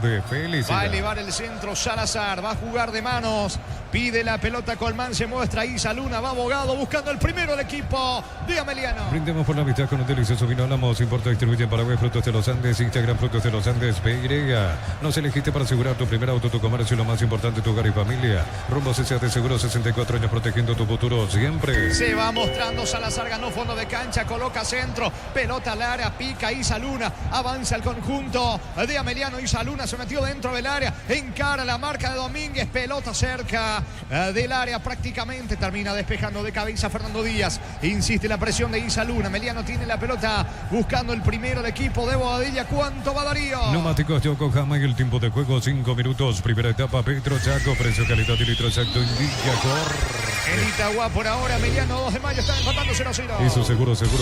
De felicidad. Va a elevar el centro Salazar, va a jugar de manos, pide la pelota Colmán, se muestra Isa Luna, va abogado buscando el primero del equipo de Ameliano. Brindemos por la amistad con un delicioso vino Álamos, importa y distribuye en Paraguay Frutos de los Andes, Instagram Frutos de los Andes, PY. Nos elegiste para asegurar tu primer auto, tu comercio y lo más importante, tu hogar y familia. Rumbo CCA de Seguro, 64 años protegiendo tu futuro siempre. Se va mostrando Salazar, ganó fondo de cancha, coloca centro, pelota al área, pica Isa Luna, avanza el conjunto de Ameliano. Isa Luna se metió dentro del área, encara la marca de Domínguez, pelota cerca del área prácticamente, termina despejando de cabeza Fernando Díaz, insiste la presión de Isa Luna. Ameliano tiene la pelota buscando el primero del equipo de Bobadilla. ¿Cuánto va Darío? Neumáticos Yokohama y el tiempo de juego 5 minutos. Primera etapa Petro Chaco, precio, calidad y litro exacto indica corre. En Itagua por ahora, Ameliano 2 de mayo está empatando 0-0. Eso seguro Chaco.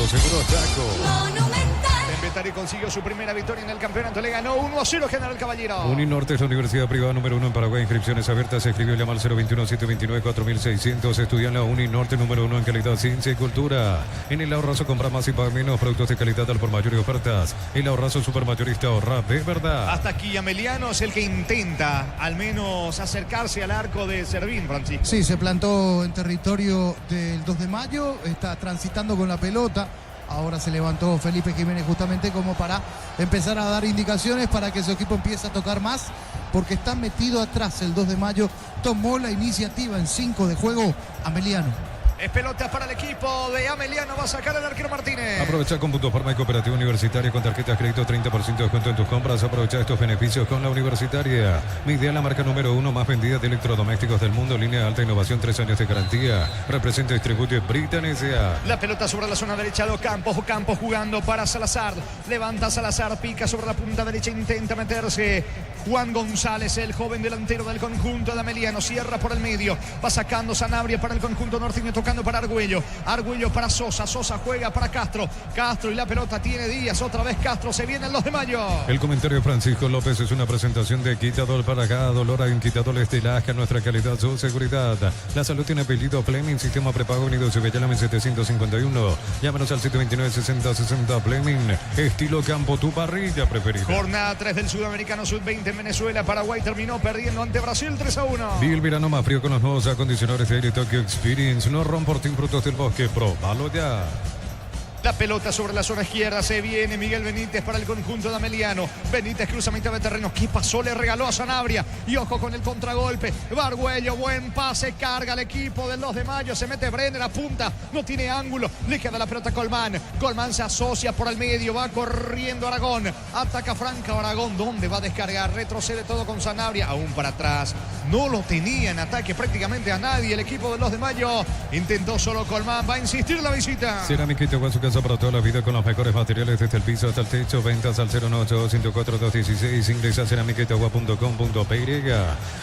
Betari consiguió su primera victoria en el campeonato, le ganó 1-0 General Caballero. Uninorte es la universidad privada número 1 en Paraguay. Inscripciones abiertas. Se escribió llama al 021-729-4600. Estudia en la Uninorte número 1 en calidad, ciencia y cultura. En el Ahorrazo compra más y paga menos. Productos de calidad al por mayor y ofertas. El Ahorrazo supermayorista, ahorra de verdad. Hasta aquí Ameliano es el que intenta al menos acercarse al arco de Servín, Francisco. Sí, se plantó en territorio del 2 de mayo. Está transitando con la pelota. Ahora se levantó Felipe Jiménez justamente como para empezar a dar indicaciones para que su equipo empiece a tocar más, porque está metido atrás. El 2 de mayo tomó la iniciativa en 5 de juego Ameliano. Es pelota para el equipo de Ameliano, va a sacar el arquero Martínez. Aprovecha con Punto Farma y Cooperativa Universitaria con tarjetas crédito 30% de descuento en tus compras. Aprovecha estos beneficios con la Universitaria. Midea, la marca número 1 más vendida de electrodomésticos del mundo. Línea de alta innovación, 3 años de garantía. Representa y distribuye Britan S.A. La pelota sobre la zona derecha de Ocampo. Ocampo jugando para Salazar. Levanta Salazar, pica sobre la punta derecha, intenta meterse. Juan González, el joven delantero del conjunto de Ameliano, cierra por el medio. Va sacando Sanabria para el conjunto norteño, tocando para Argüello. Argüello para Sosa. Sosa juega para Castro. Castro y la pelota tiene Díaz. Otra vez Castro. Se viene el 2 de mayo. El comentario de Francisco López es una presentación de Quitador para cada dolor. En Quitador Estilaje, nuestra calidad, su seguridad. La salud tiene apellido Fleming. Sistema prepago unido Cebellame 751. Llámanos al 729-6060 Fleming. Estilo campo, tu parrilla preferida. Jornada 3 del Sudamericano Sub-20 en Venezuela. Paraguay terminó perdiendo ante Brasil 3-1. Vive el verano más frío con los nuevos acondicionadores de Aire Tokyo Experience. No rompan por ti Frutos del Bosque, probalo ya. La pelota sobre la zona izquierda, se viene Miguel Benítez para el conjunto de Ameliano. Benítez cruza mitad de terreno. ¿Qué pasó? Le regaló a Sanabria. Y ojo con el contragolpe. Barguello, buen pase, carga al equipo del 2 de mayo. Se mete Brenner, apunta, no tiene ángulo. Le queda la pelota a Colmán. Colmán se asocia por el medio, va corriendo Aragón. Ataca Franca Aragón. ¿Dónde va a descargar? Retrocede todo con Sanabria. Aún para atrás. No lo tenía en ataque prácticamente a nadie. El equipo del 2 de mayo intentó solo Colmán. Va a insistir la visita. Cerámica Itagua, su casa para toda la vida con los mejores materiales desde el piso hasta el techo. Ventas al 098-104-216. Ingresa a ceramicaitagua.com.py.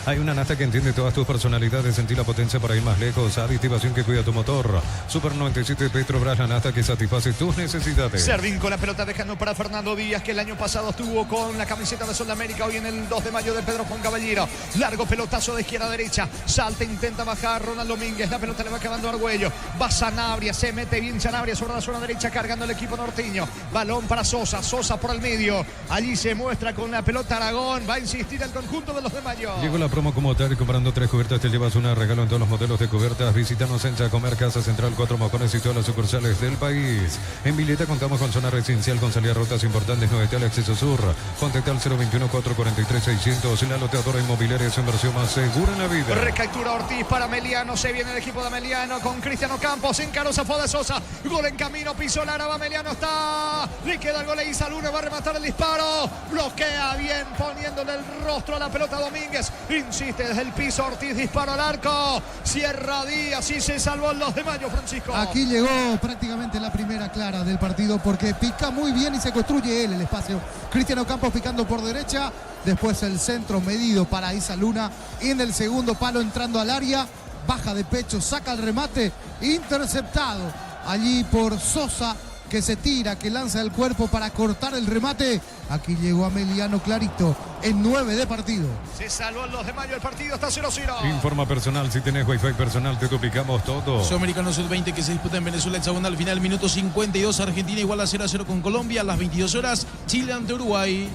Hay una nafta que entiende todas tus personalidades. Sentí la potencia para ir más lejos. Aditivación que cuida tu motor. Super 97 Petrobras, la nafta que satisface tus necesidades. Servín con la pelota dejando para Fernando Díaz, que el año pasado estuvo con la camiseta de Sol de América. Hoy en el 2 de mayo de Pedro Juan Caballero. Largo pelotazo de izquierda a derecha. Salta, intenta bajar Ronald Domínguez. La pelota le va acabando a Argüello. Va Sanabria, se mete bien Sanabria sobre la zona derecha, cargando el equipo norteño. Balón para Sosa. Sosa por el medio. Allí se muestra con la pelota Aragón. Va a insistir el conjunto de los de mayo. Llegó la promo como tal. Comprando 3 cubiertas te llevas una regalo en todos los modelos de cubiertas. Visítanos en Chacomer, Casa Central, 4 Mojones y todas las sucursales del país. En Vileta contamos con zona residencial con salida a rutas importantes. 9 al acceso sur. Contacta al 021-443-600. La loteadora inmobiliaria es inversión más segura en la vida. Recaptura Ortiz para Ameliano. Se viene el equipo de Ameliano con Cristiano Campos. Encaró Zafó de Sosa. Gol en camino. Pisó Lara. Va Ameliano. Está. Le queda el gol a Isa Luna. Va a rematar el disparo. Bloquea bien poniéndole el rostro a la pelota Domínguez. Insiste desde el piso Ortiz. Disparo al arco. Cierra Díaz y se salvó el 2 de mayo, Francisco. Aquí llegó prácticamente la primera clara del partido porque pica muy bien y se construye él el espacio. Cristiano Campos picando por derecha. Después el centro medido para Isa Luna. Y en el segundo palo entrando al área. Baja de pecho, saca el remate. Interceptado allí por Sosa, que se tira, que lanza el cuerpo para cortar el remate. Aquí llegó Ameliano clarito en 9 de partido. Se salvó el 2 de mayo, el partido está 0-0. Informa personal, si tenés wifi personal te duplicamos todo. Sudamericano Sub-20 que se disputa en Venezuela, hexagonal final, minuto 52. Argentina igual a 0-0 con Colombia. A las 22 horas, Chile ante Uruguay.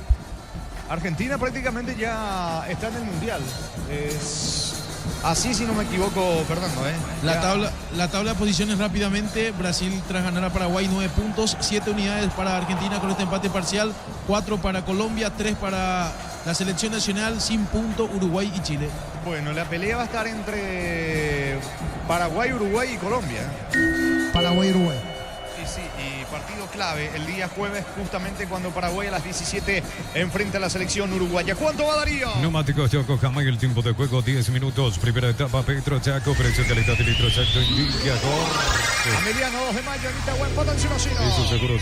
Argentina prácticamente ya está en el Mundial. Es así, si no me equivoco, Fernando. La tabla de posiciones rápidamente. Brasil tras ganar a Paraguay 9 puntos, 7 unidades para Argentina con este empate parcial, 4 para Colombia, 3 para la selección nacional sin punto, Uruguay y Chile. Bueno, la pelea va a estar entre Paraguay, Uruguay y Colombia. Paraguay, Uruguay. Sí, y partido clave el día jueves, justamente cuando Paraguay a las 17 enfrenta a la selección uruguaya. ¿Cuánto va, Darío? Neumáticos Yokohama y el tiempo de juego 10 minutos. Primera etapa Petro Chaco, precio de calidad de litro Chaco indica corte. Ameliano, 2 de mayo, Anita Buen, potencia 1-0. Eso seguro,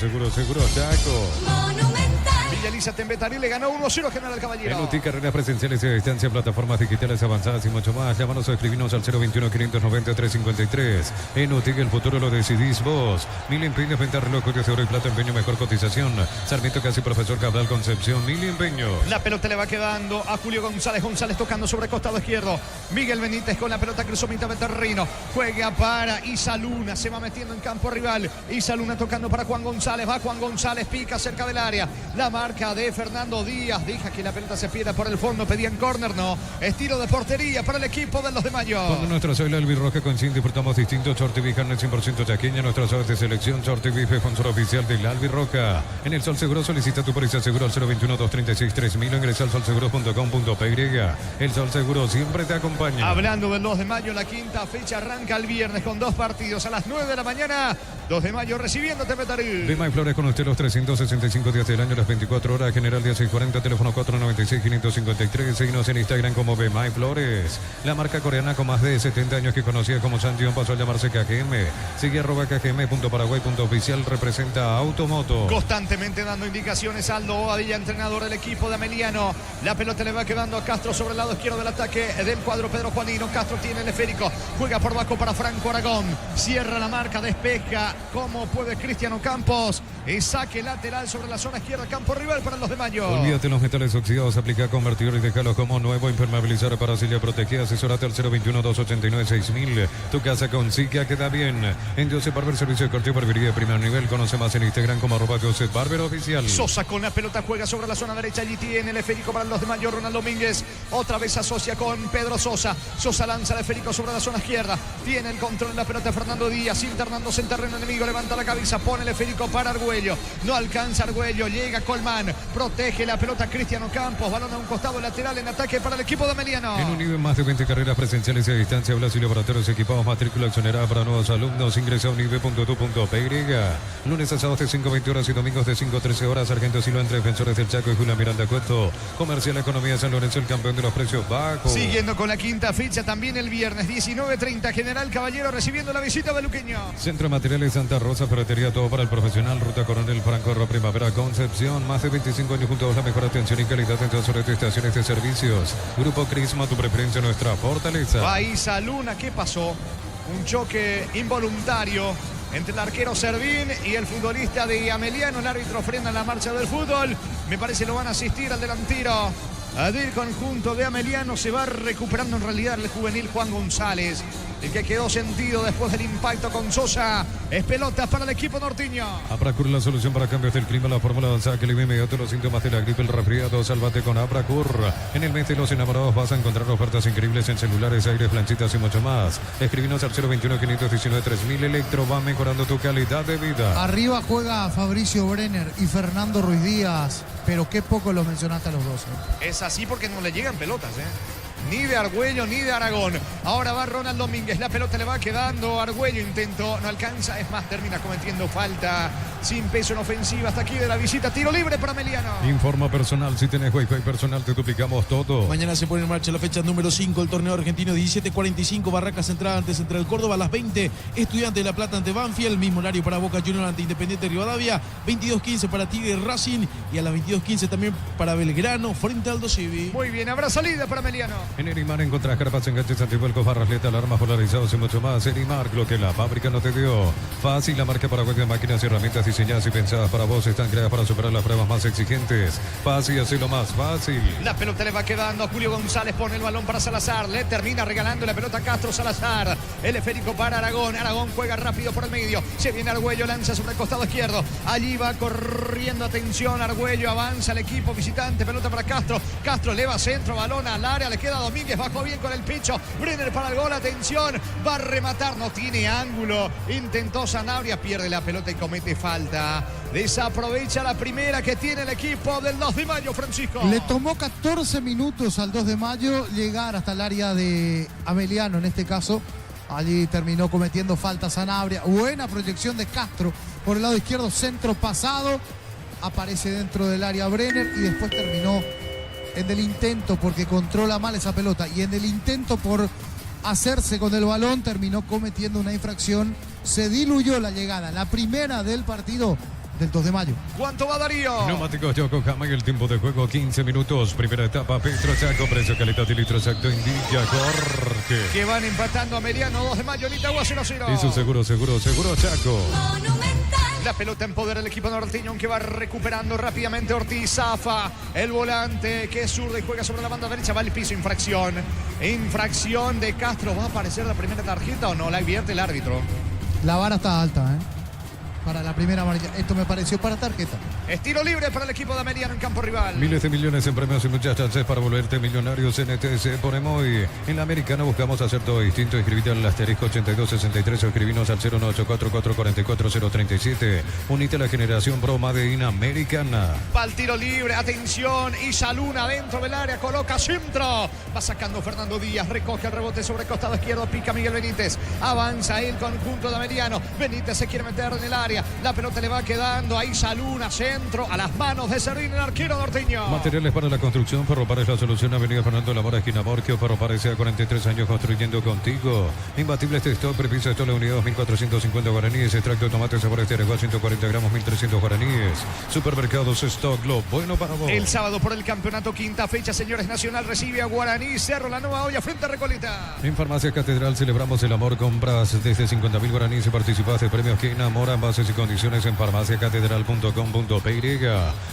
Chaco. Monumental. Villa Elisa Tembetarí le ganó 1-0 a General Caballero. En UTI, carreras presenciales y a distancia, plataformas digitales avanzadas y mucho más. Llámanos o escribinos al 021-590-353. En UTI, el futuro lo decidís vos. Mil empeños, venta relojes de oro y plata, empeño, mejor cotización. Sarmiento Casi, Profesor Cabral, Concepción, Mil empeños. La pelota le va quedando a Julio González. González tocando sobre costado izquierdo. Miguel Benítez con la pelota, cruzó mitad de terreno. Juega para Isa Luna. Se va metiendo en campo rival. Isa Luna tocando para Juan González. Va Juan González, pica cerca del área. La marca de Fernando Díaz. Deja que la pelota se pierda por el fondo. Pedían córner, no. Estilo de portería para el equipo de los de Mayo. Cuando nuestra soy la albirroja coincide, disfrutamos distintos. Short TV carne 100% chaqueña. Nuestras aves de selección. Short TV, sponsor oficial de la albirroja. En el Sol Seguro solicita tu póliza seguro al 021-236-3000 o ingresa al solseguros.com.py. El Sol Seguro siempre te acompaña. Hablando del 2 de mayo, la quinta fecha arranca el viernes con 2 partidos a las 9 de la mañana. 2 de mayo recibiendo Tembetarí. Lima y Flores con usted los 365 días del año, las 24 horas. General 1640, teléfono 496-553. Síguenos en Instagram como Bema y Flores. La marca coreana con más de 70 años que conocía como Sanjion pasó a llamarse KGM. Sigue @kgm.paraguay.oficial. Representa Automoto. Constantemente dando indicaciones Aldo Bobadilla, entrenador del equipo de Ameliano. La pelota le va quedando a Castro sobre el lado izquierdo del ataque del cuadro Pedro Juanino. Castro tiene el esférico. Juega por bajo para Franco Aragón. Cierra la marca, despeja como puede Cristiano Campos. Y saque lateral sobre la zona izquierda, campo rival para los de Mayo. Olvídate los metales oxidados, aplica convertidor y déjalos como nuevo. Impermeabilizar para Silla Protegida. Asesorate al 021-289-6000. Tu casa con Sica queda bien. En Joseph Barber, servicio de corte y barbería de primer nivel. Conoce más en Instagram como @Joseph Barber Oficial. Sosa con la pelota juega sobre la zona derecha. Allí tiene el esférico para los de Mayo. Ronald Domínguez otra vez asocia con Pedro Sosa. Sosa lanza el esférico sobre la zona izquierda. Tiene el control de la pelota Fernando Díaz, internándose en terreno enemigo. Levanta la cabeza, pone el esférico para Argüello. No alcanza Argüello, llega Colmán. Protege la pelota Cristiano Campos. Balón a un costado lateral en ataque para el equipo de Ameliano. En un nivel más de 20 carreras presenciales y a distancia, aulas y laboratorios equipados, matrícula exonerada para nuevos alumnos. Ingresa a unive.tu.py. Lunes a sábados de 5:20 horas y domingos de 5:13 horas. Sargento Silva entre Defensores del Chaco y Julián Miranda Cueto. Comercial Economía San Lorenzo, el campeón de los precios bajos. Siguiendo con la quinta fecha, también el viernes 19:30, General Caballero recibiendo la visita de Luqueño. Centro de Materiales Santa Rosa, ferretería, todo para el profesional. Ruta Coronel Franco Arroa, Primavera, Concepción. Más de 25 años junto a vos, la mejor atención y calidad en todas las estaciones de servicios. Grupo Crisma, tu preferencia, nuestra fortaleza. Paisa Luna, ¿qué pasó? Un choque involuntario entre el arquero Servín y el futbolista de Ameliano. El árbitro frena la marcha del fútbol. Me parece lo van a asistir al delantero del conjunto de Ameliano. Se va recuperando en realidad el juvenil Juan González, el que quedó sentido después del impacto con Sosa. Es pelota para el equipo norteño. Abracur, la solución para cambios del clima, la fórmula avanzada que le inmediato los síntomas de la gripe, el resfriado. Sálvate con Abracur. En el mes de los enamorados vas a encontrar ofertas increíbles en celulares, aires, planchitas y mucho más. Escribinos al 021-519-3000. Electro va mejorando tu calidad de vida. Arriba juega Fabricio Brenner y Fernando Ruiz Díaz, pero qué poco lo mencionaste a los dos. Es así porque no le llegan pelotas, ni de Argüello ni de Aragón. Ahora va Ronald Domínguez, la pelota le va quedando. Argüello intentó, no alcanza, es más, termina cometiendo falta sin peso en ofensiva. Hasta aquí de la visita, tiro libre para Ameliano. Informa personal, si tenés Wi-Fi personal te duplicamos todo. Mañana se pone en marcha la fecha número 5, el torneo argentino 17:45, Barracas Central ante Central Córdoba, a las 20, Estudiante de La Plata ante Banfield, mismo horario para Boca Juniors ante Independiente Rivadavia, 22:15 para Tigre Racing y a las 22:15 también para Belgrano frente al Aldo Civi. Muy bien, habrá salida para Ameliano. En Erimar encontrás carpas, enganches, antivuelcos, barras, letas, alarmas polarizados y mucho más. Erimar, lo que la fábrica no te dio. Fácil, la marca Paraguay de máquinas y herramientas diseñadas y pensadas para vos. Están creadas para superar las pruebas más exigentes. Fácil, así lo más fácil. La pelota le va quedando a Julio González, pone el balón para Salazar, le termina regalando la pelota a Castro. Salazar, el esférico para Aragón. Aragón juega rápido por el medio, se viene Argüello, lanza sobre el costado izquierdo. Allí va corriendo, atención, Argüello, avanza el equipo visitante, pelota para Castro. Castro eleva centro, balón al área, le queda Domínguez, bajó bien con el pecho. Brenner para el gol, atención, va a rematar, no tiene ángulo. Intentó Sanabria, pierde la pelota y comete falta. Desaprovecha la primera que tiene el equipo del 2 de mayo, Francisco. Le tomó 14 minutos al 2 de mayo llegar hasta el área de Ameliano, en este caso. Allí terminó cometiendo falta Sanabria. Buena proyección de Castro por el lado izquierdo, centro pasado. Aparece dentro del área Brenner y después terminó en el intento, porque controla mal esa pelota, y en el intento por hacerse con el balón terminó cometiendo una infracción. Se diluyó la llegada, la primera del partido del 2 de mayo. ¿Cuánto va Darío? Neumáticos Yokohama y el tiempo de juego 15 minutos. Primera etapa, Petro Chaco, precio, calidad y litro exacto indica corte. Que van empatando a Mediano, 2 de mayo, en Itagua 0-0. Y su seguro Chaco. La pelota en poder del equipo norteño, aunque va recuperando rápidamente Ortiz. Zafa el volante que es zurdo y juega sobre la banda derecha. Va al piso, infracción. Infracción de Castro. ¿Va a aparecer la primera tarjeta o no? La advierte el árbitro. La vara está alta, para la primera amarilla. Esto me pareció para tarjeta. Es tiro libre para el equipo de Ameliano en campo rival. Miles de millones en premios y muchas chances para volverte millonarios. NTC por Emoy. En la Americana buscamos hacer todo distinto. Escribite al asterisco 8263 o escribinos al 01844444037. Unite a la generación broma de Inamericana. Va el tiro libre, atención, Isa Luna dentro del área, coloca centro. Va sacando Fernando Díaz, recoge el rebote sobre el costado izquierdo, pica Miguel Benítez. Avanza el conjunto de Ameliano. Benítez se quiere meter en el área. La pelota le va quedando a Isa Luna, centro, a las manos de Serrín, el arquero norteño. Materiales para la construcción, Ferropar es la solución. Avenida Fernando Lamora, esquina Borgio. Ferropar hace 43 años construyendo contigo. Imbatible este stock, prepiso de toda la unidad, 2.450 guaraníes. Extracto de tomate sabor esteregua, 140 gramos, 1.300 guaraníes. Supermercados Stock, lo bueno para vos. El sábado por el campeonato, quinta fecha, señores, Nacional recibe a Guaraní. Cerro, la nueva olla frente a Recoleta. En Farmacia Catedral celebramos el amor. Compras desde 50.000 guaraníes y participas de premios que enamoran. Bases y condiciones en farmaciacatedral.com.py.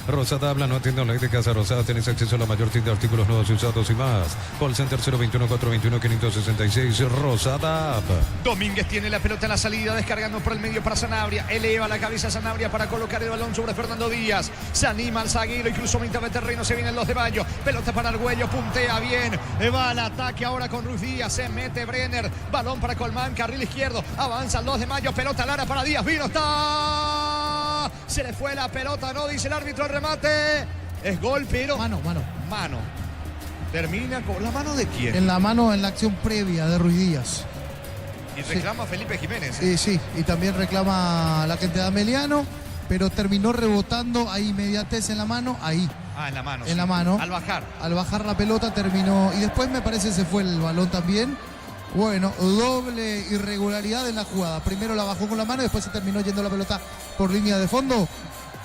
Rosada habla, no atiende online de Casa Rosada. Tenés acceso a la mayor tienda de artículos nuevos y usados y más. Call Center 021-421-566. Rosada App. Domínguez tiene la pelota en la salida, descargando por el medio para Sanabria. Eleva la cabeza Sanabria para colocar el balón sobre Fernando Díaz. Se anima al zaguero, incluso mitad de terreno. Se viene el 2 de mayo. Pelota para Argüello, puntea bien. Va al ataque ahora con Ruiz Díaz. Se mete Brenner. Balón para Colmán, carril izquierdo. Avanza el 2 de mayo. Pelota Lara para Díaz. Vino, está. Se le fue la pelota, no dice el árbitro, el remate. Es gol, pero. Mano. Termina con la mano de quién. En la mano, en la acción previa de Ruiz Díaz. Y reclama Felipe Jiménez. Sí, y también reclama la gente de Ameliano, pero terminó rebotando a inmediatez en la mano, ahí. En la mano. En la mano. Al bajar. Al bajar la pelota terminó, y después me parece se fue el balón también. Bueno, doble irregularidad en la jugada. Primero la bajó con la mano y después se terminó yendo la pelota por línea de fondo.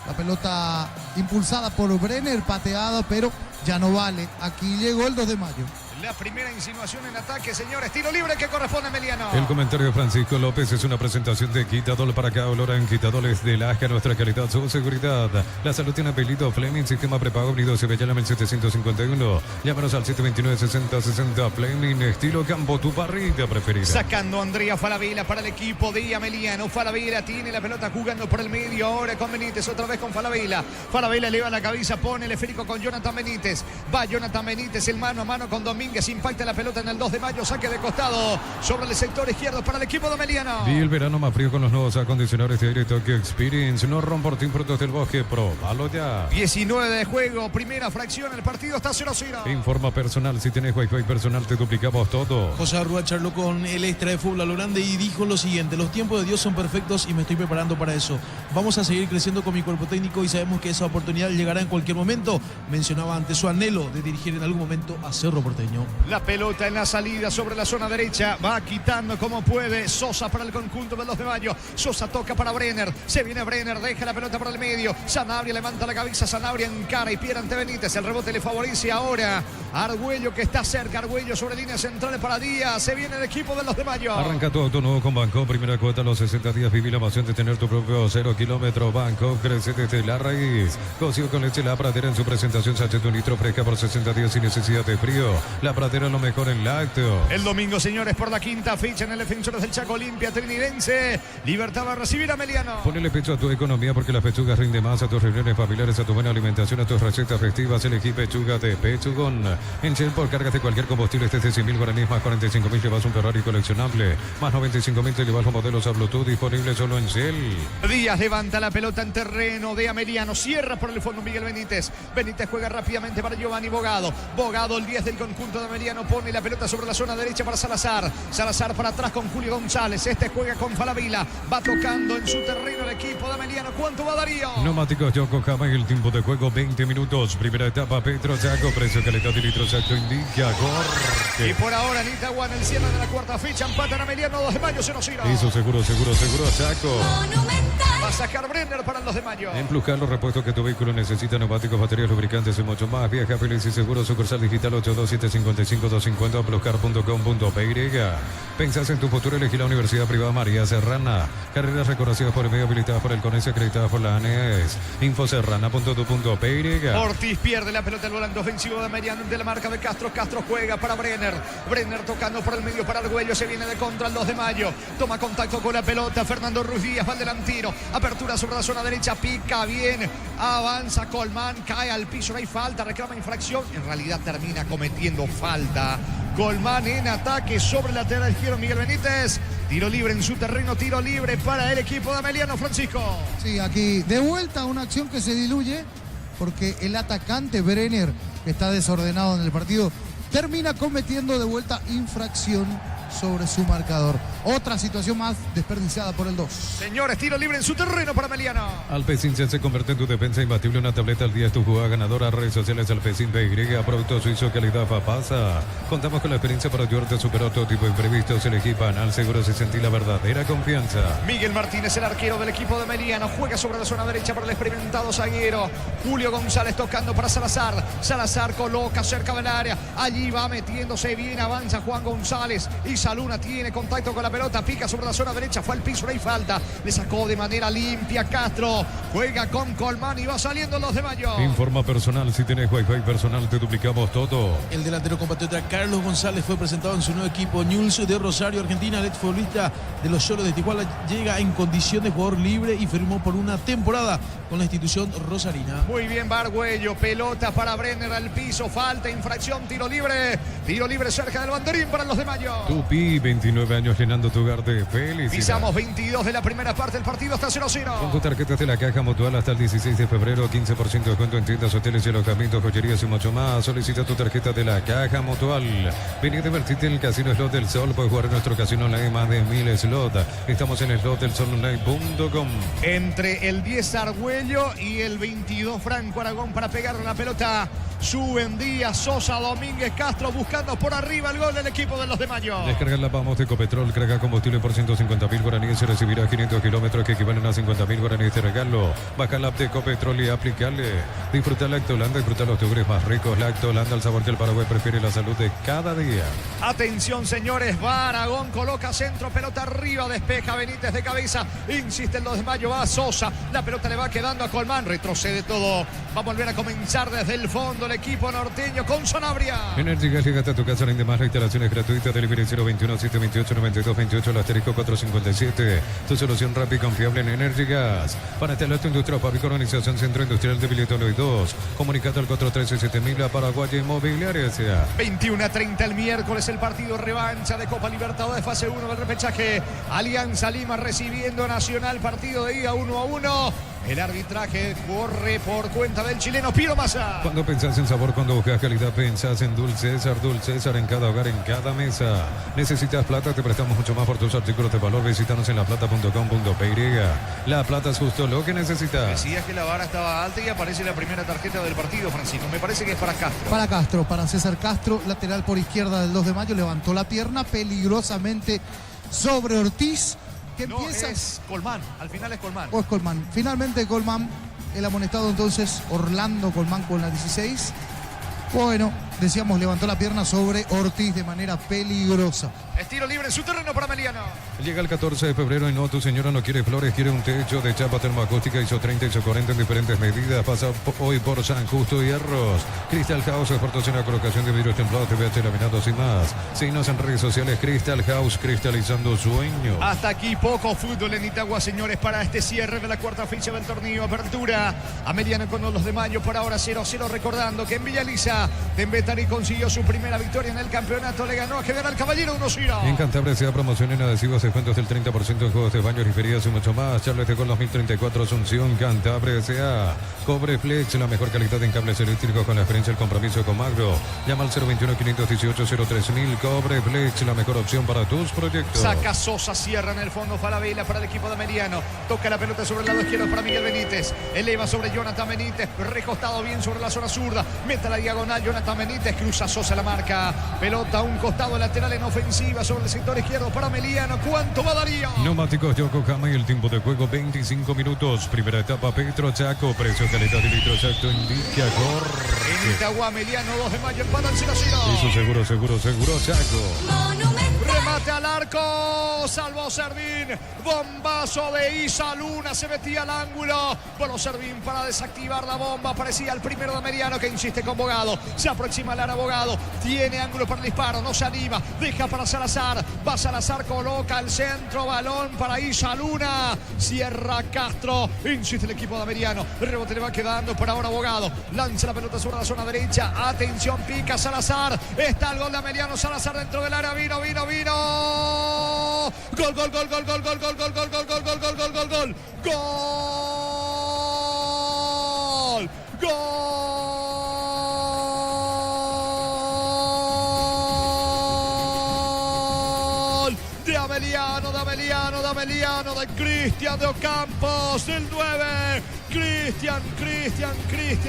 La pelota impulsada por Brenner, pateada, pero ya no vale. Aquí llegó el 2 de mayo. La primera insinuación en ataque, señores. Tiro libre que corresponde a Emiliano. El comentario de Francisco López es una presentación de Quitadol para acá. Olor en Quitadoles de Lasca, nuestra calidad, su seguridad. La salud tiene apellido Fleming, sistema prepago unido Sevillana 1751. Llámanos al 729-6060. Fleming, estilo campo, tu parrilla preferida. Sacando a Andrea Falabella para el equipo de Ameliano. Falabella tiene la pelota jugando por el medio. Ahora con Benítez, otra vez con Falabella. Falabella eleva la cabeza, pone el esférico con Jonathan Benítez. Va Jonathan Benítez, el mano a mano con Domínguez. Impacta la pelota en el 2 de mayo, saque de costado sobre el sector izquierdo para el equipo de Ameliano. Vi el verano más frío con los nuevos acondicionadores de aire Tokyo Experience. No Romportín Frutos del Bosque, probalo ya. 19 de juego, primera fracción, el partido está 0-0. Informa personal, si tenés Wi-Fi personal te duplicamos todo. José Arrua charló con el extra de fútbol a lo grande y dijo lo siguiente: los tiempos de Dios son perfectos y me estoy preparando para eso. Vamos a seguir creciendo con mi cuerpo técnico y sabemos que esa oportunidad llegará en cualquier momento. Mencionaba ante su anhelo de dirigir en algún momento a Cerro Porteño. La pelota en la salida sobre la zona derecha. Va quitando como puede. Sosa para el conjunto del 2 de mayo. Sosa toca para Brenner. Se viene Brenner. Deja la pelota para el medio. Sanabria levanta la cabeza. Sanabria encara y pierde ante Benítez. El rebote le favorece ahora Argüello que está cerca. Argüello sobre líneas centrales para Díaz. Se viene el equipo de los de Mayo. Arranca tu auto nuevo con Banco. Primera cuota a los 60 días. Viví la emoción de tener tu propio 0 kilómetro. Banco crece desde la raíz. Cocido con leche La Pradera en su presentación. Sachet un litro fresca por 60 días sin necesidad de frío. La Pradera lo mejor en lácteos. El domingo, señores, por la quinta fecha en el Defensores del Chaco Olimpia Trinidense. Libertad va a recibir a Meliano. Ponele pecho a tu economía porque las pechugas rinde más a tus reuniones familiares, a tu buena alimentación, a tus recetas festivas. Elegí pechuga de Pechugón. En Shell por cárgate cualquier combustible desde 100.000 guaraníes más 45.000 llevas un Ferrari coleccionable. Más 95.000 te llevas los modelos a Bluetooth disponibles solo en Shell. Díaz levanta la pelota en terreno de Ameliano. Cierra por el fondo Miguel Benítez. Benítez juega rápidamente para Giovanni Bogado. Bogado, el 10 del conjunto de Ameliano, pone la pelota sobre la zona derecha para Salazar. Salazar para atrás con Julio González. Este juega con Falabella. Va tocando en su terreno el equipo de Ameliano. ¿Cuánto va Darío? Neumáticos Yokohama y el tiempo de juego 20 minutos. Primera etapa Petro Chaco. Precio calidad de litro Chaco indica. Corre. Y por ahora en Itagua, en el cierre de la cuarta fecha, empatan Ameliano 2 de Mayo 0-0. Eso seguro Chaco. Va a sacar Brenner para el 2 de Mayo. En Pluscar, los repuestos que tu vehículo necesita, neumáticos, baterías, lubricantes y mucho más. Viaja feliz y seguro, sucursal digital 827-55-250, pluscar.com.py. Pensás en tu futuro, elegí la Universidad Privada María Serrana. Carreras reconocidas por el medio, habilitadas por el CONES, acreditadas por la ANES. Infoserrana.tu.py. Ortiz pierde la pelota, el volante ofensivo de Ameliano de la marca de Castro. Castro juega para Brenner. Brenner tocando por el medio para Argüello. Se viene de contra el 2 de Mayo. Toma contacto con la pelota. Fernando Ruiz Díaz va al delantero. Apertura sobre la zona derecha. Pica bien. Avanza Colmán. Cae al piso. No hay falta. Reclama infracción. En realidad termina cometiendo falta. Colmán en ataque sobre el lateral izquierdo Miguel Benítez. Tiro libre en su terreno. Tiro libre para el equipo de Ameliano, Francisco. Sí, aquí de vuelta una acción que se diluye porque el atacante Brenner, que está desordenado en el partido, termina cometiendo de vuelta infracción sobre su marcador. Otra situación más desperdiciada por el 2. Señores, tiro libre en su terreno para Ameliano. Alpecin se convierte en tu defensa imbatible. Una tableta al día es tu jugada ganadora. Redes sociales Alpecin PY. Producto suizo, calidad Fapasa. Contamos con la experiencia para ayudarte a superar todo tipo de imprevistos. Elegí Panal Seguro se sentí la verdadera confianza. Miguel Martínez, el arquero del equipo de Ameliano, juega sobre la zona derecha para el experimentado zaguero. Julio González tocando para Salazar. Salazar coloca cerca del área. Allí va metiéndose bien. Avanza Juan González. Y Saluna tiene contacto con la pelota. Pica sobre la zona derecha. Fue al piso. No hay falta. Le sacó de manera limpia Castro. Juega con Colmán y va saliendo los de Mayo. Informa personal. Si tenés Wi-Fi personal, te duplicamos todo. El delantero compatriota Carlos González fue presentado en su nuevo equipo Newell's de Rosario, Argentina. El exfutbolista de los Xolos de Tijuana llega en condición de jugador libre y firmó por una temporada con la institución rosarina. Muy bien, Barguello. Pelota para Brenner al piso. Falta, infracción, tiro libre. Tiro libre cerca del banderín para los de Mayo. Tupi, 29 años llenando tu hogar de felicidad. Pisamos 22 de la primera parte. El partido está 0-0. Con tus tarjetas de la Caja Mutual hasta el 16 de febrero, 15% de descuento en tiendas, hoteles y alojamientos, joyerías y mucho más. Solicita tu tarjeta de la Caja Mutual. Vení a divertirte en el Casino Slot del Sol. Puedes jugar en nuestro casino online más de 1000 slots. Estamos en slotdelsolonline.com. Entre el 10 Argüello y el 22 Franco Aragón para pegarle la pelota. Suben Díaz, Sosa, Domínguez, Castro buscando por arriba el gol del equipo de los de Mayo. Descarga la Vamos de Ecopetrol, carga combustible por 150.000 guaraníes y recibirá 500 kilómetros que equivalen a 50.000 guaraníes de regalo. Baja la app de Ecopetrol y aplicarle. Disfruta Lactolanda, disfruta los yogures más ricos. Lactolanda, el sabor que el Paraguay prefiere, la salud de cada día. Atención, señores, va Aragón, coloca centro, pelota arriba, despeja Benítez de cabeza. Insiste el 2 de Mayo, va Sosa. La pelota le va quedando a Colmán, retrocede todo. Va a volver a comenzar desde el fondo el equipo norteño con Sanabria. Energy Gas llega hasta tu casa, rinde más, la instalación es gratuita. Delivery 021-728-9228, el asterisco 457. Tu solución rápida y confiable en Energy Gas. Para instalar tu industria fábrica, organización Centro Industrial de Billetolo y 2. Comunicate al 413-7000 a Paraguay Inmobiliaria S.A. 21-30 el miércoles, el partido revancha de Copa Libertadores, fase 1 del repechaje. Alianza Lima recibiendo a Nacional, partido de ida 1-1. El arbitraje corre por cuenta del chileno Piro Massa. Cuando pensás en sabor, cuando buscas calidad, pensás en Dulce César en cada hogar, en cada mesa. Necesitas plata, te prestamos mucho más por tus artículos de valor. Visítanos en laplata.com.py. La Plata es justo lo que necesitas. Decías que la vara estaba alta y aparece la primera tarjeta del partido, Francisco. Me parece que es para Castro. Para Castro, para César Castro, lateral por izquierda del 2 de Mayo, levantó la pierna peligrosamente sobre Ortiz. Que no, empieza... es Colmán, al final es Colmán. O es Colmán. Finalmente Colmán, el amonestado entonces Orlando Colmán con la 16. Bueno, decíamos, levantó la pierna sobre Ortiz de manera peligrosa. Estilo libre en su terreno para Meliano. Llega el 14 de febrero y no, tu señora no quiere flores, quiere un techo de chapa termoacústica ISO 30, ISO 40 en diferentes medidas. Pasa hoy por San Justo y Arroz. Crystal House, expertos en la colocación de vidrios templados, TVH laminados y más. Síguenos en redes sociales, Crystal House, cristalizando sueños. Hasta aquí poco fútbol en Itagua, señores, para este cierre de la cuarta fecha del torneo. Apertura a Meliano con los de Mayo, por ahora 0-0. Recordando que en Villaliza, Tembetari consiguió su primera victoria en el campeonato. Le ganó a General Caballero 1-0. En Cantabria se da promoción en adhesivos, descuentos del 30% en juegos de baños y ferias y mucho más. Charles de Gol 2034, Asunción, Cantabria S.A. Cobre Flex, la mejor calidad en cables eléctricos con la experiencia y el compromiso con Magro. Llama al 021-518-03000. Cobre Flex, la mejor opción para tus proyectos. Saca Sosa, cierra en el fondo Falabella para el equipo de Meliano. Toca la pelota sobre el lado izquierdo para Miguel Benítez. Eleva sobre Jonathan Benítez, recostado bien sobre la zona zurda. Mete la diagonal Jonathan Benítez, cruza Sosa la marca. Pelota a un costado lateral en ofensiva sobre el sector izquierdo para Meliano. ¿Cuánto va Darío? Neumáticos Yokohama y el tiempo de juego 25 minutos. Primera etapa Petro Chaco. Precio, calidad y litro exacto indica corre. En Itagua, Meliano, 2 de mayo, empatan 0-0. Eso seguro Chaco. Remate al arco, salvó Servín. Bombazo de Isa Luna, se metía al ángulo. Voló Servín para desactivar la bomba. Parecía el primero de Meliano que insiste con Bogado. Se aproxima al Bogado. Tiene ángulo para el disparo, no se anima. Deja para Salazar. Va Salazar, coloca el centro. Balón para Isa Luna. Cierra Castro. Insiste el equipo de Meliano. El rebote le va quedando por ahora Bogado. Lanza la pelota sobre la zona derecha. Atención, pica Salazar. Está el gol de Meliano. Salazar dentro del área. Vino. Gol. De Ameliano, de Cristian de Ocampos, del 9. Cristian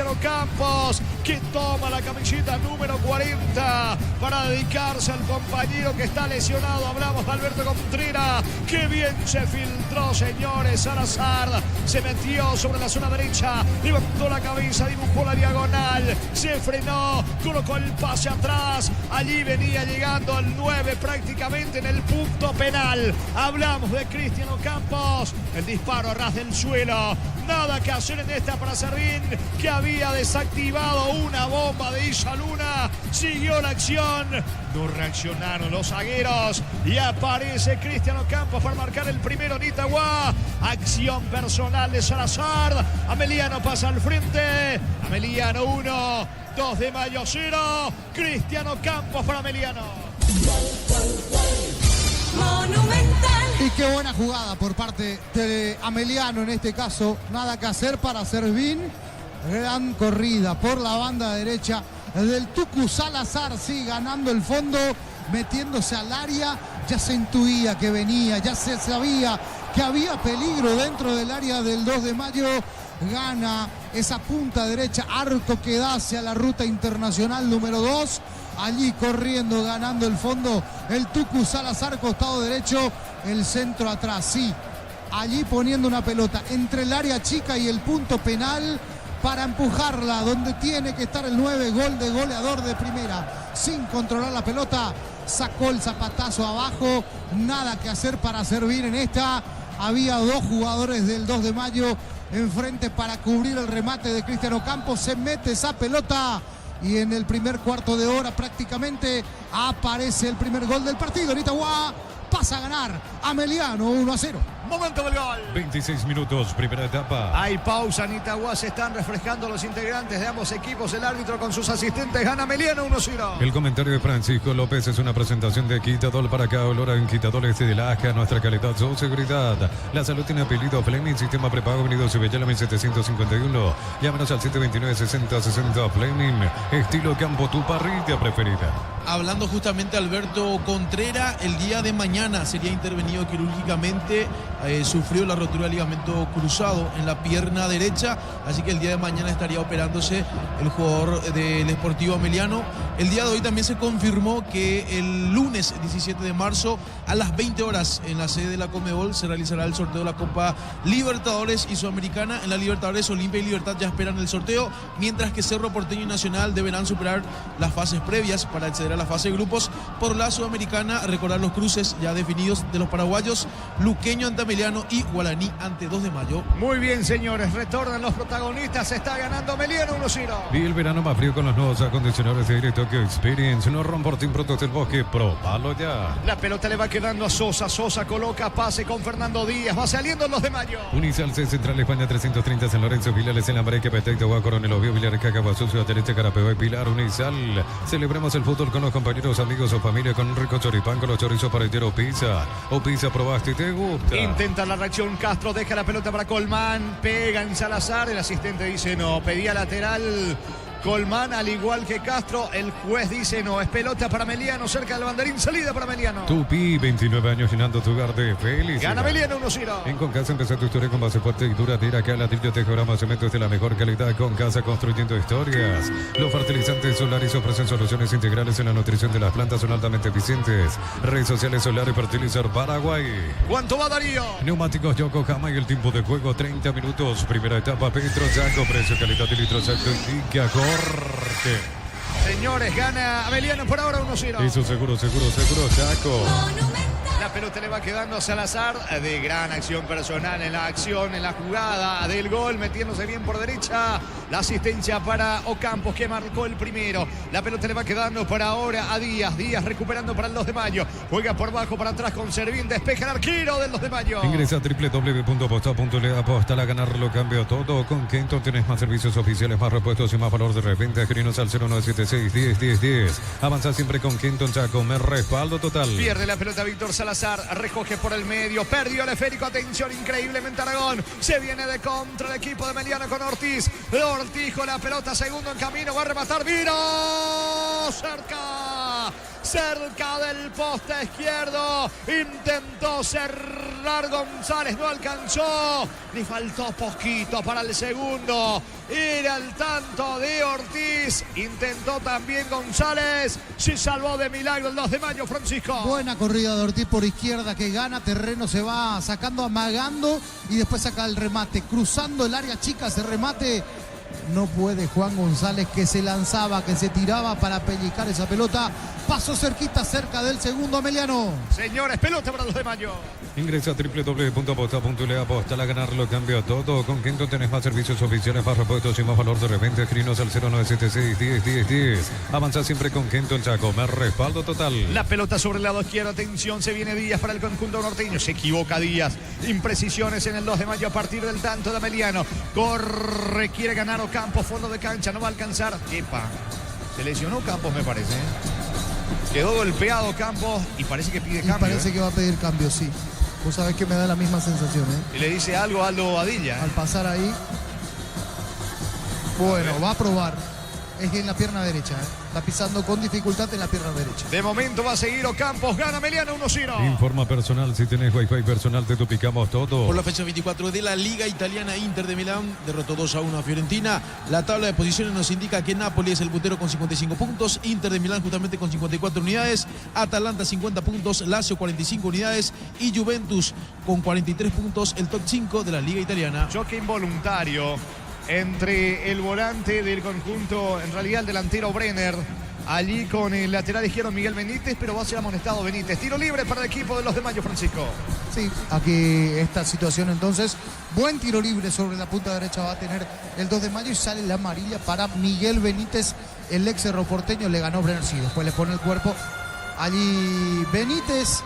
Ocampos, que toma la camiseta número 40 para dedicarse al compañero que está lesionado. Hablamos de Alberto Contreras. Qué bien se filtró, señores. Salazar se metió sobre la zona derecha, levantó la cabeza, dibujó la diagonal, se frenó, colocó el pase atrás. Allí venía llegando al 9 prácticamente en el punto penal. Hablamos de Cristian Ocampos. El disparo a ras del suelo. Nada que hacer en esta para Servín, que había desactivado una bomba de Isa Luna. Siguió la acción. No reaccionaron los zagueros. Y aparece Cristian Ocampos para marcar el primero en Itagua. Acción personal de Salazar. Ameliano pasa al frente. Ameliano 1, 2 de mayo 0. Cristian Ocampos para Ameliano. Monumental. Y qué buena jugada por parte de Ameliano en este caso. Nada que hacer para Servín. Gran corrida por la banda derecha del Tucu Salazar. Sí, ganando el fondo, metiéndose al área. Ya se intuía que venía, ya se sabía que había peligro dentro del área del 2 de mayo. Gana esa punta derecha, arco que da hacia la ruta internacional número 2. Allí corriendo, ganando el fondo, el Tucu Salazar, costado derecho, el centro atrás, sí. Allí poniendo una pelota entre el área chica y el punto penal para empujarla donde tiene que estar el 9, gol de goleador de primera. Sin controlar la pelota, sacó el zapatazo abajo, nada que hacer para servir en esta. Había 2 jugadores del 2 de mayo enfrente para cubrir el remate de Cristian Ocampos. Se mete esa pelota. Y en el primer cuarto de hora prácticamente aparece el primer gol del partido. En Itagua pasa a ganar Ameliano 1-0. Momento del gol. 26 minutos, primera etapa. Hay pausa en Itagua, se están refrescando los integrantes de ambos equipos. El árbitro con sus asistentes gana Ameliano 1-0. El comentario de Francisco López es una presentación de Quitadol para cada olor en Quitadol de la Aja. Nuestra calidad, su seguridad. La salud tiene apellido Fleming, sistema prepago, Avenida Cibellala 1751. Llámanos al 729-6060 Fleming. Estilo campo, tu parrilla preferida. Hablando justamente Alberto Contreras, el día de mañana sería intervenido quirúrgicamente, sufrió la rotura del ligamento cruzado en la pierna derecha, así que el día de mañana estaría operándose el jugador del Sportivo Ameliano. El día de hoy también se confirmó que el lunes 17 de marzo a las 20 horas en la sede de la Conmebol se realizará el sorteo de la Copa Libertadores y Sudamericana. En la Libertadores, Olimpia y Libertad ya esperan el sorteo, mientras que Cerro Porteño y Nacional deberán superar las fases previas para acceder a la fase de grupos. Por la Sudamericana, recordar los cruces ya definidos de los paraguayos: Luqueño ante Ameliano y Guaraní ante 2 de mayo. Muy bien, señores, retornan los protagonistas, está ganando Ameliano 1-0. Y el verano más frío con los nuevos acondicionadores de aire Tokyo Experience. No Romportín Productos del Bosque, probalo ya. La pelota le va quedando a Sosa. Sosa coloca pase con Fernando Díaz. Va saliendo en 2 de mayo. Unicel C Central España 330 San Lorenzo, Vilales en la Mareque, Petecto, Agua, Coronel Oviedo, Villar, Cacahuazú, Ciudad Derecha, Carapeo y Pilar. Unicel. Celebremos el fútbol con los compañeros, amigos o familia, con un rico choripán, con los chorizos paretero pizza. O pizza probaste y te gusta. Intenta la reacción Castro, deja la pelota para Colmán, pega en Salazar. El asistente dice no, pedía lateral. Colmán, al igual que Castro, el juez dice no, es pelota para Ameliano, cerca del banderín, salida para Ameliano. Tupi, 29 años llenando tu hogar de felicidad. Gana Ameliano 1-0. En Concasa empezó tu historia con base fuerte y duradera, que a ladrillo te cobramos cementos de la mejor calidad. Concasa, construyendo historias. Los fertilizantes solares ofrecen soluciones integrales en la nutrición de las plantas, son altamente eficientes. Redes sociales Solar y Fertilizar Paraguay. ¿Cuánto va Darío? Neumáticos Yokohama y el tiempo de juego 30 minutos. Primera etapa Petro Saco, precio, calidad y litros alto indica corte. Señores, gana Ameliano por ahora 1-0. Eso seguro, Saco. La pelota le va quedando a Salazar, de gran acción personal en la acción, en la jugada del gol, metiéndose bien por derecha. La asistencia para Ocampos, que marcó el primero. La pelota le va quedando para ahora a Díaz. Díaz recuperando para el 2 de mayo. Juega por bajo para atrás con Servín. Despeja el arquero del 2 de mayo. Ingresa a www.aposta.le. Aposta a ganarlo, cambio todo. Con Kenton tenés más servicios oficiales, más repuestos y más valor de reventa. Escribinos al 0976 10 Avanza siempre con Kenton Chaco. Me respaldo total. Pierde la pelota Víctor Salazar, recoge por el medio, perdió el esférico, atención, increíblemente Aragón, se viene de contra el equipo de Ameliano con Ortiz. Ortiz con la pelota, segundo en camino, va a rematar, vino cerca del poste izquierdo, intentó cerrar González, no alcanzó, le faltó poquito para el segundo, era el tanto de Ortiz, intentó también González, se salvó de milagro el 2 de mayo, Francisco. Buena corrida de Ortiz por izquierda, que gana terreno, se va sacando, amagando y después saca el remate, cruzando el área chica, ese remate. No puede Juan González, que se lanzaba, que se tiraba para pellizcar esa pelota. Pasó cerquita, cerca del segundo Ameliano. Señores, pelota para los de mayo. Ingresa a www.aposta.le. Aposta a ganarlo, cambio todo. Con Kenton tenés más servicios oficiales, más repuestos y más valor de reventa. Escribinos al 0976 10. Avanza siempre con Kenton Chaco. Me respaldo total. La pelota sobre el lado izquierdo. Atención, se viene Díaz para el conjunto norteño. Se equivoca Díaz. Imprecisiones en el 2 de mayo a partir del tanto de Ameliano. Corre, quiere ganar Ocampos, fondo de cancha. No va a alcanzar. Epa, se lesionó Campos, me parece. Quedó golpeado Campos y parece que pide cambio. Parece que va a pedir cambio, sí. Vos sabés que me da la misma sensación, ¿eh? Y le dice algo a Aldo Badilla. Al pasar ahí. Bueno, va a probar. Es en la pierna derecha, ¿eh? Está pisando con dificultad en la pierna derecha. De momento va a seguir Ocampos. Gana Ameliano 1-0. Informa personal. Si tenés Wi-Fi personal, te duplicamos todo. Por la fecha 24 de la Liga Italiana, Inter de Milán derrotó 2-1 a Fiorentina. La tabla de posiciones nos indica que Napoli es el puntero con 55 puntos. Inter de Milán justamente con 54 unidades. Atalanta 50 puntos. Lazio 45 unidades. Y Juventus con 43 puntos. El top 5 de la Liga Italiana. Choque involuntario entre el volante del conjunto, en realidad el delantero Brenner, allí con el lateral izquierdo Miguel Benítez, pero va a ser amonestado Benítez. Tiro libre para el equipo de los de mayo, Francisco. Sí, aquí esta situación entonces, buen tiro libre sobre la punta derecha va a tener el 2 de mayo y sale la amarilla para Miguel Benítez, el ex Cerro Porteño. Le ganó Brenner, sí, después le pone el cuerpo allí Benítez.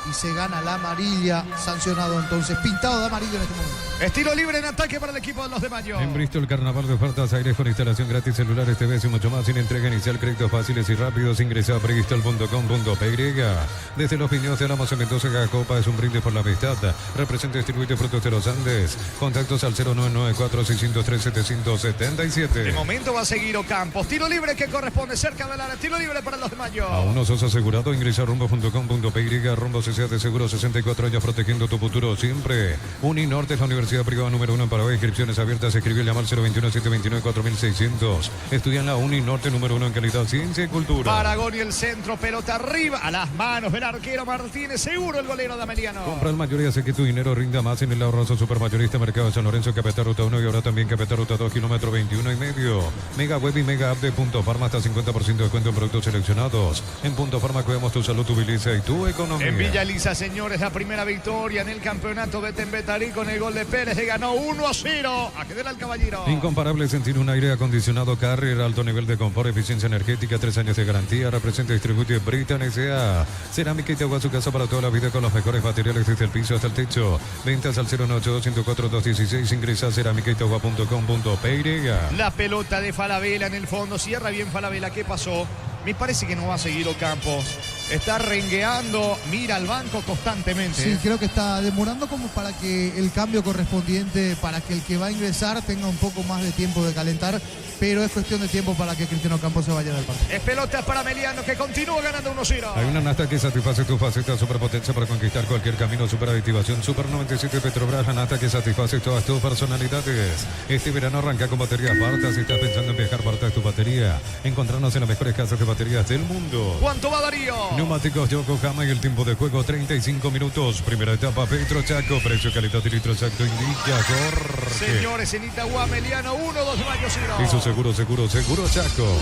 y se gana la amarilla, sancionado entonces, pintado de amarillo en este momento. Estilo libre en ataque para el equipo de los de Mayo. En Bristol, carnaval de ofertas, aires con instalación gratis, celulares, TVs y mucho más. Sin entrega inicial, créditos fáciles y rápidos. Ingresa a bristol.com.py. Desde los Piños de Álamos en Mendoza, cada copa es un brindis por la amistad. Representa y distribuye Frutos de los Andes. Contactos al 0994-603-777. De momento va a seguir Ocampos. Tiro libre que corresponde cerca del área. Tiro libre para los de Mayo. Aún no sos asegurado. Ingresa a rumbo.com.py. Rumbo CCA de Seguro, 64 años protegiendo tu futuro siempre. Uninorte es la universidad privada número 1 en Paraguay. Inscripciones abiertas. Escribe y llamar 021-729-4600. Estudia en la Uninorte número 1 en calidad, ciencia y cultura. Paragón y el centro, pelota arriba, a las manos del arquero Martínez, seguro el golero de Ameliano. Compra el mayor y hace que tu dinero rinda más en el ahorroso supermayorista Mercado de San Lorenzo, Capital Ruta 1 y ahora también Capital Ruta 2, kilómetro 21,5. Mega Web y Mega App de Punto Farma, hasta 50% de descuento en productos seleccionados. En Punto Farma cuidamos tu salud, tu belleza y tu economía. En Villa Elisa, señores, la primera victoria en el campeonato Betembetarí con el gol de Pérez, le ganó 1-0 a General Caballero. Incomparable sentir un aire acondicionado Carrier, alto nivel de confort, eficiencia energética, 3 años de garantía. Representa y distribuye Britan S.A. Cerámica y te agua a su casa para toda la vida con los mejores materiales desde el piso hasta el techo. Ventas al 098-104-216. Ingresa a cerámicaitagua.com.py. La pelota de Falabella en el fondo, cierra bien Falabella. ¿Qué pasó? Me parece que no va a seguir Ocampos. Está rengueando, mira al banco constantemente. Sí, creo que está demorando como para que el cambio correspondiente, para que el que va a ingresar tenga un poco más de tiempo de calentar, pero es cuestión de tiempo para que Cristiano Campos se vaya del partido. Es pelota para Meliano que continúa ganando 1-0. Hay una nafta que satisface tu faceta, superpotencia para conquistar cualquier camino, superaditivación, Super 97 Petrobras, la nafta que satisface todas tus personalidades. Este verano arranca con baterías Barta. Si estás pensando en viajar, Barta es tu batería. Encontrarnos en las mejores casas de baterías del mundo. ¿Cuánto va Darío? Neumáticos Yokohama y el tiempo de juego 35 minutos. Primera etapa Petro Chaco. Precio, calidad y litro exacto indica Jorge. Señores, en Itagua, Meliano 1-2 Mayo 0. Y su seguro Chaco.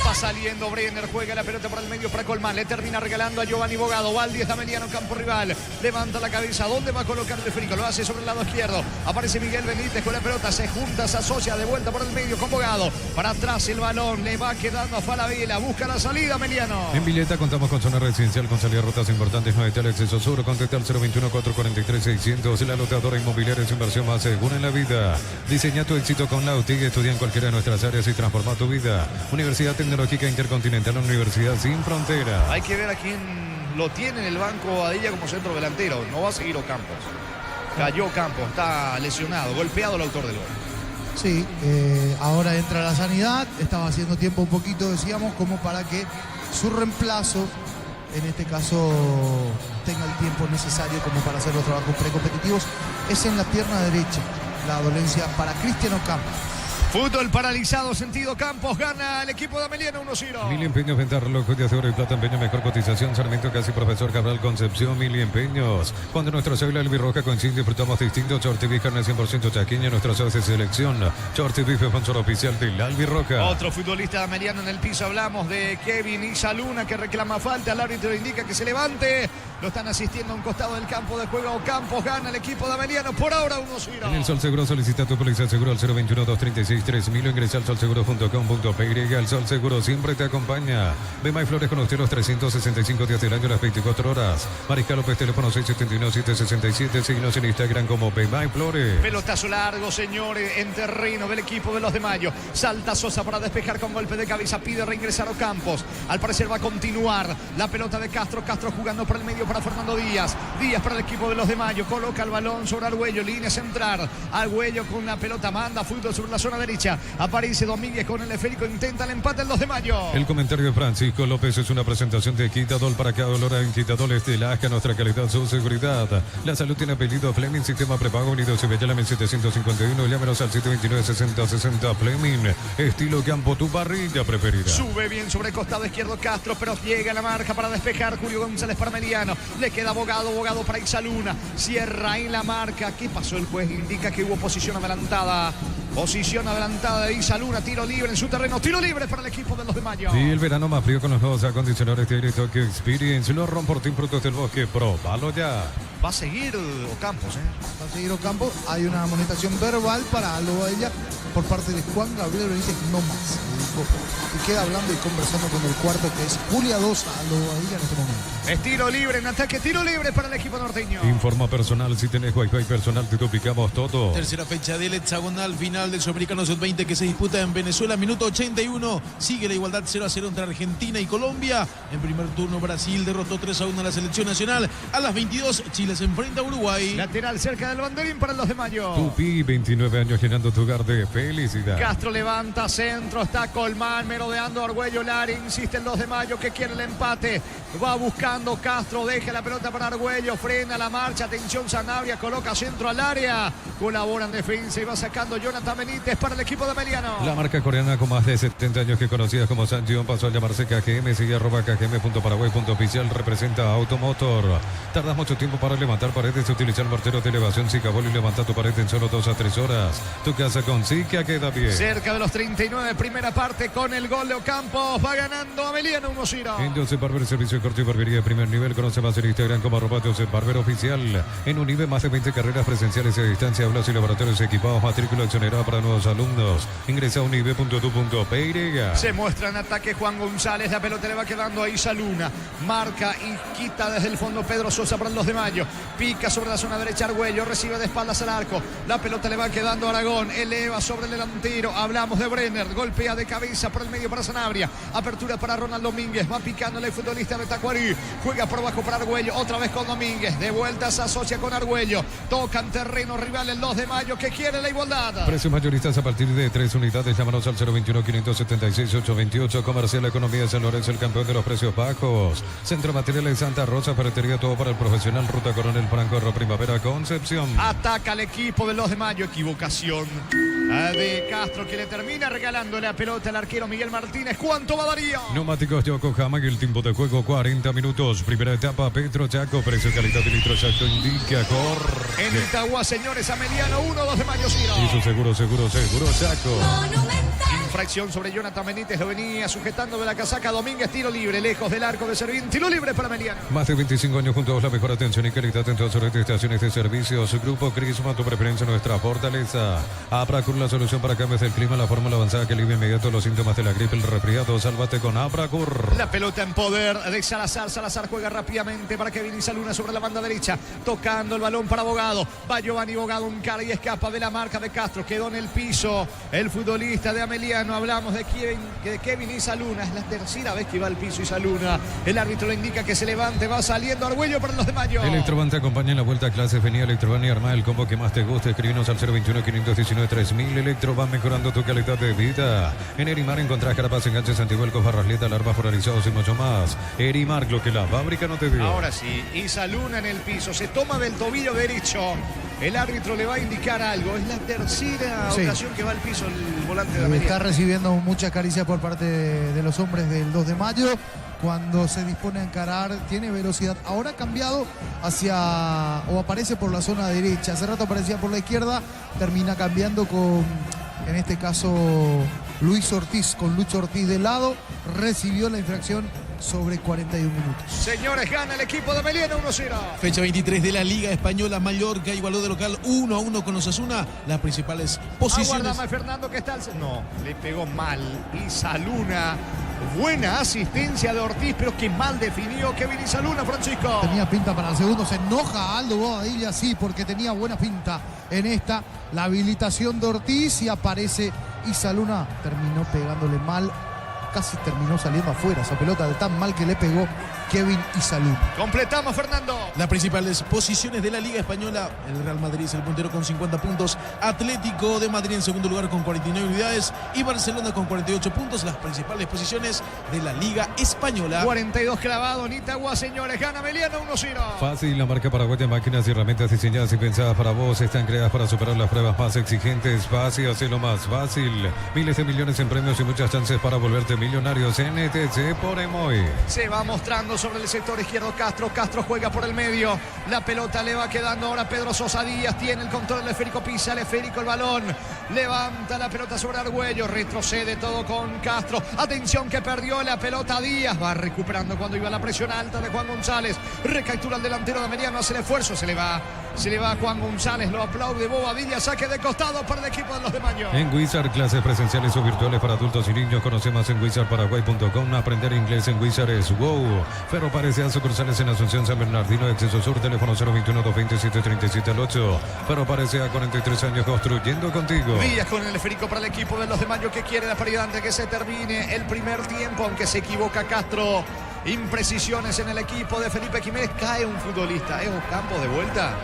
Va saliendo Brenner, juega la pelota por el medio para Colmán, le termina regalando a Giovanni Bogado. Valdi está Meliano, campo rival, levanta la cabeza. ¿Dónde va a colocar el Frico? Lo hace sobre el lado izquierdo. Aparece Miguel Benítez con la pelota, se junta, se asocia de vuelta por el medio con Bogado. Para atrás el balón, le va quedando a Falabella, busca la salida Meliano. En Villeta contamos con zona residencial con salida a rutas importantes, no está el acceso sur. Contacta al 021-443-600. La lotadora inmobiliaria es inversión más segura en la vida. Diseña tu éxito con Lautig. Estudia en cualquiera de nuestras áreas y transforma tu vida. Universidad Tecnológica Intercontinental, una universidad sin frontera. Hay que ver a quién lo tiene en el banco a ella como centro delantero. No va a seguir Ocampos. Cayó Campos, está lesionado, golpeado el autor del gol. Sí, ahora entra la sanidad, estaba haciendo tiempo un poquito, decíamos, como para que su reemplazo, en este caso, tenga el tiempo necesario como para hacer los trabajos precompetitivos. Es en la pierna derecha la dolencia para Cristiano Campos. Fútbol paralizado, sentido Campos, gana el equipo de Ameliano 1-0. Mil Empeños, venta reloj de oro y plata, empeño, mejor cotización. Sarmiento, casi profesor Cabral, Concepción, Mil Empeños. Cuando nuestra célula albirroja coincide, disfrutamos distinto. Short TV, carne 100% chaqueña, nuestra socia de selección. Short TV, sponsor oficial de la albirroja. Otro futbolista de Ameliano en el piso, hablamos de Kevin Isaluna que reclama falta, el árbitro indica que se levante. Lo están asistiendo a un costado del campo de juego. Campos gana el equipo de Ameliano por ahora 1-0. En el Sol Seguro solicita tu póliza de seguro al 021-236-3000 o ingresa al solseguro.com.py. El Sol Seguro siempre te acompaña. Bema y Flores con usted los 365 días del año, las 24 horas. Mariscal López, teléfono 671-767. Síguenos en Instagram como Bema y Flores. Pelotazo largo, señores, en terreno del equipo de los de Mayo. Salta Sosa para despejar con golpe de cabeza. Pide reingresar a Campos. Al parecer va a continuar la pelota de Castro. Castro jugando por el medio para Fernando Díaz. Díaz para el equipo de los de Mayo. Coloca el balón sobre Argüello. Línea central. Argüello con la pelota. Manda fútbol sobre la zona derecha. Aparece Domínguez con el esférico. Intenta el empate el 2 de Mayo. El comentario de Francisco López es una presentación de Quitadol. Para cada dolor en Quitadol es de Lasca. Nuestra calidad, su seguridad. La salud tiene apellido Fleming. Sistema prepago unido. Se ve llame 751. Llámenos al 729-6060 Fleming. Estilo campo, tu parrilla preferida. Sube bien sobre el costado izquierdo Castro, pero llega a la marca para despejar Julio González para Meliano. Le queda Bogado para Isaluna. Cierra en la marca. ¿Qué pasó? El juez indica que hubo posición adelantada. Posición adelantada de Isaluna. Tiro libre en su terreno. Tiro libre para el equipo de los de Mayo. Y el verano más frío con los nuevos acondicionadores de aire Tokyo Experience. Los Romportín Productos del Bosque. Probalo ya. Va a seguir Ocampos, Va a seguir Ocampos. Hay una amonestación verbal para Loella por parte de Juan Gabriel Benítez. No más. 5 y queda hablando y conversando con el cuarto, que es Julia Dosa, Aldovadilla en este momento. Es tiro libre en ataque, tiro libre para el equipo norteño. Informa personal, si tenés Wi-Fi personal te duplicamos todo. Tercera fecha del hexagonal final del Sudamericano Sub-20 que se disputa en Venezuela, minuto 81. Sigue la igualdad 0-0 entre Argentina y Colombia. En primer turno Brasil derrotó 3-1 a la selección nacional. A las 22 Chile se enfrenta a Uruguay. Lateral cerca del banderín para el 2 de mayo. Tupi, 29 años llenando tu hogar de felicidad. Castro levanta centro, está Colmán merodeando a Argüello. Lari insiste el 2 de mayo que quiere el empate. Va buscando Castro, deja la pelota para Argüello, frena la marcha. Atención, Sanabria coloca centro al área. Colabora en defensa y va sacando Jonathan Benítez para el equipo de Meliano. La marca coreana con más de 70 años que conocida como Sanjion pasó a llamarse KGM. Sigue @kgm.paraguay.oficial. Representa a Automotor. Tardas mucho tiempo para levantar paredes. Utiliza el mortero de elevación Sicabol y levanta tu pared en solo 2 a 3 horas. Tu casa con Sica queda bien. Cerca de los 39, primera parte con el gol de Ocampos. Va ganando a Meliano 1-0. En Joseph Barber, servicio de corte y barbería de primer nivel. Conoce más en Instagram como @Joseph Barber Oficial. En Unive, más de 20 carreras presenciales y a distancia, aulas y laboratorios equipados, matrícula exonerada para nuevos alumnos. Ingresa a unive.tu.py. Se muestra en ataque Juan González. La pelota le va quedando a Isa Luna. Marca y quita desde el fondo Pedro Sosa para el 2 de mayo. Pica sobre la zona derecha Argüello. Recibe de espaldas al arco. La pelota le va quedando a Aragón. Eleva sobre el delantero. Hablamos de Brenner. Golpea de cabeza por el medio para Sanabria. Apertura para Ronald Domínguez. Va picando el futbolista de Tacuarí. Juega por abajo para Argüello. Otra vez con Domínguez. De vuelta se asocia con Argüello. Tocan terreno rival el 2 de mayo que quiere la igualdad. Precios mayoristas a partir de 3 unidades. Llámanos al 021-576-828. Comercial Economía de San Lorenzo, el campeón de los precios bajos. Centro Materiales Santa Rosa, ferretería todo para el profesional. Ruta Coronel Franco, Primavera, Concepción. Ataca al equipo del 2 de mayo. Equivocación de Castro, que le termina regalando la pelota al arquero Miguel Martínez. ¿Cuánto va Darío? Neumáticos Yokohama y el tiempo de juego 40 minutos. Primera etapa Petro Chaco. Precio, calidad y litro Chaco indica En Itagua, señores, a Mediano 1-2 de mayo. Y su seguro Chaco. Infracción sobre Jonathan Benítez, lo venía sujetando de la casaca Domínguez. Tiro libre, lejos del arco de Servín. Tiro libre para Meliano. Más de 25 años juntos, la mejor atención y calidad en todas sus estaciones de servicios. Grupo Crisma, tu preferencia, nuestra fortaleza. Abracur, la solución para cambios del clima, la fórmula avanzada que alivia inmediato los síntomas de la gripe, el resfriado. Sálvate con Abracur. La pelota en poder de Salazar. Salazar juega rápidamente para Kevin Isaluna sobre la banda derecha. Tocando el balón para Bogado. Va Giovanni Bogado, un cara y escapa de la marca de Castro. Quedó en el piso el futbolista de Ameliano. Hablamos de Kevin Isaluna. Es la tercera vez que va al piso Isaluna. El árbitro le indica que se levante. Va saliendo Argüello para los de mayo. Electroban te acompaña en la vuelta a clases. Venía Electroban y arma el combo que más te guste. Escribinos al 021-519-3000. Electroban, mejorando tu calidad de vida. En Erimar encontrás carapas, enganches, antivuelcos, barrasleta, larvas polarizados y mucho más. Erimar, lo que la fábrica no te dio. Ahora sí, Isaluna en el piso. Se toma del tobillo derecho. El árbitro le va a indicar algo. Es la tercera ocasión que va al piso el volante de América. Está recibiendo muchas caricias por parte de los hombres del 2 de mayo. Cuando se dispone a encarar, tiene velocidad. Ahora ha cambiado hacia, o aparece por la zona derecha. Hace rato aparecía por la izquierda. Termina cambiando con, en este caso, Luis Ortiz. Con Lucho Ortiz de lado. Recibió la infracción sobre 41 minutos. Señores, gana el equipo de Meliano 1-0. Fecha 23 de la Liga Española. Mallorca igualó de local 1-1 con Osasuna. Las principales posiciones. Aguardame, Fernando, que está al... No, le pegó mal Isaluna. Buena asistencia de Ortiz, pero que mal definió Kevin Isaluna, Francisco. Tenía pinta para el segundo. Se enoja Aldo Bobadilla, sí, porque tenía buena pinta en esta. La habilitación de Ortiz y aparece Isaluna. Terminó pegándole mal. Casi terminó saliendo afuera esa pelota de tan mal que le pegó Kevin Isaluna. Completamos, Fernando. Las principales posiciones de la Liga Española. El Real Madrid es el puntero con 50 puntos. Atlético de Madrid en segundo lugar con 49 unidades. Y Barcelona con 48 puntos. Las principales posiciones de la Liga Española. 42 clavado en Itagua, señores. Gana Meliano 1-0. Fácil, la marca paraguaya, máquinas y herramientas diseñadas y pensadas para vos. Están creadas para superar las pruebas más exigentes. Fácil, hacerlo más fácil. Miles de millones en premios y muchas chances para volverte millonarios. NTC por Emoy. Se va mostrando sobre el sector izquierdo Castro. Castro juega por el medio. La pelota le va quedando ahora Pedro Sosa Díaz. Tiene el control del esférico, pisa el esférico el balón. Levanta la pelota sobre Argüello. Retrocede todo con Castro. Atención que perdió la pelota Díaz. Va recuperando cuando iba la presión alta de Juan González. Recaptura el delantero de Ameliano. Hace el esfuerzo. Se le va Juan González. Lo aplaude Bobadilla. Saque de costado para el equipo de los de Mayo. En Wizard, clases presenciales o virtuales para adultos y niños. Conoce más en wizardparaguay.com. Aprender inglés en Wizard es wow. Ferro Paredes sucursales en Asunción, San Bernardino, Exceso Sur, teléfono 021-227-37-8. Ferro Paredes, 43 años construyendo contigo. Díaz con el esférico para el equipo de los de Mayo que quiere la paridad antes que se termine el primer tiempo, aunque se equivoca Castro. Imprecisiones en el equipo de Felipe Jiménez. Cae un futbolista. ¿Es Ocampo de vuelta?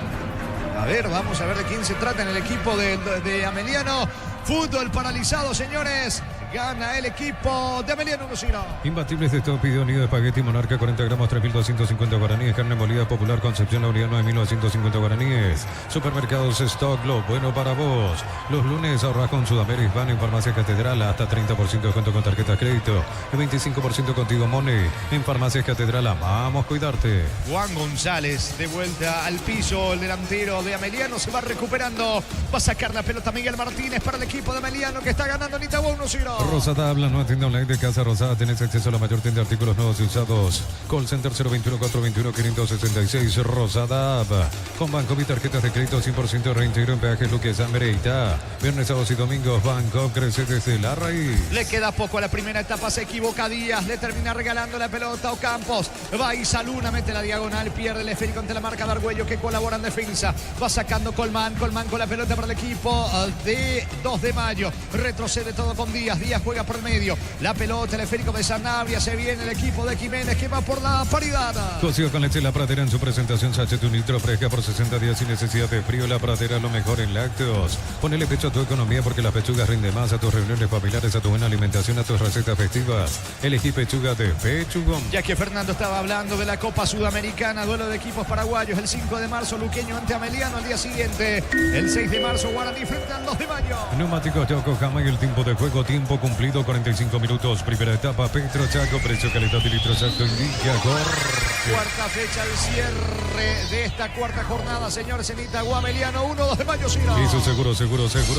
A ver, vamos a ver de quién se trata en el equipo de Ameliano. Fútbol paralizado, señores. Gana el equipo de Ameliano 1-0. Imbatibles de todo pidió unido de espagueti Monarca 40 gramos 3.250 guaraníes. Carne molida popular Concepción La Unidad 9.950 guaraníes. Supermercados Stock, lo bueno para vos. Los lunes ahorras con Sudamérica Van en Farmacia Catedral hasta 30% de descuento con tarjeta crédito. El 25% contigo Money. En Farmacia Catedral amamos cuidarte. Juan González de vuelta al piso. El delantero de Ameliano se va recuperando. Va a sacar la pelota Miguel Martínez para el equipo de Ameliano que está ganando en Itagua 1-0. Rosada habla, nueva tienda online de Casa Rosada. Tenés acceso a la mayor tienda de artículos nuevos y usados. Call Center 021-421-566. Rosada App. Con Banco y tarjetas de crédito 100% reintegro en peajes Luque San Mereita. Viernes, sábados y domingos. Banco crece desde la raíz. Le queda poco a la primera etapa. Se equivoca Díaz. Le termina regalando la pelota a Ocampos. Va Isaluna, mete la diagonal. Pierde el esférico ante la marca de Argüello que colabora en defensa. Va sacando Colmán. Colmán con la pelota para el equipo de 2 de Mayo. Retrocede todo con Díaz. Díaz juega por el medio. La pelota, el esférico de Sanabria. Se viene el equipo de Jiménez que va por la paridad. Cocido con leche La Pradera en su presentación. Sachet un litro fresca por 60 días sin necesidad de frío. La Pradera lo mejor en lácteos. Ponele pecho a tu economía porque las pechugas rinden más. A tus reuniones familiares, a tu buena alimentación, a tus recetas festivas. Elegí pechuga de Pechugón. Ya que Fernando estaba hablando de la Copa Sudamericana. Duelo de equipos paraguayos. El 5 de marzo Luqueño ante Ameliano. Al día siguiente, el 6 de marzo Guaraní frente al 2 de Mayo. Neumáticos Yokohama y el tiempo de juego. Tiempo cumplido 45 minutos. Primera etapa Petro Chaco. Precio, calidad y litro exacto indica Cuarta fecha, el cierre de esta cuarta jornada, señores, en Itagua. Ameliano 1-2 de Mayo 0. Hizo seguro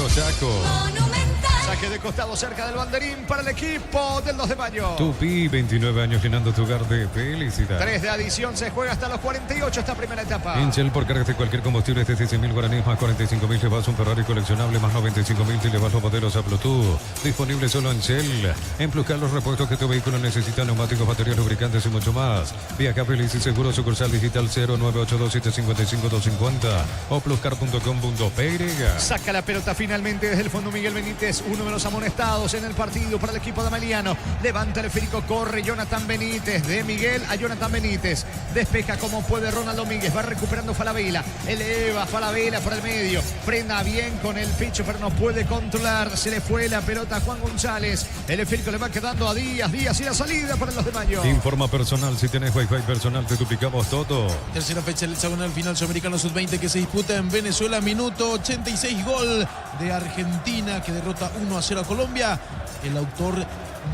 Chaco. Monumental. Saque de costado cerca del banderín para el equipo del 2 de Mayo. Tupi, 29 años llenando tu hogar de felicidad. 3 de adición, se juega hasta los 48 esta primera etapa. En Shell por cargas de cualquier combustible desde 100.000 guaraníes más 45.000 te vas un Ferrari coleccionable más 95.000 te le vas los modelos a Bluetooth. Disponible solo en Shell. En Pluscar los repuestos que tu vehículo necesita, neumáticos, baterías, lubricantes y mucho más. Viaja feliz y seguro, sucursal digital 0982-755-250 o pluscar.com.py. Saca la pelota finalmente desde el fondo Miguel Benítez, uno de los amonestados en el partido para el equipo de Ameliano. Levanta el esférico, corre Jonathan Benítez, de Miguel a Jonathan Benítez. Despeja como puede Ronald Domínguez, va recuperando Falabella. Eleva Falabella por el medio. Frena bien con el pecho, pero no puede controlar. Se le fue la pelota a Juan González. El esférico le va quedando a Díaz. Díaz y la salida para los de Mayo. Informa personal, si tenés Wi-Fi personal te duplicamos todo. Tercera fecha del hexagonal final sudamericano sub-20 que se disputa en Venezuela. Minuto 86, gol de Argentina que derrota 1-0 a Colombia. El autor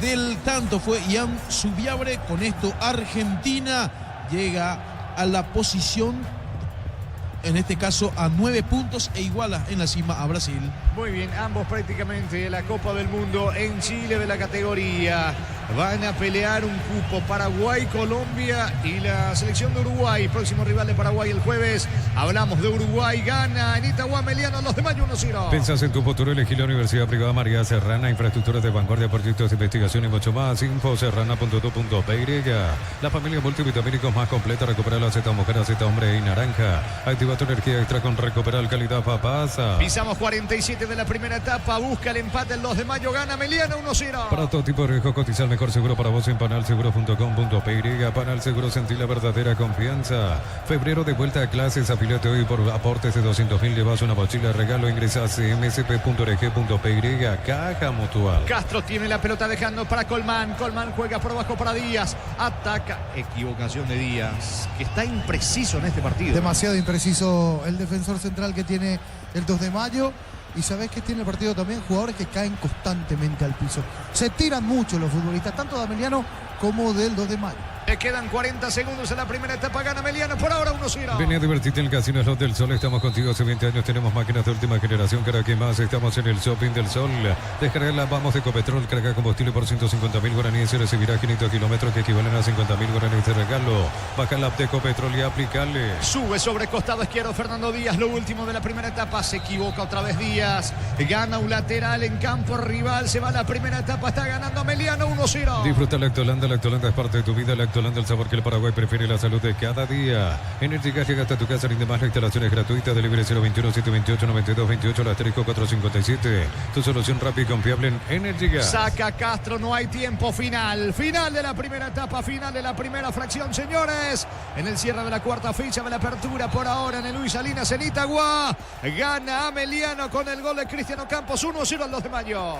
del tanto fue Ian Subiabre. Con esto Argentina llega a la posición, en este caso a 9 puntos e iguala en la cima a Brasil. Muy bien, ambos prácticamente de la Copa del Mundo en Chile de la categoría. Van a pelear un cupo Paraguay, Colombia y la selección de Uruguay. Próximo rival de Paraguay el jueves. Hablamos de Uruguay, gana en Itagua Ameliano 2 de Mayo 1-0. Pensás en tu futuro, elegí la Universidad Privada María Serrana, infraestructuras de vanguardia, proyectos de investigación y mucho más. Info serrana.tu.py. La familia multivitamínicos más completa, recupera la Z mujer, Z hombre y naranja. Activa tu energía extra con recuperar calidad papasa. Pisamos 47 de la primera etapa, busca el empate el 2 de Mayo, gana Ameliano 1-0. Para todo tipo de riesgo, cotiza el mejor seguro para vos en panalseguro.com.py. Panal Seguro, sentí la verdadera confianza. Febrero de vuelta a clases, afiliate hoy por aportes de 200.000, llevas una mochila de regalo, ingresa a cmsp.org.py. Caja Mutual. Castro tiene la pelota dejando para Colmán. Colmán juega por abajo para Díaz. Ataca. Equivocación de Díaz, que está impreciso en este partido. Demasiado impreciso el defensor central que tiene el 2 de Mayo. Y sabés que tiene el partido también jugadores que caen constantemente al piso. Se tiran mucho los futbolistas, tanto de Ameliano como del 2 de Mayo. Le quedan 40 segundos en la primera etapa. Gana Meliano por ahora 1-0. Vení a divertirte en el Casino Slot del Sol. Estamos contigo hace 20 años. Tenemos máquinas de última generación. Cada que más estamos en el Shopping del Sol. Descargarla, vamos de Ecopetrol. Carga combustible por 150.000 guaraníes y recibirá 500 kilómetros que equivalen a 50.000 guaraníes de regalo. Baja la app de Ecopetrol y aplicale. Sube sobre costado izquierdo Fernando Díaz. Lo último de la primera etapa. Se equivoca otra vez Díaz. Gana un lateral en campo rival. Se va a la primera etapa. Está ganando Meliano 1-0. Disfruta Lactolanda. Lactolanda es parte de tu vida. Lactolanda, el sabor que el Paraguay prefiere, la salud de cada día. Energy Gas llega hasta tu casa, rinde más, la instalación es gratuita. Delivery 021-728-9228, el asterisco 457. Tu solución rápida y confiable en Energy Gas. Saca Castro, no hay tiempo. Final de la primera etapa, final de la primera fracción, señores. En el cierre de la cuarta fecha de la apertura, por ahora en el Luis Salinas, en Itagua. Gana Meliano con el gol de Cristiano Campos, 1-0 al 2 de mayo.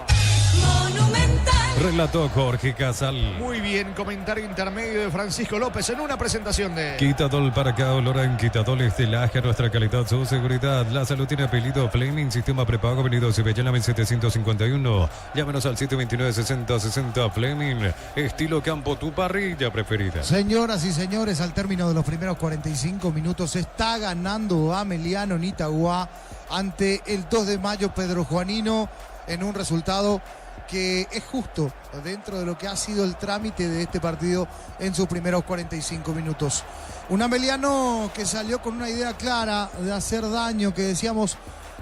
Monumental. Relató Jorge Casal. Muy bien, comentario intermedio de Francisco López en una presentación de... Quitadol para cada olor en Quitadol Estelaje, nuestra calidad, su seguridad. La salud tiene apellido Fleming, sistema prepago, Avenida Cibellana 1751. Llámenos al 729-6060 Fleming. Estilo campo, tu parrilla preferida. Señoras y señores, al término de los primeros 45 minutos está ganando a Meliano en Itagua ante el 2 de mayo Pedro Juanino en un resultado que es justo dentro de lo que ha sido el trámite de este partido en sus primeros 45 minutos. Un Meliano que salió con una idea clara de hacer daño, que decíamos,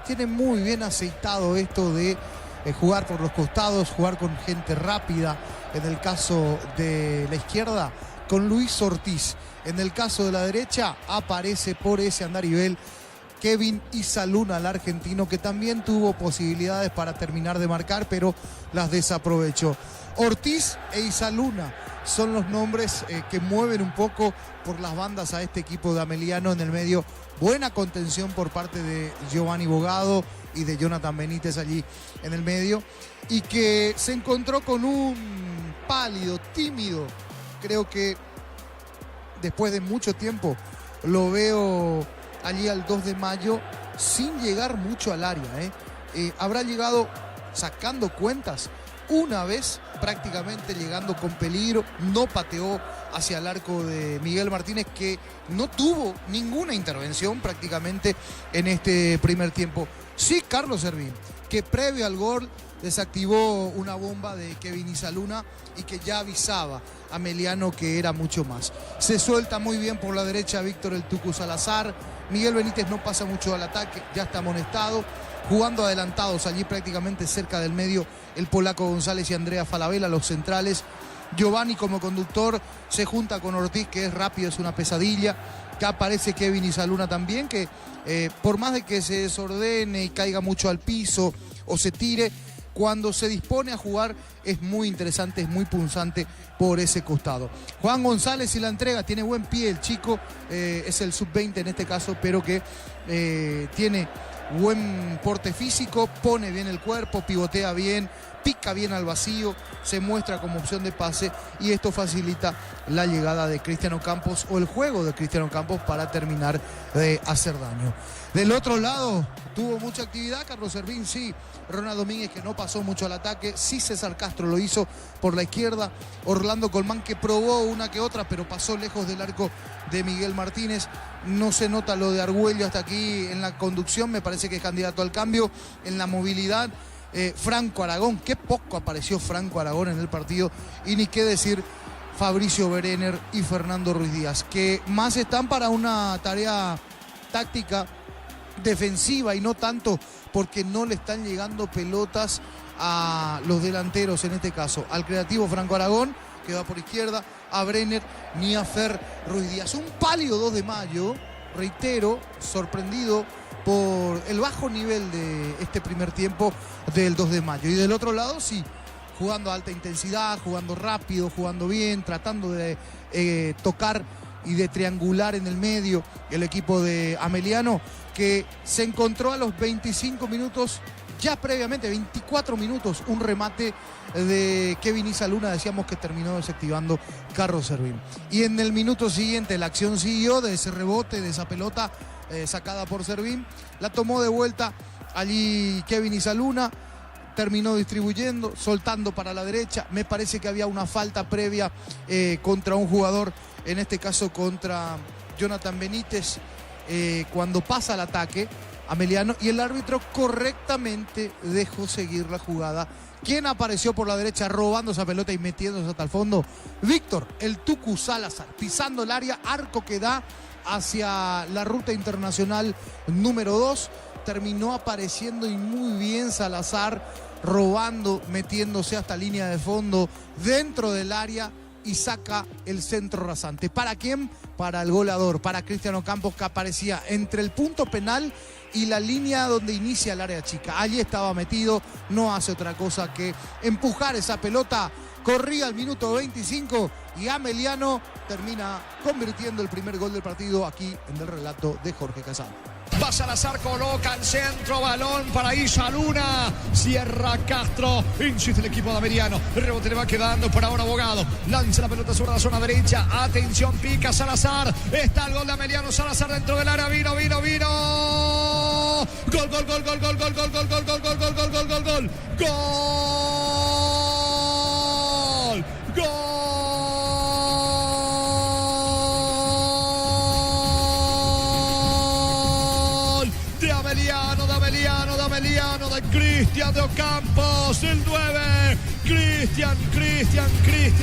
tiene muy bien aceitado esto de jugar por los costados, jugar con gente rápida. En el caso de la izquierda, con Luis Ortiz. En el caso de la derecha, aparece por ese andarivel Kevin Isaluna, el argentino, que también tuvo posibilidades para terminar de marcar, pero las desaprovechó. Ortiz e Isaluna son los nombres que mueven un poco por las bandas a este equipo de Ameliano. En el medio, buena contención por parte de Giovanni Bogado y de Jonathan Benítez allí en el medio, y que se encontró con un pálido, tímido, creo que después de mucho tiempo lo veo allí al 2 de mayo sin llegar mucho al área. Habrá llegado sacando cuentas una vez, prácticamente llegando con peligro. No pateó hacia el arco de Miguel Martínez, que no tuvo ninguna intervención prácticamente en este primer tiempo. Sí, Carlos Servín, que previo al gol desactivó una bomba de Kevin Isaluna y que ya avisaba a Meliano que era mucho más. Se suelta muy bien por la derecha Víctor el Tucu Salazar. Miguel Benítez no pasa mucho al ataque, ya está amonestado. Jugando adelantados allí prácticamente cerca del medio el polaco González y Andrea Falabella, los centrales. Giovanni como conductor se junta con Ortiz, que es rápido, es una pesadilla. Que aparece Kevin Isaluna también, que por más de que se desordene y caiga mucho al piso o se tire, cuando se dispone a jugar es muy interesante, es muy punzante por ese costado. Juan González y la entrega, tiene buen pie el chico, es el sub-20 en este caso, pero que tiene buen porte físico, pone bien el cuerpo, pivotea bien, pica bien al vacío, se muestra como opción de pase, y esto facilita la llegada de Cristiano Campos o el juego de Cristiano Campos para terminar de hacer daño. Del otro lado tuvo mucha actividad Carlos Servín, sí. Ronald Domínguez, que no pasó mucho al ataque, sí. César Castro lo hizo por la izquierda. Orlando Colmán, que probó una que otra, pero pasó lejos del arco de Miguel Martínez. No se nota lo de Argüello hasta aquí en la conducción, me parece que es candidato al cambio. En la movilidad, Franco Aragón, qué poco apareció Franco Aragón en el partido, y ni qué decir Fabricio Berenner y Fernando Ruiz Díaz, que más están para una tarea táctica defensiva y no tanto porque no le están llegando pelotas a los delanteros, en este caso al creativo Franco Aragón, que va por izquierda, a Brenner ni a Fer Ruiz Díaz. Un pálido 2 de mayo, reitero, sorprendido por el bajo nivel de este primer tiempo del 2 de mayo. Y del otro lado, sí, jugando a alta intensidad, jugando rápido, jugando bien, tratando de tocar y de triangular en el medio el equipo de Ameliano, que se encontró a los 25 minutos, ya previamente 24 minutos, un remate de Kevin Isaluna, decíamos que terminó desactivando Carlos Servín. Y en el minuto siguiente la acción siguió de ese rebote, de esa pelota sacada por Servín, la tomó de vuelta allí Kevin Isaluna, terminó distribuyendo, soltando para la derecha. Me parece que había una falta previa contra un jugador, en este caso contra Jonathan Benítez, cuando pasa el ataque Ameliano, y el árbitro correctamente dejó seguir la jugada. ¿Quién apareció por la derecha robando esa pelota y metiéndose hasta el fondo? Víctor, el Tucu Salazar, pisando el área, arco que da hacia la ruta internacional número 2. Terminó apareciendo y muy bien Salazar, robando, metiéndose hasta línea de fondo, dentro del área, y saca el centro rasante. ¿Para quién? Para el goleador, para Cristian Ocampos, que aparecía entre el punto penal y la línea donde inicia el área chica. Allí estaba metido, no hace otra cosa que empujar esa pelota. Corría al minuto 25 y Ameliano termina convirtiendo el primer gol del partido aquí en el relato de Jorge Casado. Va Salazar, coloca el centro, balón para Isa Luna, cierra Castro, insiste el equipo de Ameliano, el rebote le va quedando por ahora Abogado, lanza la pelota sobre la zona derecha, atención, pica Salazar, está el gol de Ameliano, Salazar dentro del área, vino, gol, de Cristian de Ocampos, el 9, Cristian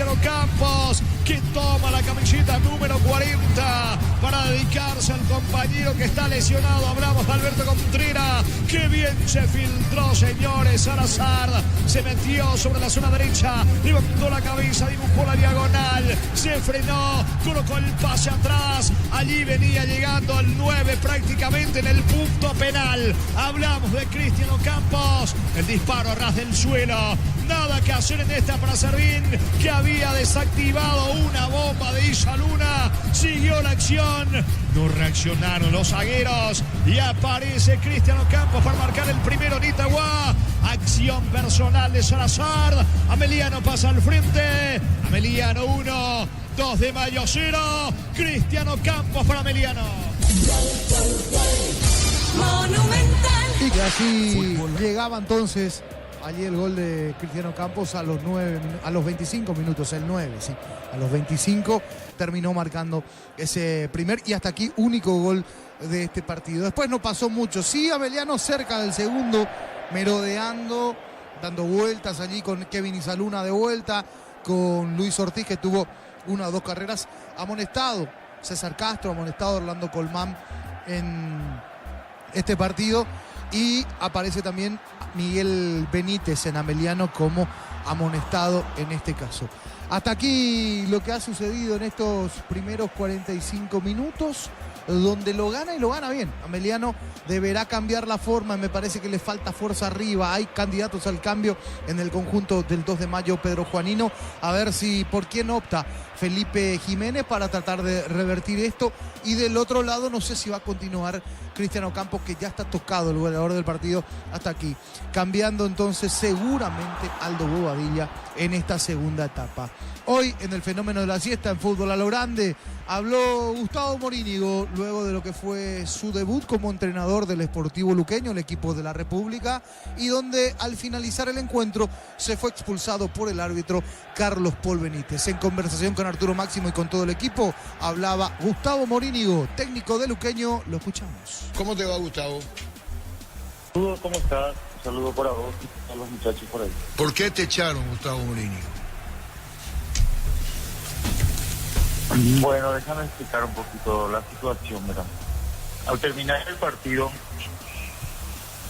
Ocampos, que toma la camiseta número 40 para dedicarse al compañero que está lesionado. Hablamos de Alberto Contreras. Qué bien se filtró, señores. Salazar se metió sobre la zona derecha, levantó la cabeza, dibujó la diagonal, se frenó, colocó el pase atrás. Allí venía llegando el 9 prácticamente en el punto penal. Hablamos de Cristian Ocampos, el disparo a ras del suelo. Nada que hacer en esta para Servín, que había desactivado una bomba de Isa Luna. Siguió la acción, no reaccionaron los zagueros y aparece Cristian Ocampos para marcar el primero en Itagua. Acción personal de Salazar. Ameliano pasa al frente. Ameliano 1, 2 de Mayo 0. Cristian Ocampos para Ameliano. Monumental. Y que así llegaba entonces allí el gol de Cristian Ocampos a los 25 minutos, el 9, sí. A los 25 terminó marcando ese primer y hasta aquí único gol de este partido. Después no pasó mucho. Sí, Ameliano cerca del segundo, merodeando, dando vueltas allí con Kevin Isaluna de vuelta, con Luis Ortiz, que tuvo una o dos carreras. Amonestado César Castro, amonestado Orlando Colmán en este partido. Y aparece también Miguel Benítez en Ameliano como amonestado en este caso. Hasta aquí lo que ha sucedido en estos primeros 45 minutos, donde lo gana y lo gana bien. Ameliano deberá cambiar la forma, me parece que le falta fuerza arriba. Hay candidatos al cambio en el conjunto del 2 de mayo, Pedro Juanino. A ver si por quién opta Felipe Jiménez para tratar de revertir esto. Y del otro lado no sé si va a continuar Cristian Ocampos, que ya está tocado el goleador del partido hasta aquí. Cambiando entonces seguramente Aldo Bobadilla en esta segunda etapa. Hoy en el fenómeno de la siesta en Fútbol a lo Grande habló Gustavo Morínigo luego de lo que fue su debut como entrenador del Sportivo Luqueño, el equipo de la República, y donde al finalizar el encuentro se fue expulsado por el árbitro Carlos Paul Benítez. En conversación con Arturo Máximo y con todo el equipo hablaba Gustavo Morínigo, técnico de Luqueño. Lo escuchamos. ¿Cómo te va, Gustavo? Saludos, ¿cómo estás? Un saludo para vos y a los muchachos por ahí. ¿Por qué te echaron, Gustavo Morínigo? Bueno, déjame explicar un poquito la situación, ¿verdad? Al terminar el partido,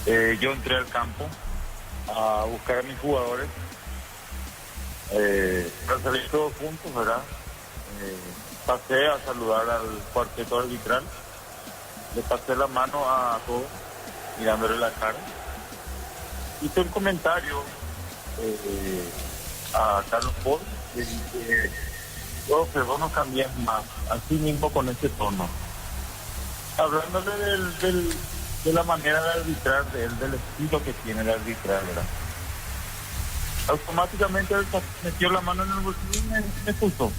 yo entré al campo a buscar a mis jugadores para salir todos juntos, ¿verdad? Pasé a saludar al cuarteto arbitral, le pasé la mano a todos, mirándole la cara. Hice un comentario a Carlos Paul, le dije: profe, vos no cambias más, así mismo con ese tono. Hablándole de la manera de arbitrar, del estilo que tiene el arbitrar, ¿verdad? Automáticamente él metió la mano en el bolsillo y me puso.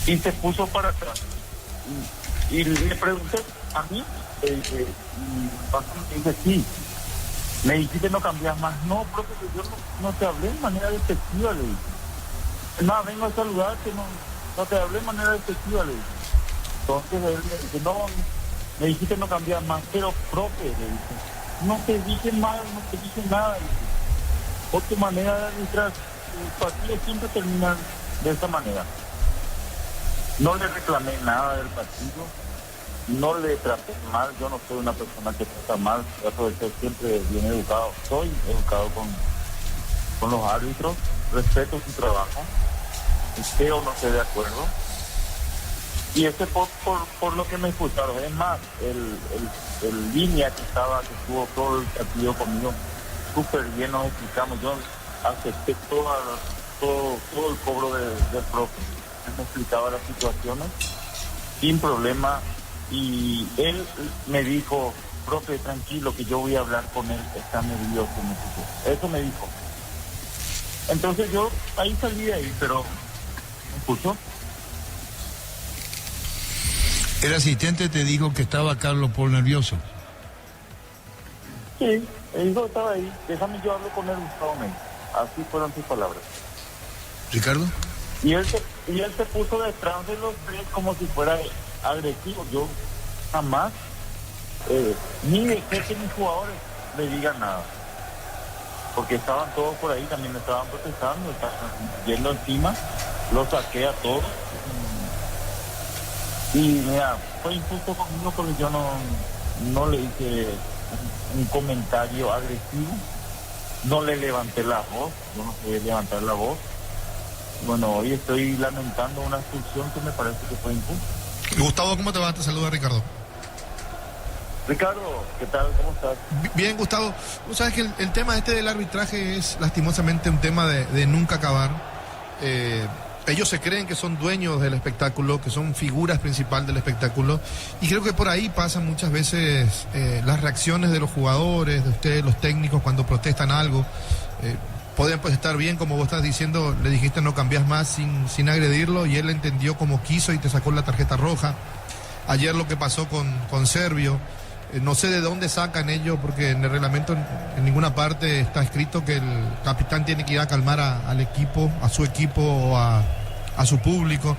Y se puso para atrás. Y le pregunté a mí, y dije sí. Me dijiste no cambias más. No, profe, yo no te hablé de manera despectiva, le dije. No, vengo a saludarte, no te hablé de manera despectiva, le dije. Entonces él me dice, no, me dijiste no cambias más, pero profe, le dije, no te dije mal, no te dije nada, le dije. Por tu manera de arbitrar, los partidos siempre terminan de esa manera. No le reclamé nada del partido, no le traté mal, yo no soy una persona que trata mal, trato de ser siempre bien educado, soy educado con los árbitros, respeto su trabajo, esté o no esté de acuerdo, y ese por lo que me expulsaron. Es más, el línea que estuvo todo el partido conmigo, súper bien nos explicamos, yo acepté todo el cobro del profe, me explicaba las situaciones sin problema, y él me dijo, profe, tranquilo, que yo voy a hablar con él, está nervioso, eso me dijo. Entonces yo ahí salí de ahí, pero me escuchó. El asistente te dijo que estaba Carlos por nervioso. Sí, el hijo estaba ahí, déjame yo hablo con él, Gustavo Mey. Así fueron sus palabras. ¿Ricardo? Y él se puso detrás de los tres como si fuera agresivo. Yo jamás, ni dejé que mis jugadores le digan nada. Porque estaban todos por ahí, también me estaban protestando, estaban yendo encima, los saqué a todos. Y mira, fue injusto conmigo porque yo no le hice un comentario agresivo, no le levanté la voz, yo no podía levantar la voz. Bueno, hoy estoy lamentando una expulsión que me parece que fue injusta. Gustavo, ¿cómo te va? Te saluda Ricardo. Ricardo, ¿qué tal? ¿Cómo estás? Bien, Gustavo. Tú sabes que el tema este del arbitraje es lastimosamente un tema de nunca acabar. Ellos se creen que son dueños del espectáculo, que son figuras principales del espectáculo, y creo que por ahí pasan muchas veces las reacciones de los jugadores, de ustedes, los técnicos, cuando protestan algo. Pueden pues estar bien, como vos estás diciendo, le dijiste no cambias más sin agredirlo, y él entendió como quiso y te sacó la tarjeta roja. Ayer lo que pasó con Servio, no sé de dónde sacan ellos, porque en el reglamento en ninguna parte está escrito que el capitán tiene que ir a calmar al equipo, a su equipo o a su público,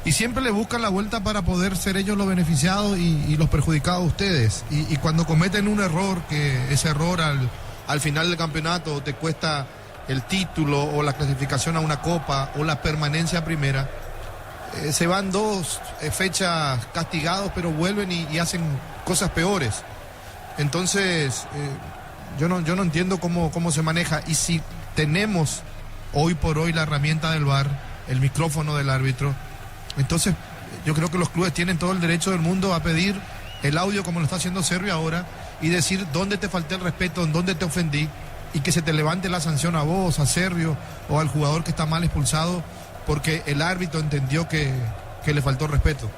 y siempre le buscan la vuelta para poder ser ellos los beneficiados y los perjudicados a ustedes, y cuando cometen un error, que ese error al final del campeonato te cuesta el título o la clasificación a una copa o la permanencia a primera, se van 2 fechas castigados, pero vuelven y hacen cosas peores. Entonces yo no entiendo cómo se maneja, y si tenemos hoy por hoy la herramienta del VAR, el micrófono del árbitro, entonces yo creo que los clubes tienen todo el derecho del mundo a pedir el audio, como lo está haciendo Servio ahora, y decir dónde te falté el respeto, en dónde te ofendí, y que se te levante la sanción a vos, a Servio o al jugador que está mal expulsado porque el árbitro entendió que le faltó respeto.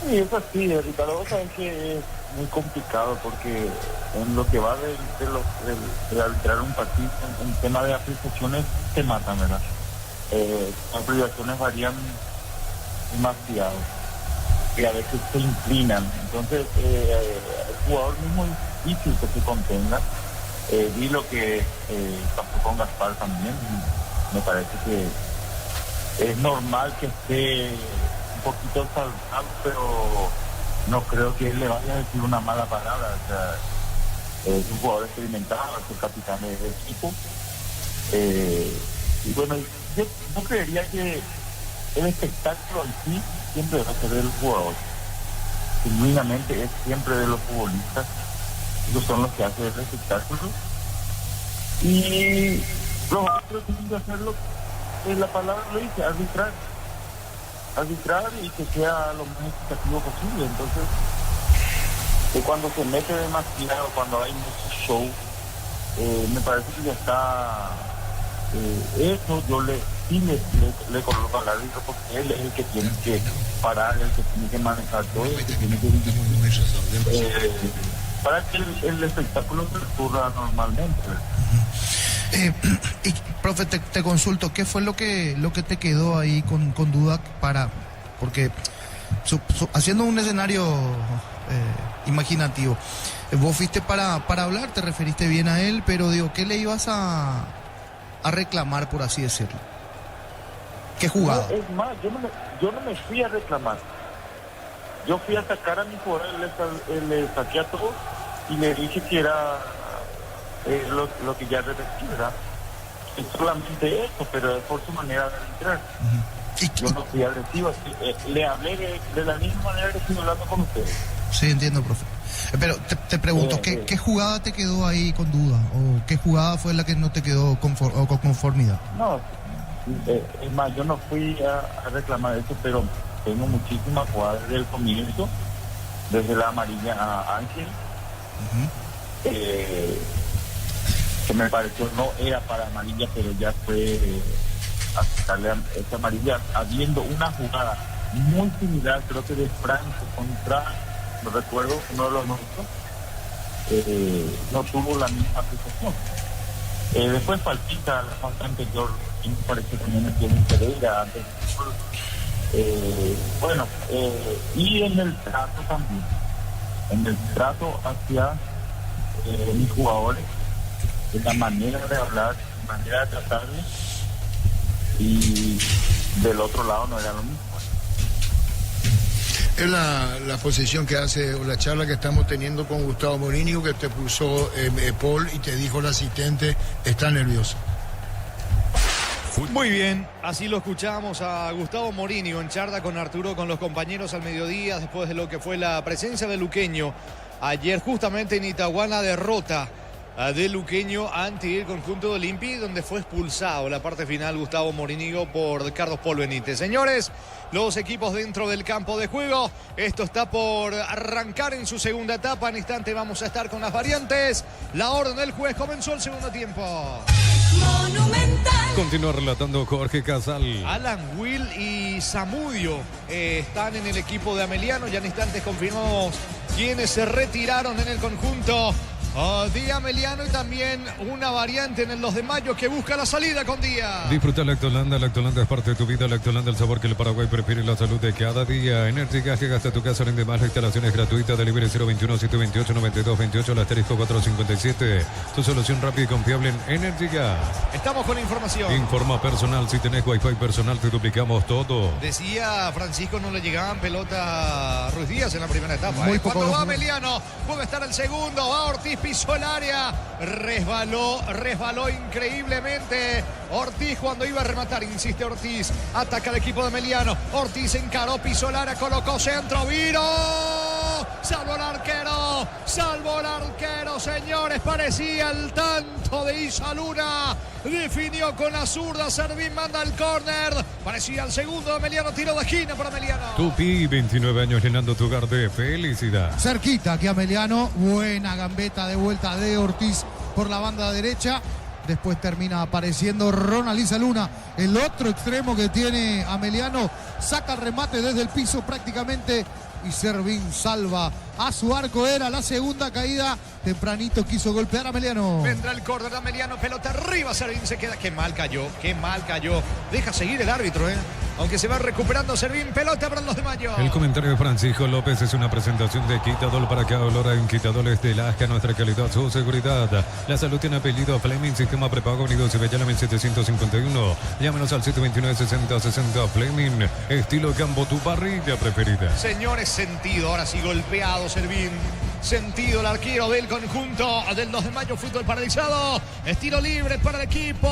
Sí, es así, Ricardo. Sabes que es muy complicado porque en lo que va de arbitrar un partido, en tema de apreciaciones se matan, ¿verdad? Las apreciaciones varían demasiado y a veces se inclinan. Entonces, el jugador mismo es difícil que se contenga. Vi lo que pasó con Gaspar también. Me parece que es normal que esté un poquito saltado, pero no creo que él le vaya a decir una mala palabra. O sea, es un jugador experimentado, es el capitán del equipo. Y bueno, yo creería que el espectáculo en sí siempre va a ser del jugador. Genuinamente es siempre de los futbolistas. Ellos son los que hacen el espectáculo. Y los otros tienen que hacerlo, la palabra lo dice, arbitrar y que sea lo más equitativo posible. Entonces, cuando se mete demasiado, cuando hay mucho show, me parece que ya está eso. Yo le coloco al árbitro porque él es el que tiene que parar, el que tiene que manejar todo, el que tiene que para que el espectáculo transcurra normalmente. Y profe, te consulto, ¿qué fue lo que te quedó ahí con duda porque haciendo un escenario imaginativo. Vos fuiste para hablar, te referiste bien a él, pero digo, ¿qué le ibas a reclamar, por así decirlo? ¿Qué jugada? No, es más, yo no me fui a reclamar. Yo fui a sacar a mi jugador, le saqué a todos y le dije que era lo que ya repetí, ¿verdad? Es solamente eso, pero es por su manera de entrar. Yo no fui agresivo, le hablé de la misma manera que estoy hablando con ustedes. Sí, entiendo, profe. Pero te pregunto, ¿qué jugada te quedó ahí con duda? ¿O qué jugada fue la que no te quedó con conformidad? No, es más, yo no fui a reclamar eso, pero tengo muchísimas jugadas desde el comienzo, desde la amarilla a Ángel, que me pareció no era para amarilla, pero ya fue a quitarle esa amarilla, habiendo una jugada muy similar, creo que de Franco contra, no recuerdo, uno de los nuestros, no tuvo la misma aplicación. Después faltita la falta anterior, y me parece que me metió en Pereira antes. Y en el trato también, en el trato hacia mis jugadores, en la manera de hablar, la manera de tratarles, y del otro lado no era lo mismo. Es la posición que hace, o la charla que estamos teniendo con Gustavo Morínigo, que te puso Paul y te dijo el asistente, está nervioso. Muy bien, así lo escuchamos a Gustavo Morínigo en charla con Arturo, con los compañeros al mediodía, después de lo que fue la presencia de Luqueño ayer justamente en Itagua, la derrota de Luqueño ante el conjunto de Olimpia, donde fue expulsado en la parte final Gustavo Morínigo por Carlos Paul Benítez. Señores, los equipos dentro del campo de juego, esto está por arrancar en su segunda etapa. En instante vamos a estar con las variantes. La orden del juez, comenzó el segundo tiempo. Monumental. Continúa relatando Jorge Casal. Alan Will y Zamudio están en el equipo de Ameliano. Ya en instantes confirmamos quienes se retiraron en el conjunto Díaz Ameliano, y también una variante en el 2 de mayo que busca la salida con Díaz. Disfruta Lactolanda. Lactolanda es parte de tu vida. Lactolanda, el sabor que el Paraguay prefiere, la salud de cada día. Energy Gas llega hasta tu casa, rinde más. La instalación es gratuita. Delivery 021-728-9228, el asterisco 457. Tu solución rápida y confiable en Energy Gas. Estamos con información. Informa personal. Si tenés Wi-Fi personal, te duplicamos todo. Decía Francisco, no le llegaban pelota a Ruiz Díaz en la primera etapa. Muy poco. Cuando va Ameliano, puede estar el segundo. Va Ortiz, pisó el área, resbaló increíblemente. Ortiz cuando iba a rematar, insiste Ortiz, ataca el equipo de Ameliano. Ortiz encaró, pisó el área, colocó centro, viro, salvó el arquero, señores, parecía el tanto de Isa Luna, definió con la zurda, Servín manda el córner, parecía el segundo de Ameliano, tiro de esquina para Ameliano. Tupi, 29 años llenando tu hogar de felicidad. Cerquita que Ameliano, buena gambeta de vuelta de Ortiz por la banda derecha. Después termina apareciendo Ronald Isa Luna, el otro extremo que tiene Ameliano, saca el remate desde el piso prácticamente y Servín salva a su arco. Era la segunda caída, tempranito quiso golpear a Ameliano. Vendrá el córner de Ameliano, pelota arriba, Servín se queda, qué mal cayó, deja seguir el árbitro, aunque se va recuperando Servín, pelota para los de Mayo. El comentario de Francisco López es una presentación de Quitadol. Para cada olor en Quitadol es de Lasca, nuestra calidad, su seguridad. La salud tiene apellido Fleming, sistema prepago unido Cibellana 1751. Llámenos al 729-6060 Fleming, estilo campo, tu parrilla preferida. Señores, sentido, ahora sí golpeado Servín. Sentido el arquero del conjunto del 2 de mayo, fútbol paralizado. Estilo libre para el equipo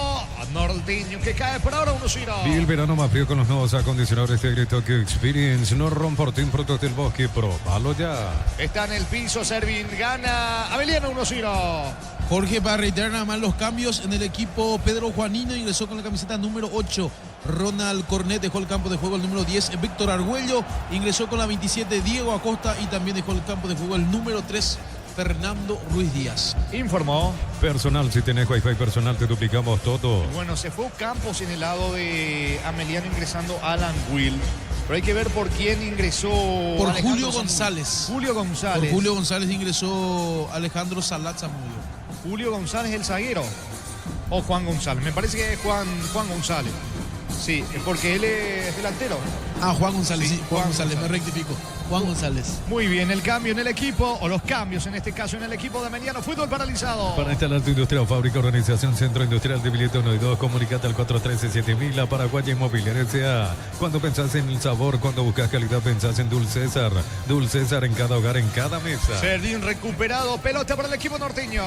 norteño que cae por ahora 1-0. Y el verano más frío con los nuevos acondicionadores de Agritokyo Experience. No Romportín, productos del bosque, probalo ya. Está en el piso Servín, gana Ameliano 1-0. Jorge, para reiterar nada más los cambios en el equipo, Pedro Juanino ingresó con la camiseta número 8. Ronald Cornet dejó el campo de juego el número 10. Víctor Argüello ingresó con la 27. Diego Acosta, y también dejó el campo de juego el número 3. Fernando Ruiz Díaz. Informó. Personal, si tenés Wi-Fi personal, te duplicamos todo. Bueno, se fue Campos en el lado de Ameliano, ingresando Alan Will. Pero hay que ver por quién ingresó. Por Alejandro Julio Zamudio. González. Julio González. Por Julio González ingresó Alejandro Salat Zamudio. Julio González, el zaguero. O Juan González. Me parece que es Juan González. Sí, porque él es delantero. Ah, Juan González, Sí, sí, Juan Juan González, me rectifico. Juan González. Muy bien, el cambio en el equipo, o los cambios en este caso en el equipo de Ameliano. Fútbol paralizado. Para instalar tu industria o fábrica, organización Centro Industrial de Billete 1 y 2, comunicate al 413-7000, la Paraguaya Inmobiliaria S.A. Cuando pensás en el sabor, cuando buscas calidad, pensás en Dulce César. Dulce César en cada hogar, en cada mesa. Serdín recuperado, pelota para el equipo norteño.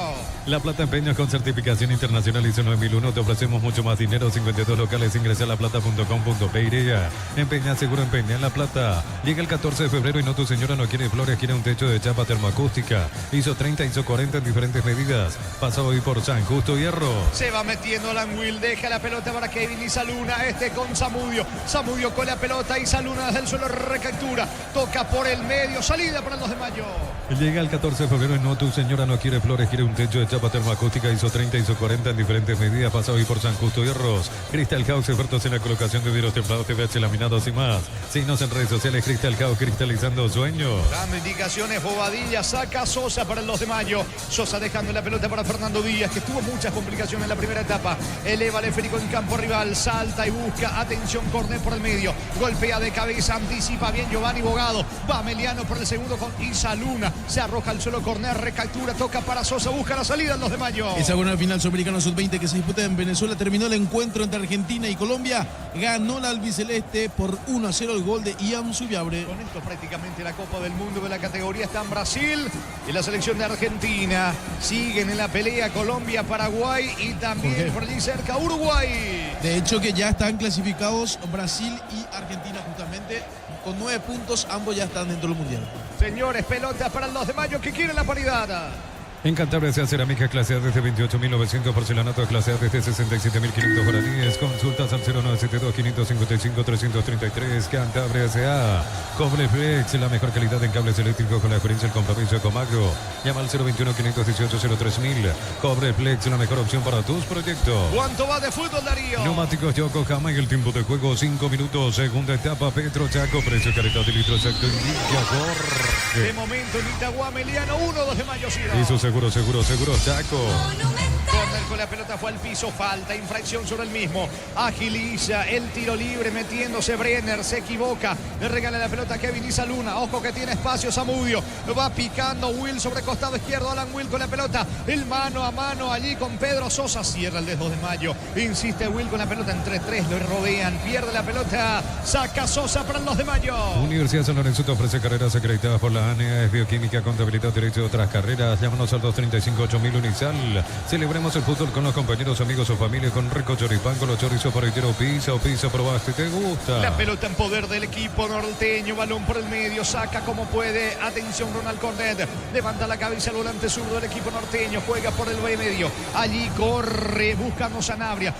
La Plata Empeños con certificación internacional ISO 9001. Te ofrecemos mucho más dinero. 52 locales. Ingresa a laplata.com.pe. Empeña seguro, empeña en La Plata. Llega el 14 de febrero y no, tu señora no quiere flores, quiere un techo de chapa termoacústica. ISO 30, ISO 40 en diferentes medidas. Pasa hoy por San Justo Hierro. Se va metiendo Alan Will, deja la pelota para Kevin Isaluna, con Zamudio. Zamudio con la pelota, Isaluna desde el suelo recaptura. Toca por el medio, salida para el 2 de mayo. Llega el 14 de febrero y no, tu señora no quiere flores, quiere un techo de chapa termoacústica ISO 30, ISO 40 en diferentes medidas. Pasa hoy por San Justo Hierros. Crystal House, expertos en la colocación de vidrios templados, TVH, laminados y más. Síguenos en redes sociales, Crystal House, cristalizando sueños. Dando indicaciones, Bobadilla saca Sosa para el 2 de mayo. Sosa dejando la pelota para Fernando Díaz, que tuvo muchas complicaciones en la primera etapa. Eleva el esférico en campo rival, salta y busca. Atención, córner por el medio. Golpea de cabeza, anticipa bien Giovanni Bogado. Va Meliano por el segundo con Isaluna. Se arroja al suelo, córner, recaptura, toca para Sosa, busca la salida el 2 de mayo. Esa buena final sudamericano sub-20 que se disputa en Venezuela. Terminó el encuentro entre Argentina y Colombia. Ganó la albiceleste por 1-0 el gol de Ian Subiabre. Con esto prácticamente la Copa del Mundo de la categoría está en Brasil y la selección de Argentina. Siguen en la pelea Colombia, Paraguay y también por allí cerca Uruguay. De hecho que ya están clasificados Brasil y Argentina justamente. Con 9 puntos, ambos ya están dentro del Mundial. Señores, pelota para el 2 de mayo que quiere la paridad. En Cantabria se hace cerámica clase A desde 28.900, porcelanato de clase A desde 67.500 guaraníes. Consultas al 0972-555-333. Cantabria S.A. Cobre Flex, la mejor calidad en cables eléctricos con la experiencia y el compromiso de Comagro. Llama al 021-518-03000. Cobre Flex, la mejor opción para tus proyectos. ¿Cuánto va de fútbol, Darío? Neumáticos Yokohama en el tiempo de juego, 5 minutos. Segunda etapa, Petro Chaco, precio calidad de litro exacto. Indica Jorge. De momento, Nitagua, Meliano, 1-2 de mayo, Ciro. Hizo seguro, Chaco. Corner con la pelota fue al piso, falta, infracción sobre el mismo. Agiliza el tiro libre metiéndose Brenner, se equivoca. Le regala la pelota a Kevin Isaluna. Ojo que tiene espacio Zamudio. Va picando Will sobre costado izquierdo. Alan Will con la pelota. El mano a mano allí con Pedro Sosa. Cierra el de 2 de mayo. Insiste Will con la pelota entre 3. Lo rodean. Pierde la pelota. Saca Sosa para el 2 de mayo. Universidad San Lorenzo te ofrece carreras acreditadas por la ANEA. Es bioquímica, contabilidad, derecho y otras carreras. Llámanos al 235-8000 Unisal. Celebremos el fútbol con los compañeros, amigos o familia con rico choripán, con los chorizos parrillero, pizza o pizza probaste, ¿te gusta? La pelota en poder del equipo norteño, balón por el medio, saca como puede, atención Ronald Cornet, levanta la cabeza al volante zurdo del equipo norteño, juega por el medio, allí corre, buscando Sanabria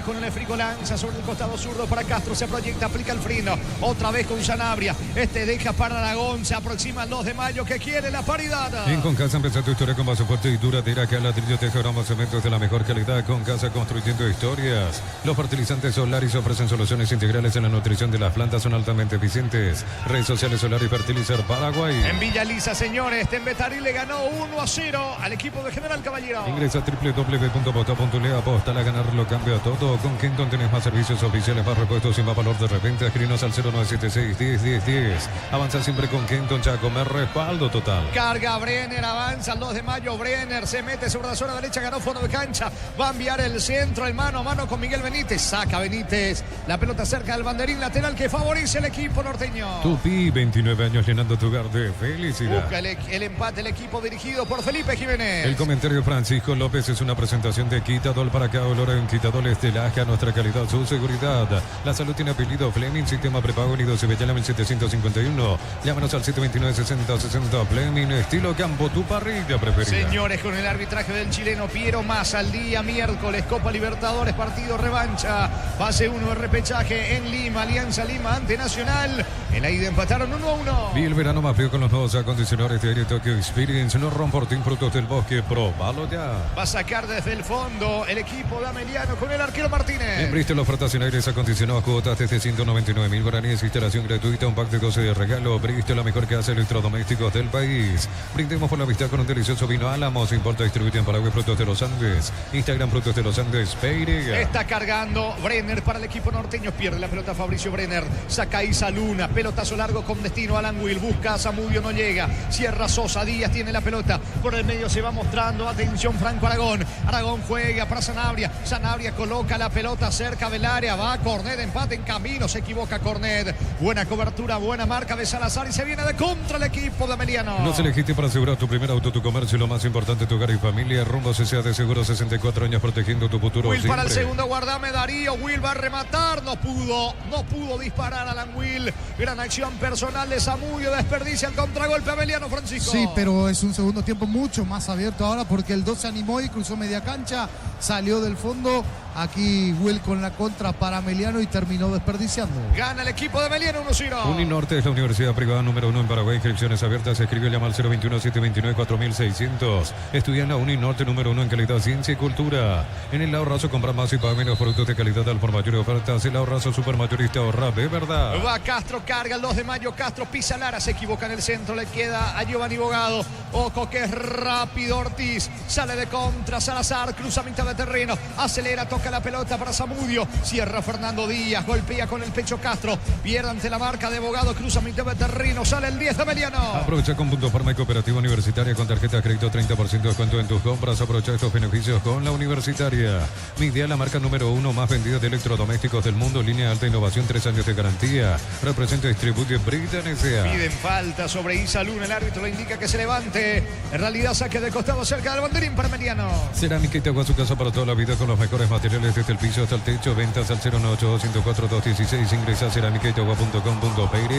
con el esférico lanza sobre el costado zurdo para Castro, se proyecta, aplica el freno, otra vez con Sanabria, deja para Aragón, se aproxima el 2 de mayo que quiere la paridad. En Concasa empezó tu historia con base fuerte y duradera, que al ladrillo te generamos cementos de la mejor calidad. Concasa, construyendo historias. Los fertilizantes Solaris ofrecen soluciones integrales en la nutrición de las plantas, son altamente eficientes. Redes sociales Solaris Fertilizar Paraguay. En Villa Lisa, señores, Tembetarí le ganó 1-0 al equipo de General Caballero. Ingresa a www.aposta.le, aposta a ganar lo cambia todo. Con Kenton tenés más servicios oficiales, más repuestos y más valor de reventa. Escribinos al 0976-10-10-10. Avanza siempre con Kenton Chaco, me respaldo total. Carga Brenner, avanza el 2 de mayo. Brenner se mete sobre la zona derecha, ganó fondo de cancha. Va a enviar el centro, el mano a mano con Miguel Benítez. Saca Benítez. La pelota cerca del banderín lateral que favorece el equipo norteño. Tupi, 29 años llenando tu hogar de felicidad. Busca el empate el equipo dirigido por Felipe Jiménez. El comentario de Francisco López es una presentación de Quitadol para cada olor en Quitadol Estelaje, a nuestra calidad, su seguridad. La salud tiene apellido Fleming, sistema prepago unido Cibellana 1751. Llámanos al 729-6060 Fleming, estilo campo, tu parrilla preferida. Señores, con el arbitraje del chileno Piero Massa, al día miércoles, Copa Libertadores, partido revancha, fase 1 de repechaje en Lima, Alianza Lima ante Nacional. En la ida empataron 1-1. Vi el verano más frío con los nuevos acondicionadores de aire Tokyo Experience. No Romportín, frutos del bosque, probalo ya. Va a sacar desde el fondo el equipo de Ameliano con el arquero Martínez. En Bristol, ofertas en aires acondicionados, cuotas desde 199.000 guaraníes, instalación gratuita, un pack de 12 de regalo. Bristol, la mejor que hace electrodomésticos del país. Brindemos por la amistad con un delicioso vino Álamos, importa, distribuye en Paraguay, frutos de los Andes. Andes. Instagram Frutos de los Andes, Peirega. Está cargando Brenner para el equipo norteño. Pierde la pelota Fabricio Brenner. Saca Isa Luna. Pelotazo largo con destino a Alan Will. Busca a Zamudio, no llega. Cierra Sosa. Díaz tiene la pelota. Por el medio se va mostrando. Atención, Franco Aragón. Aragón juega para Sanabria. Sanabria coloca la pelota cerca del área. Va Cornet. Empate en camino. Se equivoca Cornet. Buena cobertura, buena marca de Salazar. Y se viene de contra el equipo de Ameliano. Nos elegiste para asegurar tu primer auto, tu comercio y lo más importante, tu hogar y familia. Rumbo CCA de Seguro, 64 años protegiendo tu futuro. Will siempre. para el segundo, guardame Darío. Will va a rematar. No pudo disparar Alan Will. Gran acción personal de Zamudio. Desperdicia el contragolpe Ameliano, Francisco. Sí, pero es un segundo tiempo mucho más abierto ahora porque el 2 se animó y cruzó media cancha. Salió del fondo. Aquí Will con la contra para Ameliano y terminó desperdiciando. Gana el equipo de Ameliano 1-0. Uninorte es la universidad privada número 1 en Paraguay. Inscripciones abiertas. Escribe, llama al 021-729-4600. Estudia en la Uninorte número 1 en calidad, ciencia y cultura. En el ahorrazo compra más y paga menos productos de calidad al por mayor ofertas. El ahorrazo supermayorista, ahorra de verdad. Va Castro, carga el 2 de mayo. Castro pisa Lara, se equivoca en el centro. Le queda a Giovanni Bogado. Ojo que es rápido Ortiz. Sale de contra Salazar. Cruza mitad de terreno. Acelera, toca la pelota para Zamudio. Cierra Fernando Díaz. Golpea con el pecho Castro. Pierde ante la marca de Bogado. Cruza mitad de terreno. Sale el 10 de Ameliano. Aprovecha con Punto Farma y Cooperativa Universitaria con tarjeta de crédito 30% de descuento en tus compras. Aprovecha estos beneficios con la Universitaria. Midea, la marca número 1 más vendida de electrodomésticos del mundo. Línea de alta innovación, 3 años de garantía. Representa y distribuye Britan S.A. Piden falta sobre Isa Luna. El árbitro le indica que se levante. En realidad saque de costado cerca del banderín para Ameliano. Cerámica Itagua, su casa para toda la vida con los mejores materiales desde el piso hasta el techo. Ventas al 098-104-216. Ingresa a ceramicaitagua.com.py.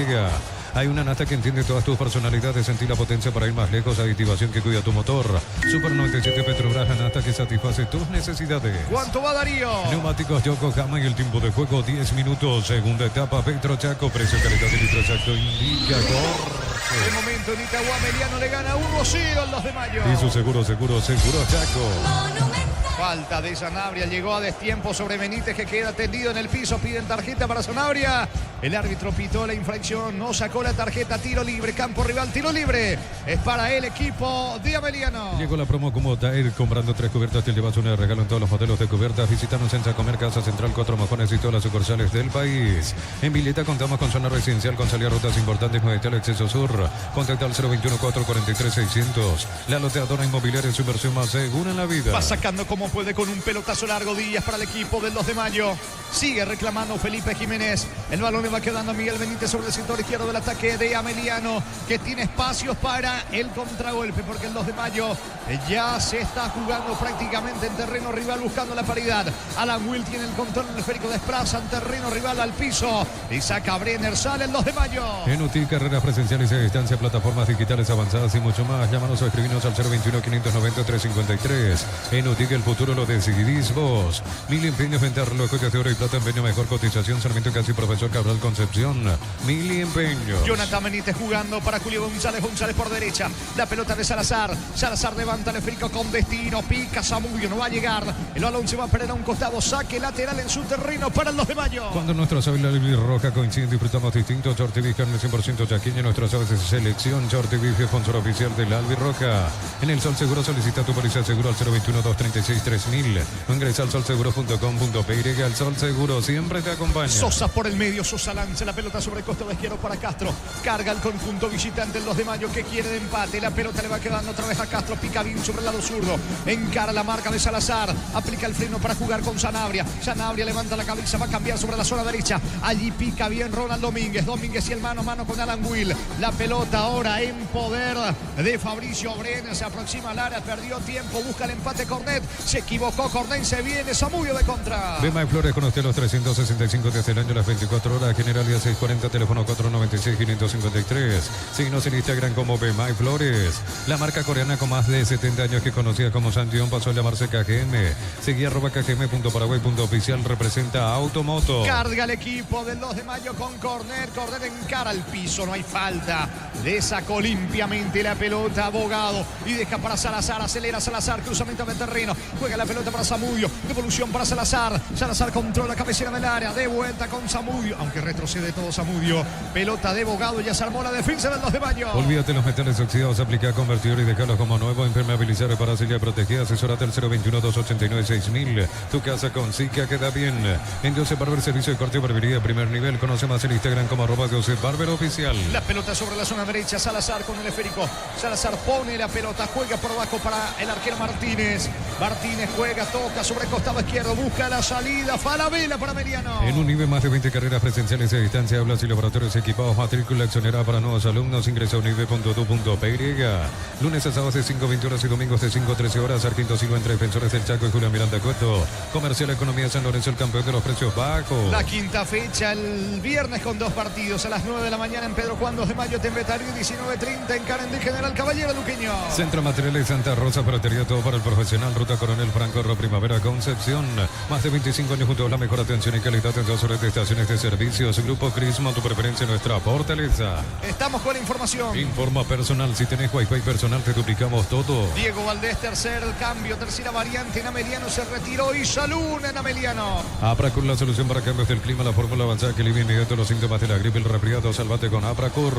Hay una nata que entiende todas tus personalidades. Sentí la potencia para ir más lejos. Aditivación que cuida tu motor. Super 97 Petrobras, la nata que satisface tus necesidades. ¿Cuánto va Darío? Neumáticos Yokohama y el tiempo de juego 10 minutos. Segunda etapa Petro Chaco. Precio, calidad y litro exacto. Indica De momento en Itagua Ameliano le gana 1-0 el 2 de mayo. y su seguro Chaco. Falta de Sanabria, llegó a destiempo sobre Benítez que queda tendido en el piso, piden tarjeta para Sanabria. El árbitro pitó la infracción, no sacó la tarjeta, tiro libre, campo rival, tiro libre. Es para el equipo de Ameliano. Llegó la promo como Tair, comprando 3 cubiertas, te llevas una de regalo en todos los modelos de cubiertas. Visítanos en Sacomer, Casa Central, 4 Mojones y todas las sucursales del país. En Vileta contamos con zona residencial, con salida a rutas importantes, Modetal Exceso Sur. Contacta al 021-443-600. La loteadora inmobiliaria, su inversión más segura en la vida. Va sacando como puede con un pelotazo largo Díaz para el equipo del 2 de mayo. Sigue reclamando Felipe Jiménez. El balón le va quedando a Miguel Benítez sobre el sector izquierdo del ataque de Ameliano, que tiene espacios para el contragolpe, porque el 2 de mayo ya se está jugando prácticamente en terreno rival buscando la paridad. Alan Will tiene el control esférico, desplaza en terreno rival al piso y saca Brenner, sale el 2 de mayo. En UTI, carreras presenciales y a distancia, plataformas digitales avanzadas y mucho más. Llámanos o escribinos al 021-590-353. En UTI, el futuro lo decidís vos. Mil empeños, venta relojes de oro y plata, empeño, mejor cotización. Sarmiento Casi, Profesor Cabral Concepción. Mil empeños. Jonathan Benítez jugando para Julio González. González por derecha. La pelota de Salazar. Salazar levanta el esférico con destino. Pica Zamudio, no va a llegar. El balón se va a perder a un costado. Saque lateral en su terreno para el 2 de mayo. Cuando nuestras aves la roja coinciden, disfrutamos distintos. Shorty carne 100% chaqueña. Nuestras aves de selección. Shorty sponsor oficial del Albirroja. En el Sol Seguro solicita tu póliza seguro al 021-236-3000. O ingresa al solseguro.com.py. El Sol Seguro siempre te acompaña. Sosa por el medio. Sosa lanza la pelota sobre el costado izquierdo para Castro. Carga el conjunto visitante el 2 de mayo que quiere de empate. La pelota le va quedando otra vez a Castro. Pica bien sobre el lado zurdo. Encara la marca de Salazar. Aplica el freno para jugar con Sanabria. Sanabria levanta la cabeza. Va a cambiar sobre la zona derecha. Allí pica bien Ronald Domínguez. Domínguez y el mano a mano con Alan Will. La pelota ahora en poder de Fabricio Brenner. Se aproxima al área. Perdió tiempo. Busca el empate Cornet. Se equivocó Cornet. Se viene Zamudio de contra. Bema y Flores con usted los 365 desde el año, las 24 horas. General Día 640, teléfono 496-553. Síguenos en Instagram como Bema y Flores. La marca coreana con más de 70 años que conocida como Santión pasó a llamarse KGM. Seguí @kgm.paraguay.oficial. Representa a Automoto. Carga el equipo del 2 de mayo con Cornet. Cornet encara al piso. No hay falta. Le sacó limpiamente la pelota Bogado y deja para Salazar. Acelera Salazar. Cruzamiento de terreno. juega la pelota para Zamudio, devolución para Salazar, Salazar controla cabecera del área, de vuelta con Zamudio, aunque retrocede todo Zamudio, pelota de Bogado, ya se armó la defensa del 2 de mayo. Olvídate los metales oxidados, aplica convertidor y dejarlos como nuevo, impermeabilizar para sellar protegida, asesorate al 021-289-6000. Tu casa con Zika queda bien. En Joseph Barber, servicio de corte y barbería de primer nivel. Conoce más en Instagram como @Joseph Barber Oficial. La pelota sobre la zona derecha, Salazar con el esférico. Salazar pone la pelota, juega por abajo para el arquero Martínez. Martínez juega, toca sobre el costado izquierdo, busca la salida, Falabella para Meliano. En un nivel más de 20 carreras presenciales a distancia, aulas y laboratorios equipados, matrícula exonerada para nuevos alumnos. Ingresa a unive.edu.py. Lunes a sábados de 5:20 horas y domingos de 5:13 horas. Arquinto Silva entre Defensores del Chaco y Julián Miranda Coto. Comercial Economía San Lorenzo, el campeón de los precios bajos. La quinta fecha el viernes con 2 partidos. A las 9 de la mañana en Pedro Juan 2 de mayo, Tembetarí 19:30 en Karen de General Caballero Luqueño. Centro Materiales Santa Rosa, ferretería todo para el profesional. Ruta Coronel Franco, Primavera, Concepción. Más de 25 años junto a la mejor atención y calidad en 2 horas de estaciones de servicios. Grupo Crisma, tu preferencia, nuestra fortaleza. Estamos con la información. Informa personal, si tenés Wi-Fi personal te duplicamos todo. Diego Valdés, tercer cambio, tercera variante en Ameliano, se retiró y Saluna en Ameliano. Apracur, la solución para cambios del clima, la fórmula avanzada que alivia inmediato los síntomas de la gripe, el resfriado. Salvate con Apracur.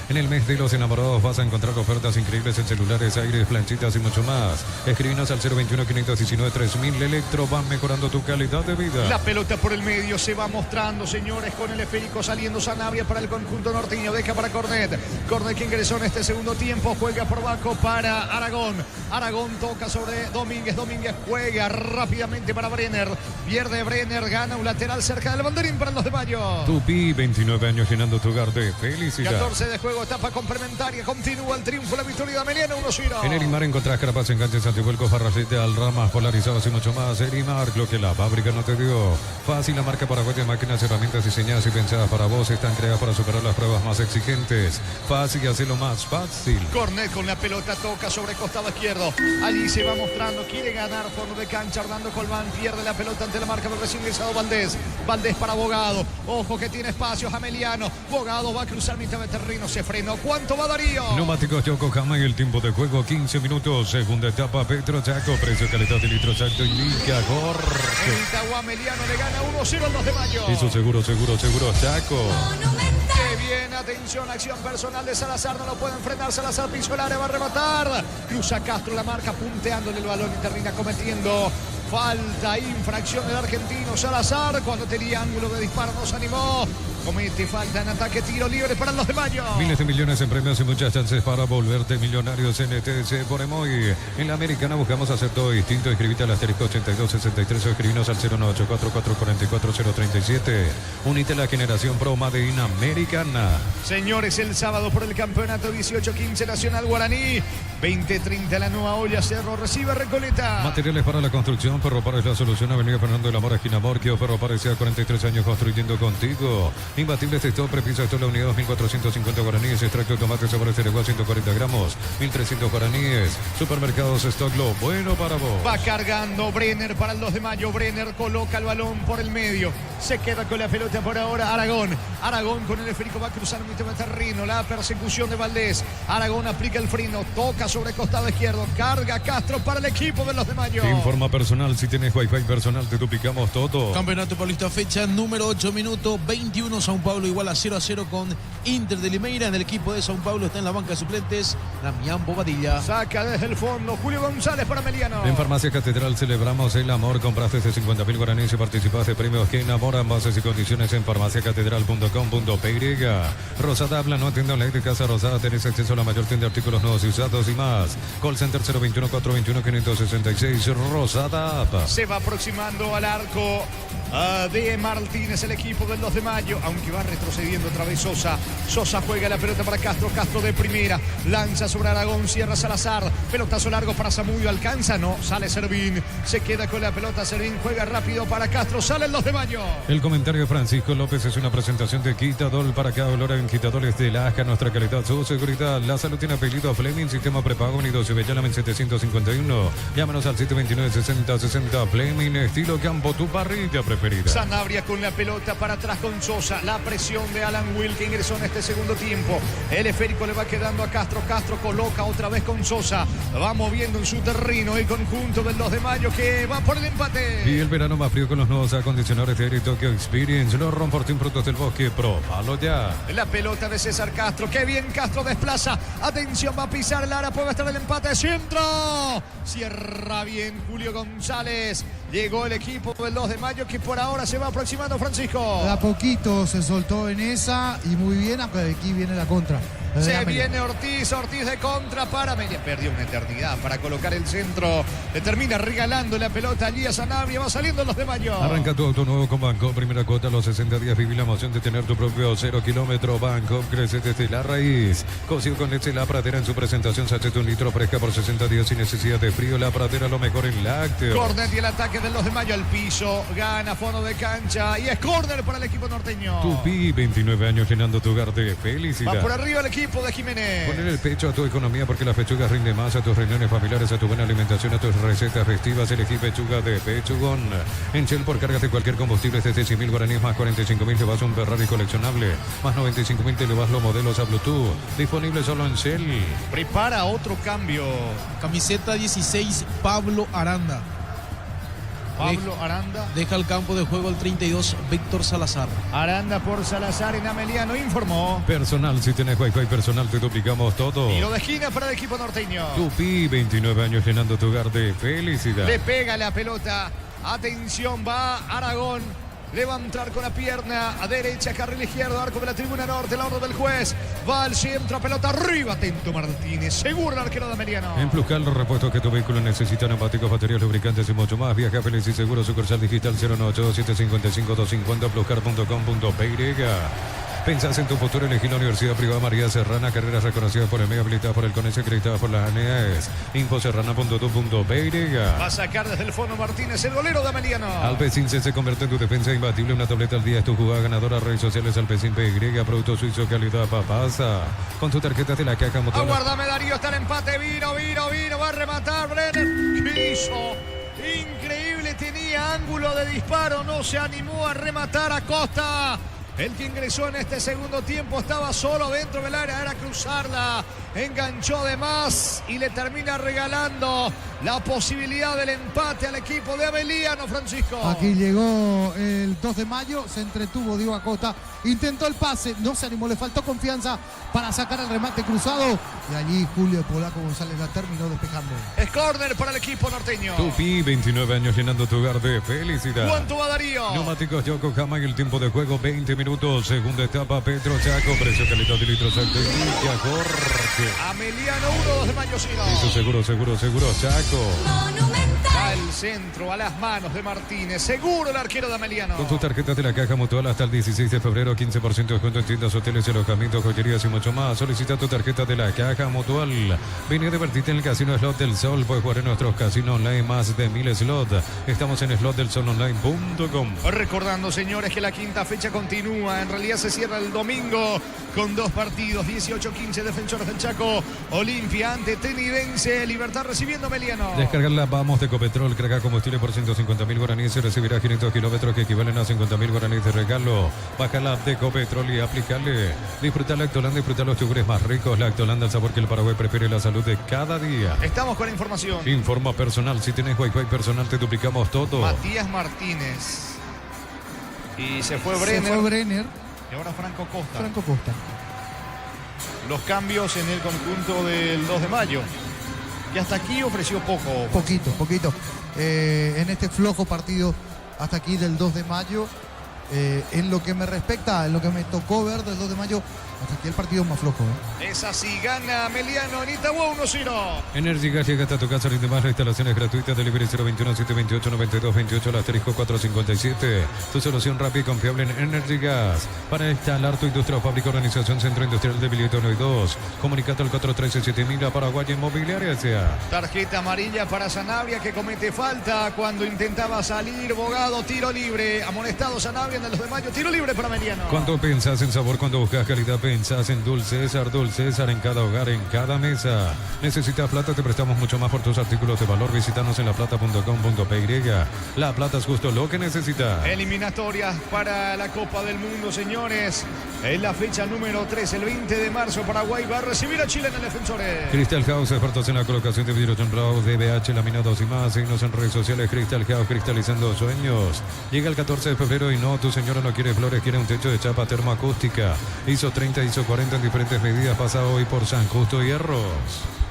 En el mes de los enamorados vas a encontrar ofertas increíbles en celulares, aires, planchitas y mucho más. Escribinos al 021-519-3000. Electro van mejorando tu calidad de vida. La pelota por el medio se va mostrando, señores, con el esférico saliendo Sanabria para el conjunto norteño. Deja para Cornet. Cornet que ingresó en este segundo tiempo. Juega por Baco para Aragón. Aragón toca sobre Domínguez. Domínguez juega rápidamente para Brenner. Pierde Brenner. Gana un lateral cerca del banderín para los de Mayo. Tupi, 29 años llenando tu hogar de felicidad. 14 de juego, etapa complementaria. Continúa el triunfo, la victoria de Ameliano 1-0. En Erimar encontrás carapas, enganches, antivuelcos, Farracete, alramas, polarizados y mucho más. Erimar, lo que la fábrica no te dio. Fácil, la marca Paraguay de máquinas, herramientas diseñadas y pensadas para vos. Están creadas para superar las pruebas más exigentes. Fácil, hacerlo más fácil. Cornet con la pelota, toca sobre costado izquierdo. Allí se va mostrando, quiere ganar fondo de cancha. Hernando Colmán pierde la pelota ante la marca del recién ingresado Valdés. Valdés para Bogado. Ojo que tiene espacios Ameliano. Bogado va a cruzar mitad de terreno, se frenó. ¿Cuánto va Darío? Neumáticos Yokohama y el tiempo de juego 15 minutos. Segunda etapa Petro Chaco. Precio, calidad de litro exacto y liga. En Itagua Ameliano le gana 1-0 al 2 de mayo. Eso seguro Chaco. Qué bien, atención, acción personal de Salazar, no lo pueden frenar. Salazar pisó el área, va a rematar. Cruza Castro la marca, punteándole el balón y termina cometiendo falta, infracción del argentino Salazar. Cuando tenía ángulo de disparo no se animó. Comete falta en ataque, tiro libre para los de Mayo. Miles de millones en premios y muchas chances para volverte millonarios en ETC por Emoy. En la Americana buscamos hacer todo distinto. Escribite al asterisco 8263 o escribinos al 09844444037. Unite a la generación Pro Made in Americana. Señores, el sábado por el campeonato 18-15 Nacional Guaraní. 20-30 la nueva olla, Cerro recibe Recoleta. Materiales para la construcción, Ferropar es la solución. Avenida Fernando de la Mora, esquina Morquio. Ferropar sea 43 años construyendo contigo. Imbatibles de todo, prepiso de la unidad 2450 guaraníes, extracto de tomate sabores de Ceregua 140 gramos, 1300 guaraníes. Supermercados Stock, lo bueno para vos. Va cargando Brenner para el 2 de mayo. Brenner coloca el balón por el medio. Se queda con la pelota por ahora Aragón. Aragón con el esférico va a cruzar el mitad de terreno. La persecución de Valdés. Aragón aplica el freno, toca sobre costado izquierdo. Carga Castro para el equipo de los de mayo. Informa personal, si tienes Wi-Fi personal te duplicamos todo. Campeonato Paulista, fecha número 8, minuto 21. São Paulo igual a 0-0 con Inter de Limeira. En el equipo de São Paulo está en la banca de suplentes Damián Bobadilla. Saca desde el fondo Julio González para Ameliano. En Farmacia Catedral celebramos el amor. Compraste desde 50.000 guaraníes y participaste de premios que enamoran. Bases y condiciones en farmaciacatedral.com.py. Rosada habla, no atienda online de Casa Rosada. Tenés acceso a la mayor tienda de artículos nuevos y usados y más. Call Center 021-421-566. Rosada. Se va aproximando al arco de Martínez, el equipo del 2 de mayo, aunque va retrocediendo otra vez Sosa. Sosa juega la pelota para Castro, Castro de primera, lanza sobre Aragón, cierra Salazar, pelotazo largo para Zamudio, alcanza, no, sale Servín, se queda con la pelota, Servín juega rápido para Castro, sale el 2 de mayo. El comentario de Francisco López es una presentación de Quitadol. Para cada dolor en Quitadores de Laja, nuestra calidad, su seguridad. La salud tiene apellido a Fleming, sistema prepago unido, se Bellalamen 751. Llámanos al 729-6060 Fleming, estilo campo, tu parrilla preferida. preferida. Sanabria con la pelota para atrás con Sosa. La presión de Alan Will que ingresó en este segundo tiempo. El esférico le va quedando a Castro. Castro coloca otra vez con Sosa. Va moviendo en su terreno el conjunto del 2 de mayo que va por el empate. Y el verano más frío con los nuevos acondicionadores de Air Tokyo Experience. Los Romportín Productos del Bosque Pro. Palo ya. La pelota de César Castro. Qué bien Castro desplaza. Atención, va a pisar el área. Puede estar el empate. Centro. Cierra bien Julio González. Llegó el equipo del 2 de mayo que por ahora se va aproximando, Francisco. De a poquito se soltó en esa y muy bien, aunque aquí viene la contra. Se viene Ortiz de contra para Amelia. Perdió una eternidad para colocar el centro. Le termina regalando la pelota allí a Sanabria. Va saliendo los de mayo. Arranca tu auto nuevo con Banco. Primera cuota a los 60 días. Viví la emoción de tener tu propio 0 kilómetro. Banco crece desde la raíz. Cocido con leche La Pradera en su presentación. Sachet 1 litro fresca por 60 días sin necesidad de frío. La Pradera lo mejor en lácteo. Corner y el ataque del 2 de mayo al piso. Gana fondo de cancha. Y es corner para el equipo norteño. Tupi, 29 años llenando tu hogar de felicidad. Va por arriba el equipo de Jiménez. Poner el pecho a tu economía porque las pechugas rinden más a tus reuniones familiares, a tu buena alimentación, a tus recetas festivas. Elegí pechuga de Pechugón. En Shell por cargas de cualquier combustible desde 100.000 guaraníes más 45.000 te vas un Ferrari coleccionable. Más 95.000 te le vas los modelos a Bluetooth. Disponible solo en Shell. Prepara otro cambio. Camiseta 16, Pablo Aranda. Pablo Aranda. Deja el campo de juego el 32, Víctor Salazar. Aranda por Salazar en Ameliano informó. Personal, si tenés Wi-Fi personal te duplicamos todo. Tiro de esquina para el equipo norteño. Tupi, 29 años llenando tu hogar de felicidad. Le pega la pelota. Atención, va Aragón. Le va a entrar con la pierna a derecha, carril izquierdo, arco de la tribuna norte, la orden del juez. Va al centro, pelota arriba, atento Martínez. Seguro el arquero de Ameliano. En Pluscal, los repuestos que tu vehículo necesita, neumáticos, baterías, lubricantes y mucho más. Viaja feliz y seguro, sucursal digital 098-755-250, pluscar.com.py. Pensás en tu futuro, elegí la Universidad Privada María Serrana, carreras reconocidas por el MEA, habilitadas por el CONES, acreditadas por la ANEAES. Infoserrana.tu.py. Va a sacar desde el fondo Martínez, el golero de Ameliano. Alpecin se convierte en tu defensa imbatible, una tableta al día es tu jugada ganadora. Redes sociales Alpecin PY, producto suizo, calidad papasa. Con tu tarjeta de la caja motor. Aguárdame Darío, está el empate, vino, va a rematar Brenner. ¿Qué hizo? Increíble, tenía ángulo de disparo, no se animó a rematar a Costa. El que ingresó en este segundo tiempo estaba solo dentro del área, era cruzarla, enganchó de más y le termina regalando la posibilidad del empate al equipo de Ameliano, Francisco. Aquí llegó el 2 de mayo, se entretuvo Diego Acosta, intentó el pase, no se animó, le faltó confianza para sacar el remate cruzado y allí Julio Polaco González la terminó despejando. Es córner para el equipo norteño. Tupi, 29 años llenando tu hogar de felicidad. ¿Cuánto va Darío? Neumáticos Yokohama y el tiempo de juego 20 minutos. Segunda etapa Petro Chaco, precio calidad de litros Actevilla Jorge. Ameliano 1, 2 de mayo, Ciro. Eso seguro, Chaco. Al centro, a las manos de Martínez. Seguro el arquero de Ameliano. Con tus tarjetas de la Caja Mutual hasta el 16 de febrero, 15% de descuento en tiendas, hoteles, alojamientos, joyerías y mucho más. Solicita tu tarjeta de la Caja Mutual. Vení a divertirte en el Casino Slot del Sol. Puedes jugar en nuestros casinos online, más de 1000 slots. Estamos en slotdelsononline.com. Recordando, señores, que la quinta fecha continúa. En realidad se cierra el domingo con 2 partidos. 18-15 Defensores del Chaco. Olimpia ante Tenidense. Libertad recibiendo Ameliano. Descargar la Vamos de Ecopetrol. Carga combustible por 150.000 guaraníes y recibirá 500 kilómetros que equivalen a 50.000 guaraníes de regalo. Baja la app de Ecopetrol y aplicarle. Disfruta Lactolanda, disfruta los yogures más ricos. Lactolanda, el sabor que el Paraguay prefiere, la salud de cada día. Estamos con información. Informa personal. Si tienes Wi-Fi personal, te duplicamos todo. Matías Martínez. Y se fue Brenner. Y ahora Franco Costa. Los cambios en el conjunto del 2 de mayo. Y hasta aquí ofreció poco. Poquito. En este flojo partido hasta aquí del 2 de mayo. En lo que me respecta, en lo que me tocó ver del 2 de mayo, hasta aquí el partido más flojo. Es así, gana Ameliano en Itagua 1-0. Energy Gas llega hasta tu casa, rinde más, instalaciones gratuitas, delivery 021-728-9228, al asterisco 457. Tu solución rápida y confiable en Energy Gas. Para instalar tu industria o fábrica, organización Centro Industrial de Bilito 1 y 2. Comunicate al 413-7000 a Paraguay Inmobiliaria sea. Tarjeta amarilla para Sanabria que comete falta cuando intentaba salir. Bogado, tiro libre. Amonestado Sanabria en en Los de Mayo. Tiro libre para Ameliano. Cuando pensás en sabor, cuando buscas calidad, pensás en Dulcesar. Dulcesar en cada hogar, en cada mesa. Necesitas plata, te prestamos mucho más por tus artículos de valor. Visítanos en laplata.com.py. La Plata es justo lo que necesitas. Eliminatorias para la Copa del Mundo, señores. En la fecha número 3, el 20 de marzo, Paraguay va a recibir a Chile en el Defensores. Crystal House, expertos en la colocación de vidrios templados, DBH, laminados y más. Síguenos en redes sociales. Crystal House, cristalizando sueños. Llega el 14 de febrero y no, tu señora no quiere flores, quiere un techo de chapa termoacústica. ISO 30, ISO 40 en diferentes medidas. Pasa hoy por San Justo Hierros.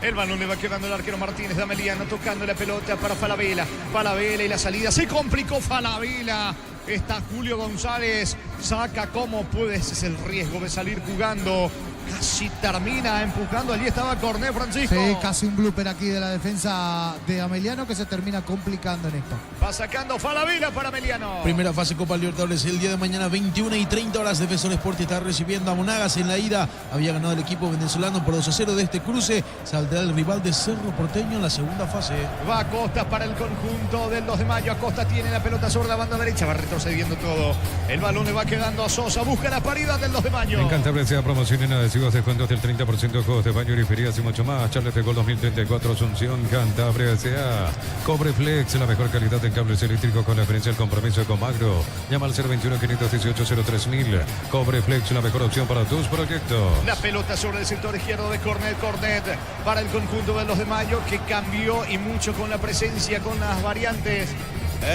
El balón le va quedando el arquero Martínez de Ameliano, tocando la pelota para Falabella. Falabella y la salida. Se complicó Falabella. Está Julio González. Saca como puede. Ese es el riesgo de salir jugando. Casi termina empujando. Allí estaba Cornet, Francisco. Sí, casi un blooper aquí de la defensa de Ameliano que se termina complicando en esto. Va sacando Falabella para Ameliano. Primera fase Copa Libertadores el día de mañana, 21:30 Defensor Sport está recibiendo a Monagas en la ida. Había ganado el equipo venezolano por 2-0 de este cruce. Saldrá el rival de Cerro Porteño en la segunda fase. Va Acosta para el conjunto del 2 de mayo. Acosta tiene la pelota sobre la banda derecha. Va retrocediendo todo. El balón le va quedando a Sosa. Busca la paridad del 2 de mayo. En Cantabria se promocionen adhesivos, descuentos del 30%, juegos de baño y ferias y mucho más. Charles de Gol 2034, Asunción, Cantabria S.A. Cobre Flex, la mejor calidad en cables eléctricos con la experiencia del compromiso de Comagro. Llama al 021-518-03000. Cobre Flex, la mejor opción para tus proyectos. La pelota sobre el sector izquierdo de Cornet. Cornet para el conjunto del 2 de mayo, que cambió y mucho con la presencia, con las variantes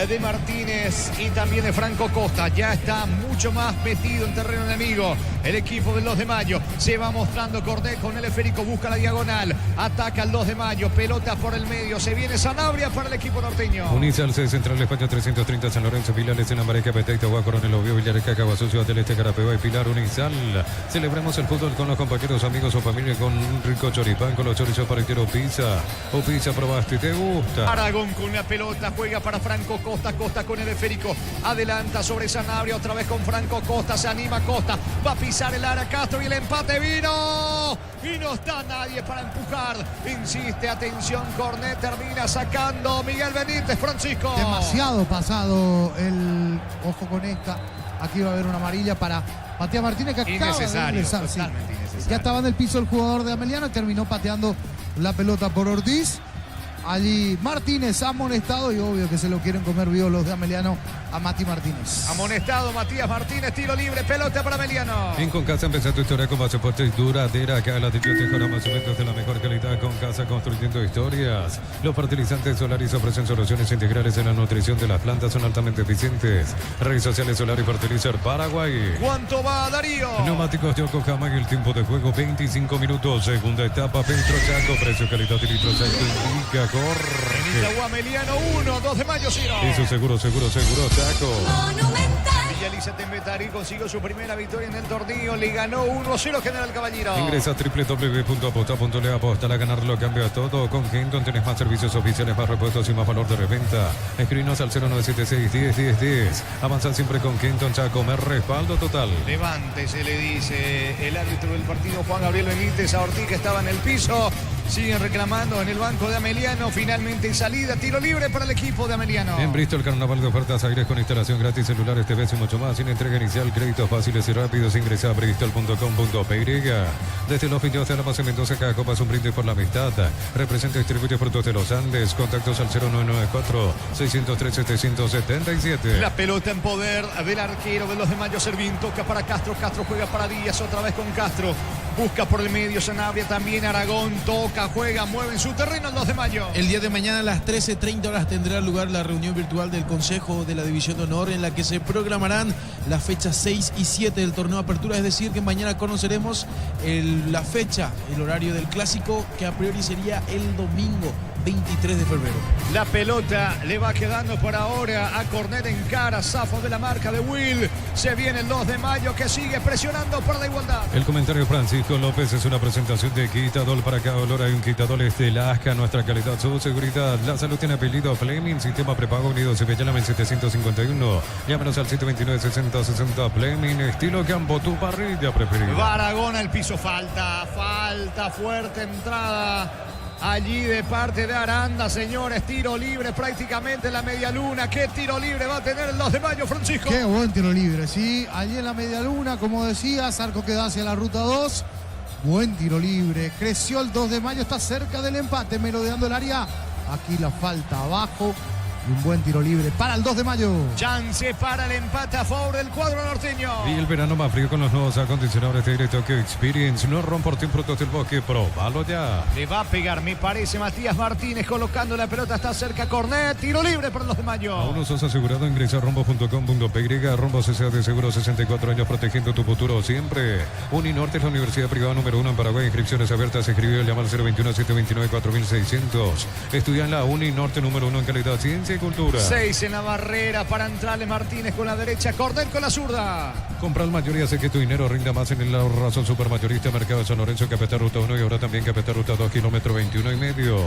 de Martínez y también de Franco Costa. Ya está mucho más metido en terreno enemigo el equipo del 2 de mayo. Se va mostrando Cornet con el esférico, busca la diagonal, ataca al 2 de mayo, pelota por el medio, se viene Sanabria para el equipo norteño. Unizal C, Central España 330, San Lorenzo, Pilares, en Amareca, Peteita, Agua, Coronel Obvio, Villareca, Caguazú, Ciudad del Este, Carapeba y Pilar. Unizal. Celebremos el fútbol con los compañeros, amigos o familia con un rico choripán, con los chorizos para el pizza. O pizza probaste, ¿te gusta? Aragón con la pelota, juega para Franco Costa. Costa con el esférico, adelanta sobre Sanabria, otra vez con Franco Costa, se anima Costa, va a pisar el área Castro y el empate vino. Y no está nadie para empujar. Insiste, atención, Cornet termina sacando Miguel Benítez, Francisco. Demasiado pasado el ojo con esta. Aquí va a haber una amarilla para Matías Martínez, que acaba de ingresar. Sí. Ya estaba en el piso el jugador de Ameliano y terminó pateando la pelota por Ortiz. Allí Martínez amonestado y obvio que se lo quieren comer vivos los de Ameliano a Mati Martínez. Amonestado Matías Martínez, tiro libre, pelota para Ameliano. En Concasa empezó tu historia con base fuerte y duradera. Acá la te mejora más eventos de la mejor calidad. Concasa, construyendo historias. Los fertilizantes Solaris ofrecen soluciones integrales en la nutrición de las plantas, son altamente eficientes. Redes sociales Solar y Fertilizer Paraguay. ¿Cuánto va Darío? Neumáticos de Yokohama y el tiempo de juego 25 minutos. Segunda etapa, Petro Chaco, precio, calidad y litros indica. En Itagua, Ameliano 1, 2 de mayo 0. Eso seguro, Chaco. Monumental. Villa Elisa Tembetari consiguió su primera victoria en el torneo. Le ganó 1-0 General Caballero. Ingresa a www.aposta.le. Apostar a ganar lo cambia todo. Con Kenton tenés más servicios oficiales, más repuestos y más valor de reventa. Escribinos al 0976-10-10-10. Avanza siempre con Kenton Chaco. Me respaldo total. Levántese, le dice el árbitro del partido, Juan Gabriel Benítez, a Ortiz, que estaba en el piso. Siguen reclamando en el banco de Ameliano. Finalmente salida, tiro libre para el equipo de Ameliano. En Bristol, carnaval de ofertas, aires con instalación gratis, celulares, TV y mucho más. Sin entrega inicial, créditos fáciles y rápidos. Ingresa a bristol.com.py. Desde los Villos de la Paz en Mendoza, cada copa es un brindis por la amistad. Representa y distribuye Frutos de los Andes. Contactos al 0994-603-777. La pelota en poder del arquero de los de Mayo, Servín. Toca para Castro. Castro juega para Díaz. Otra vez con Castro. Busca por el medio Sanabria, también Aragón. Toca, juega, mueve en su terreno el 2 de mayo. El día de mañana a las 13:30 tendrá lugar la reunión virtual del Consejo de la División de Honor, en la que se programarán las fechas 6 y 7 del torneo de apertura. Es decir, que mañana conoceremos la fecha, el horario del clásico, que a priori sería el domingo 23 de febrero. La pelota le va quedando por ahora a Cornet en cara. Zafo de la marca de Will. Se viene el 2 de mayo, que sigue presionando por la igualdad. El comentario de Francisco López es una presentación de Quitadol. Para cada olor hay un Quitadol Estelasca. Nuestra calidad, su seguridad. La salud tiene apellido Fleming. Sistema prepago unido. Se llama el 751. Llámanos al 729-6060 Fleming. Estilo campo, tu parrilla preferida. Baragón al piso. Falta fuerte entrada allí de parte de Aranda, señores. Tiro libre prácticamente en la media luna. ¿Qué tiro libre va a tener el 2 de mayo, Francisco? Qué buen tiro libre, sí. Allí en la media luna, como decías, arco que da hacia la ruta 2. Buen tiro libre. Creció el 2 de mayo, está cerca del empate, merodeando el área. Aquí la falta abajo. Y un buen tiro libre para el 2 de mayo. Chance para el empate a favor del cuadro norteño. Y el verano más frío con los nuevos acondicionadores de aire Tokyo Experience. No rompa por ti productos del bosque, probalo ya. Le va a pegar, me parece, Matías Martínez colocando la pelota, está cerca Cornet. Tiro libre para el 2 de mayo. Aún no sos asegurado, ingresa a rombo.com.py. Rombos S.A. de Seguro, 64 años protegiendo tu futuro siempre. Uninorte es la universidad privada número 1 en Paraguay. Inscripciones abiertas. Escribió el llamar 021-729-4600. Estudia en la Uninorte número 1 en calidad, ciencia y cultura. 6 en la barrera para entrarle Martínez con la derecha, Cornet con la zurda. Comprar mayoría hace que tu dinero rinda más en el ahorrazo supermayorista Mercado de San Lorenzo, Capital Ruta 1 y ahora también Capital Ruta 2, kilómetro 21 y medio.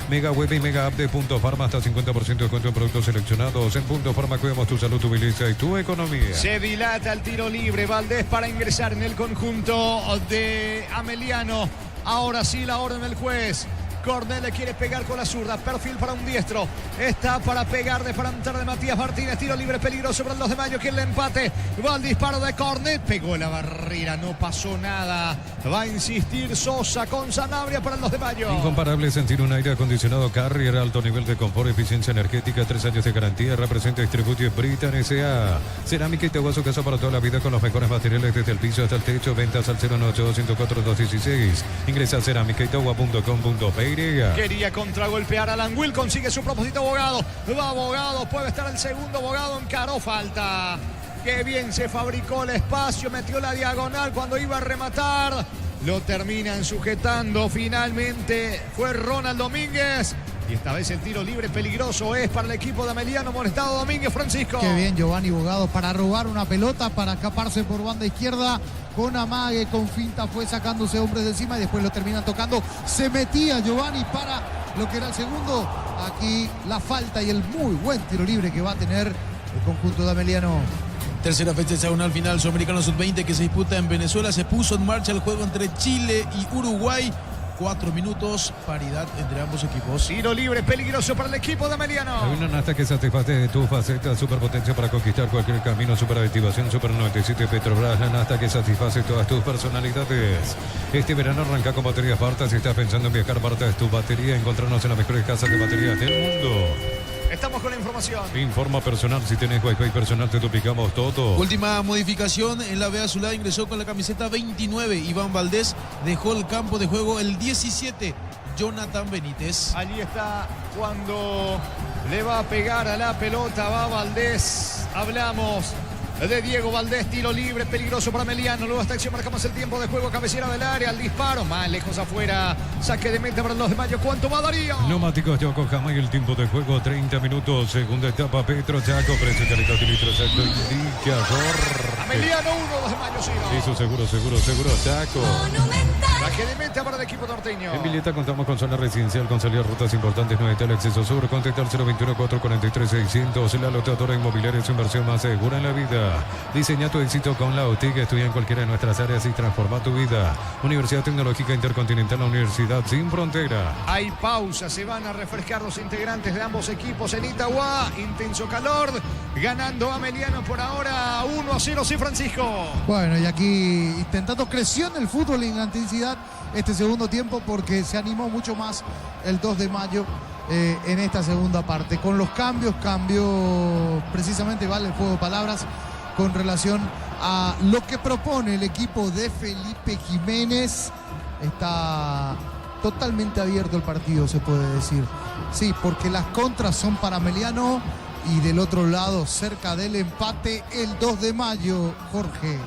Mega web y mega app de Punto Farma, hasta 50% de descuento en productos seleccionados. En Punto Farma cuidamos tu salud, tu belleza y tu economía. Se dilata el tiro libre, Valdés para ingresar en el conjunto de Ameliano. Ahora sí la orden del juez. Cornet le quiere pegar con la zurda, perfil para un diestro, está para pegar de entrar de Matías Martínez, tiro libre peligroso para el 2 de mayo, que el empate, va el disparo de Cornet, pegó la barrera, no pasó nada, va a insistir Sosa con Sanabria para el 2 de mayo. Incomparable sentir un aire acondicionado Carrier, alto nivel de confort, eficiencia energética, 3 años de garantía, representa Distribuye Britan S.A. Cerámica y te su casa para toda la vida con los mejores materiales desde el piso hasta el techo, ventas al 098-104-216, ingresa a cerámicaitagua.com.py. Quería contragolpear a Alan Will, consigue su propósito Bogado. Va Bogado, puede estar el segundo Bogado, encaró falta. Qué bien se fabricó el espacio, metió la diagonal cuando iba a rematar. Lo terminan sujetando finalmente. Fue Ronald Domínguez. Y esta vez el tiro libre peligroso es para el equipo de Ameliano Molestado Domínguez, Francisco. Qué bien Giovanni Bogado para robar una pelota, para escaparse por banda izquierda. Con amague, con finta, fue sacándose hombres de encima y después lo terminan tocando. Se metía Giovanni para lo que era el segundo. Aquí la falta y el muy buen tiro libre que va a tener el conjunto de Ameliano. Tercera fecha hexagonal final Sudamericano Sub-20 que se disputa en Venezuela. Se puso en marcha el juego entre Chile y Uruguay. 4 minutos, paridad entre ambos equipos. Tiro libre peligroso para el equipo de Ameliano. Hay una nafta que satisface tu faceta, superpotencia para conquistar cualquier camino, superactivación, Super 97 Petrobras, la nafta que satisface todas tus personalidades. Este verano arranca con baterías Barta. Si estás pensando en viajar, Barta es tu batería. Encontrarnos en las mejores casas de baterías del mundo. Estamos con la información. Informa personal, si tenés Wi-Fi personal te duplicamos todo. Última modificación en la B Azulada, ingresó con la camiseta 29. Iván Valdés dejó el campo de juego el 17. Jonathan Benítez. Allí está cuando le va a pegar a la pelota, va Valdés. Hablamos de Diego Valdés, tiro libre, peligroso para Ameliano. Luego esta acción marcamos el tiempo de juego, cabecera del área, el disparo, más lejos afuera. Saque de meta para el 2 de mayo. ¿Cuánto va Darío? Neumáticos Yokohama y el tiempo de juego 30 minutos. Segunda etapa Petro Chaco, precio calidad de litros Chaco, indicador. Ameliano 1, 2 de mayo, sí. Eso seguro Chaco. Saque de meta para el equipo norteño. En Villeta contamos con zona residencial, con salidas rutas importantes, no está el acceso sur. Contactar 021-443-600. La lotadora inmobiliaria es su inversión más segura en la vida. Diseña tu éxito con la OTIC. Estudia en cualquiera de nuestras áreas y transforma tu vida. Universidad Tecnológica Intercontinental, la Universidad Sin Frontera. Hay pausa, se van a refrescar los integrantes de ambos equipos en Itagua. Intenso calor, ganando Ameliano por ahora 1-0, sí, Francisco. Bueno, y aquí intentando creció en el fútbol y en la intensidad este segundo tiempo, porque se animó mucho más el 2 de mayo en esta segunda parte. Con los cambios, cambió precisamente, vale el juego de palabras, con relación a lo que propone el equipo de Felipe Jiménez. Está totalmente abierto el partido, se puede decir. Sí, porque las contras son para Ameliano y del otro lado, cerca del empate, el 2 de mayo, Jorge.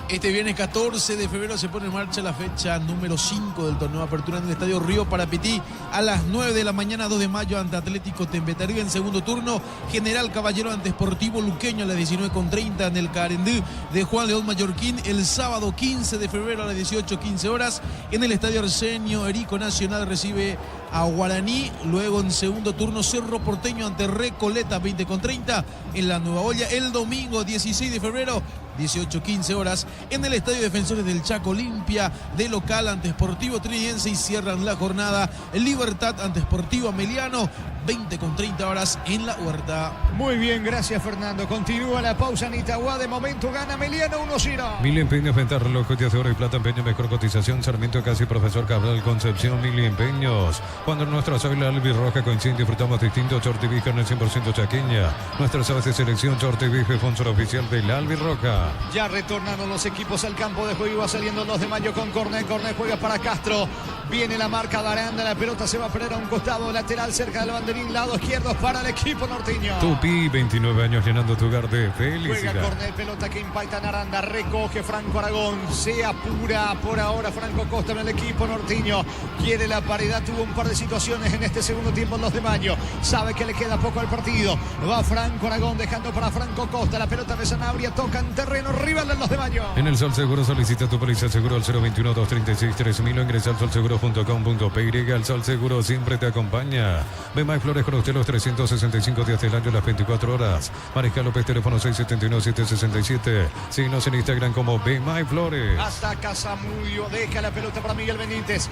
Este viernes 14 de febrero se pone en marcha la fecha número 5 del torneo de apertura en el Estadio Río Parapetí a las 9 de la mañana, 2 de mayo ante Atlético Tempetaría en segundo turno. General Caballero ante Sportivo Luqueño a las 19:30 en el Carendú de Juan León Mallorquín. El sábado 15 de febrero a las 18:15 horas en el Estadio Arsenio Erico Nacional recibe a Guaraní. Luego en segundo turno Cerro Porteño ante Recoleta 20:30 en la Nueva Olla. El domingo 16 de febrero 18-15 horas, en el Estadio Defensores del Chaco. Olimpia de local ante Sportivo Trinidense y cierran la jornada Libertad ante Sportivo Ameliano, 20:30 horas en la Huerta. Muy bien, gracias Fernando. Continúa la pausa en Itagua. De momento gana Ameliano 1-0. Mil empeños, venta, reloj de oro y plata, empeño, mejor cotización. Sarmiento casi Profesor Cabral, Concepción, Mil empeños. Cuando nuestra sábila albirroja coincide, disfrutamos distinto. Short y Vija en el 100% chaqueña. Nuestras aves de selección, Short y Vija, sponsor oficial de la albirroja. Ya retornaron los equipos al campo de juego. Va saliendo 2 de mayo con Cornet. Cornet juega para Castro. Viene la marca de Aranda. La pelota se va a perder a un costado lateral cerca del banderín. Lado izquierdo para el equipo norteño. Tupi, 29 años llenando tu hogar de felicidad. Juega Cornet, pelota que impacta en Aranda. Recoge Franco Aragón. Se apura por ahora Franco Costa en el equipo norteño. Quiere la paridad. Tuvo un par de situaciones en este segundo tiempo en 2 de mayo. Sabe que le queda poco al partido. Va Franco Aragón dejando para Franco Costa. La pelota de Sanabria toca en terreno rival del 2 de mayo. En el Sol Seguro solicita tu póliza seguro al 021-236-3000 o ingresa al solseguro.com.py. El Sol Seguro siempre te acompaña. Ve más Flores con usted los 365 días del año, las 24 horas. Mariscal López, teléfono 671-767. Síguenos en Instagram como Ve más Flores. Ataca Zamudio, deja la pelota para Miguel Benítez.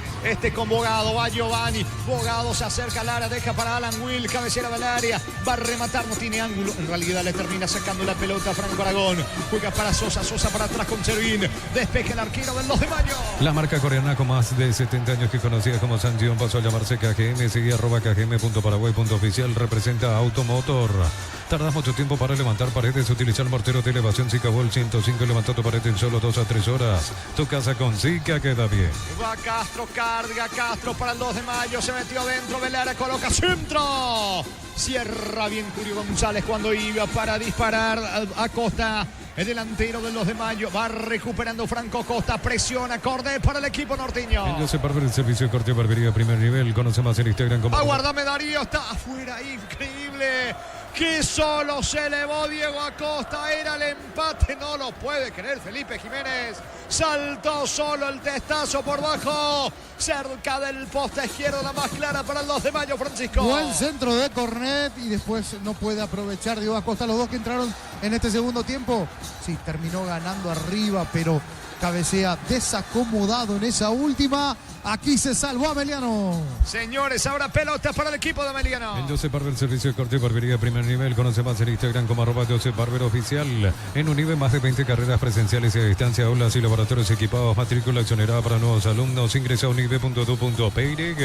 Con Bogado, va Giovanni. Bogado se acerca al área, deja para Alan Will, cabecera del área. Va a rematar, no tiene ángulo. En realidad le termina sacando la pelota a Franco Aragón. Juega para Sosa, Sosa para atrás con Chervín. Despeja el arquero del 2 de mayo. La marca coreana con más de 70 años que conocida como Sanjion pasó a llamarse KGM. Sigue @kgm.paraguay.oficial. Representa Automotor. Tardas mucho tiempo para levantar paredes. Utilizar mortero de elevación Zika Wall 105. Levanta tu pared en solo 2 a 3 horas. Tu casa con Zika queda bien. Va Castro, carga Castro para el 2 de mayo. Se metió dentro del área, coloca centro. Cierra bien Curio González cuando iba para disparar a Costa. El delantero del 2 de mayo. Va recuperando Franco Costa. Presiona Cornet para el equipo norteño. En Josep Barber, el servicio de corte y barbería primer nivel. Conoce más en Instagram como... Aguardame Darío. Está afuera. Increíble. Que solo se elevó Diego Acosta. Era el empate. No lo puede creer Felipe Jiménez. Saltó solo el testazo por bajo. Cerca del poste izquierdo. La más clara para el 2 de mayo, Francisco. Buen centro de Cornet y después no puede aprovechar Diego Acosta. Los dos que entraron en este segundo tiempo. Sí, terminó ganando arriba, pero cabecea desacomodado en esa última. Aquí se salvó Ameliano. Señores, ahora pelota para el equipo de Ameliano. En Josep Barber, servicio de corte y barbería primer nivel. Conoce más en Instagram como @Josep Barber oficial. En Unive, más de 20 carreras presenciales y a distancia, aulas y laboratorios equipados. Matrícula exonerada para nuevos alumnos. Ingresa a unive.edu.py.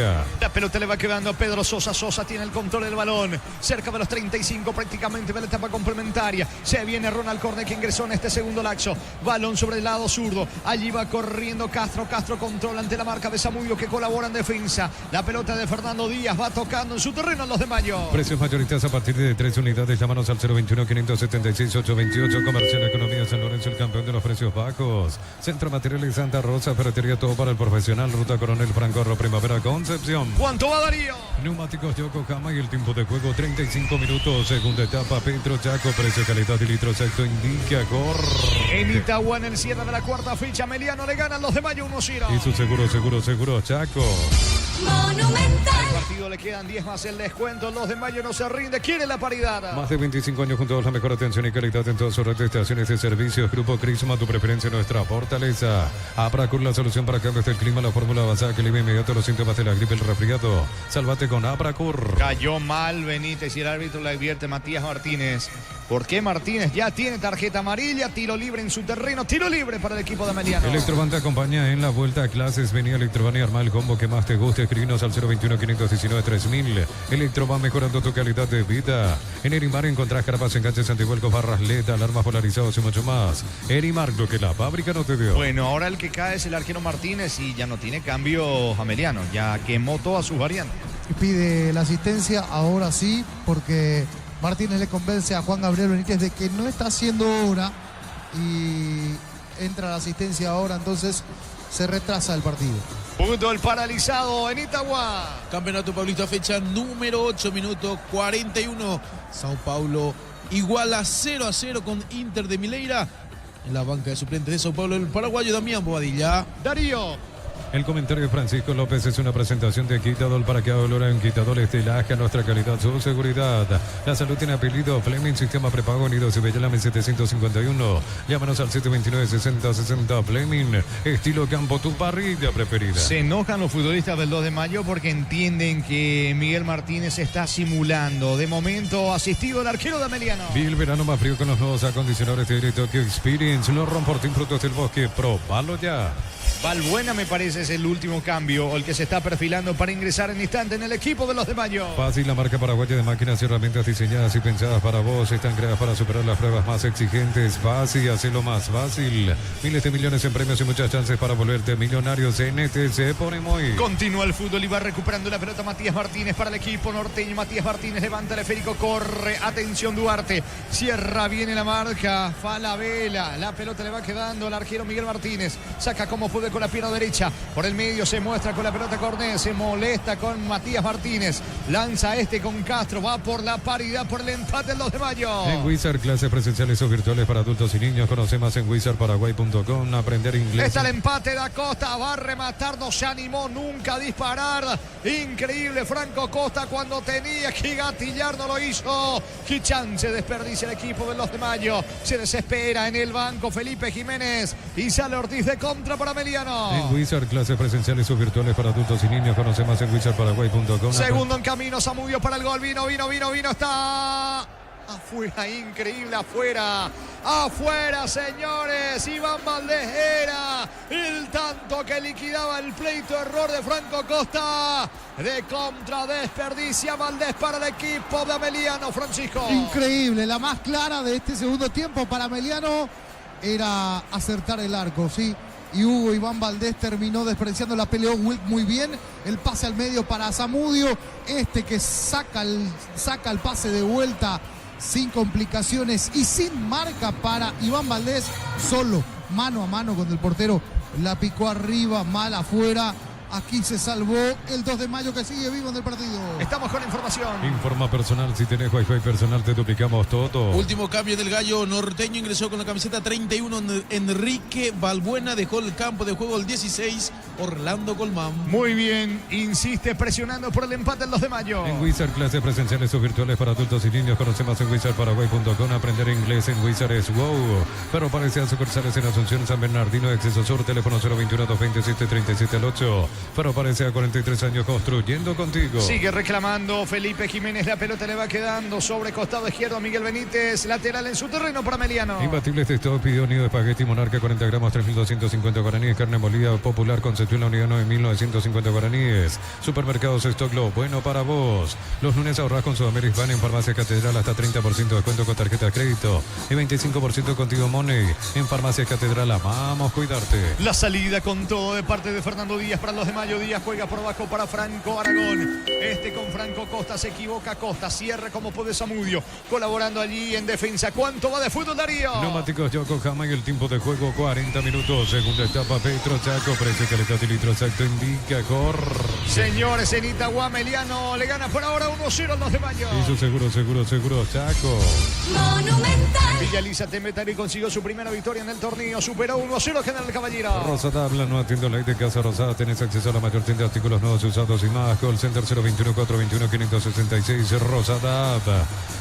La pelota le va quedando a Pedro Sosa. Sosa tiene el control del balón. Cerca de los 35 prácticamente de la etapa complementaria. Se viene Ronald Cornet que ingresó en este segundo lapso. Balón sobre el lado zurdo. Allí va corriendo Castro. Castro controla ante la marca de Zamudio que colabora en defensa. La pelota de Fernando Díaz va tocando en su terreno en 2 de mayo. Precios mayoristas a partir de 3 unidades. Llámanos al 021-576-828. Comercial Economía San Lorenzo, el campeón de los precios bajos. Centro Materiales Santa Rosa, ferretería todo para el profesional. Ruta Coronel Francorro, Primavera, Concepción. ¿Cuánto va Darío? Neumáticos Yokohama y el tiempo de juego 35 minutos. Segunda etapa, Petro Chaco. Precio, calidad y litro exacto indica corre. En Itagua, en el cierre de la cuarta fecha, Ameliano le gana al 2 de mayo 1-0. Y su seguro Chaco. Monumental. Al partido le quedan 10 más el descuento. El 2 de mayo no se rinde, quiere la paridad. Más de 25 años juntos, la mejor atención y calidad en todas sus redes de estaciones de servicios. Grupo Crisma, tu preferencia, nuestra fortaleza. Apracur, la solución para cambios del clima, la fórmula avanzada que alivia inmediato los síntomas de la gripe y el resfriado. Sálvate con Apracur. Cayó mal Benítez y el árbitro le advierte Matías Martínez. ¿Por qué Martínez ya tiene tarjeta amarilla? Tiro libre en su terreno, tiro libre para el equipo de Ameliano. Electroban te acompaña en la vuelta a clases. Vení a Electroban y arma el combo que más te guste. Escribinos al 021-519-3000. Electroban, mejorando tu calidad de vida. En Erimar encontrás carpas, enganches, antivuelcos, barras LED, alarmas polarizados y mucho más. Erimar, lo que la fábrica no te dio. Bueno, ahora el que cae es el arquero Martínez y ya no tiene cambio Ameliano. Ya quemó todas sus variantes. Pide la asistencia, ahora sí, porque Martínez le convence a Juan Gabriel Benítez de que no está haciendo hora y entra la asistencia ahora, entonces se retrasa el partido. Punto el paralizado en Itagua. Campeonato Paulista, fecha número 8, minuto 41. Sao Paulo iguala 0-0 con Inter de Mileira. En la banca de suplentes de Sao Paulo, el paraguayo Damián Bobadilla. Darío. El comentario de Francisco López es una presentación de Quitadol para que olora en Quitadol Estilaje, nuestra calidad, su seguridad. La salud tiene apellido Fleming, sistema prepago Unidos y Bellelame 751. Llámanos al 729-6060 Fleming, estilo campo, tu parrilla preferida. Se enojan los futbolistas del 2 de mayo porque entienden que Miguel Martínez está simulando. De momento asistido el arquero de Ameliano. Vi el verano más frío con los nuevos acondicionadores de Tokyo Experience. Los Romportín Frutos del Bosque, probalo ya. Valbuena me parece es el último cambio, o el que se está perfilando para ingresar en instante en el equipo de los de Mayo. Fácil, la marca paraguaya de máquinas y herramientas diseñadas y pensadas para vos. Están creadas para superar las pruebas más exigentes. Fácil, hacerlo más fácil. Miles de millones en premios y muchas chances para volverte millonarios. NTC pone muy. Continúa el fútbol y va recuperando la pelota Matías Martínez para el equipo norteño. Matías Martínez levanta el esférico, corre. Atención Duarte. Cierra, viene la marca. Falabella. La pelota le va quedando al arquero Miguel Martínez. Saca como puede con la pierna derecha. Por el medio se muestra con la pelota Cornet. Se molesta con Matías Martínez. Lanza con Castro. Va por la paridad, por el empate el 2 de mayo. En Wizard, clases presenciales o virtuales para adultos y niños. Conoce más en wizardparaguay.com. Aprender inglés. Está el empate de Acosta. Va a rematar. No se animó nunca a disparar. Increíble Franco Costa cuando tenía que gatillar. No lo hizo. Qué chance desperdicia el equipo del 2 de mayo. Se desespera en el banco Felipe Jiménez. Y sale Ortiz de contra para Ameliano. En Wizard, clases presenciales o virtuales para adultos y niños. Conoce más en wizardparaguay.com. Segundo en camino, Zamudio para el gol. Vino. Está afuera, increíble, afuera. Afuera, señores. Iván Valdés era el tanto que liquidaba el pleito. Error de Franco Costa. De contra, desperdicia Valdés para el equipo de Ameliano, Francisco. Increíble, la más clara de este segundo tiempo para Ameliano era acertar el arco, sí. Y Hugo Iván Valdés terminó despreciando, la peleó muy bien. El pase al medio para Zamudio. Que saca el pase de vuelta sin complicaciones y sin marca para Iván Valdés. Solo, mano a mano con el portero. La picó arriba, mal afuera. Aquí se salvó el 2 de mayo que sigue vivo en el partido. Estamos con información. Informa personal, si tenés Wi-Fi personal te duplicamos todo. Último cambio del gallo norteño, ingresó con la camiseta 31 Enrique Valbuena, dejó el campo de juego el 16 Orlando Colmán. Muy bien, insiste presionando por el empate el 2 de mayo. En Wizard, clases presenciales o virtuales para adultos y niños. Conoce más en wizardparaguay.com. Aprender inglés en Wizard es wow. Pero parecen sucursales en Asunción, San Bernardino, Exceso Sur, teléfono 021-227-3738. Pero aparece a 43 años construyendo contigo. Sigue reclamando Felipe Jiménez. La pelota le va quedando sobre costado izquierdo a Miguel Benítez. Lateral en su terreno para Ameliano. Imbatibles de stock. Pidió nido de espagueti Monarca 40 gramos, 3.250 guaraníes. Carne molida popular Concepción la unidad 9.950 guaraníes. Supermercados Stock, lo bueno para vos. Los lunes ahorrás con Sudamérica Van en Farmacia Catedral hasta 30% de descuento con tarjeta de crédito y 25% contigo Money. En Farmacia Catedral amamos cuidarte. La salida con todo de parte de Fernando Díaz para los de mayo. Díaz juega por abajo para Franco Aragón. Con Franco Costa se equivoca. Costa cierra como puede Zamudio, colaborando allí en defensa. ¿Cuánto va de fútbol, Darío? Neumáticos Yokohama y el tiempo de juego 40 minutos. Segunda etapa Petro Chaco. Precio, calidad y litro exacto indica Señores, en Itagua Ameliano le gana por ahora 1-0 al 2 de mayo. Hizo seguro Chaco. Monumental. Villaliza Temetari consiguió su primera victoria en el torneo. Superó 1-0 General Caballero. Rosada habla, no atiendo la ley de Casa Rosada. Tenés acceso a la mayor tienda de artículos nuevos, usados y más. Call Center 021-421-566. Rosada.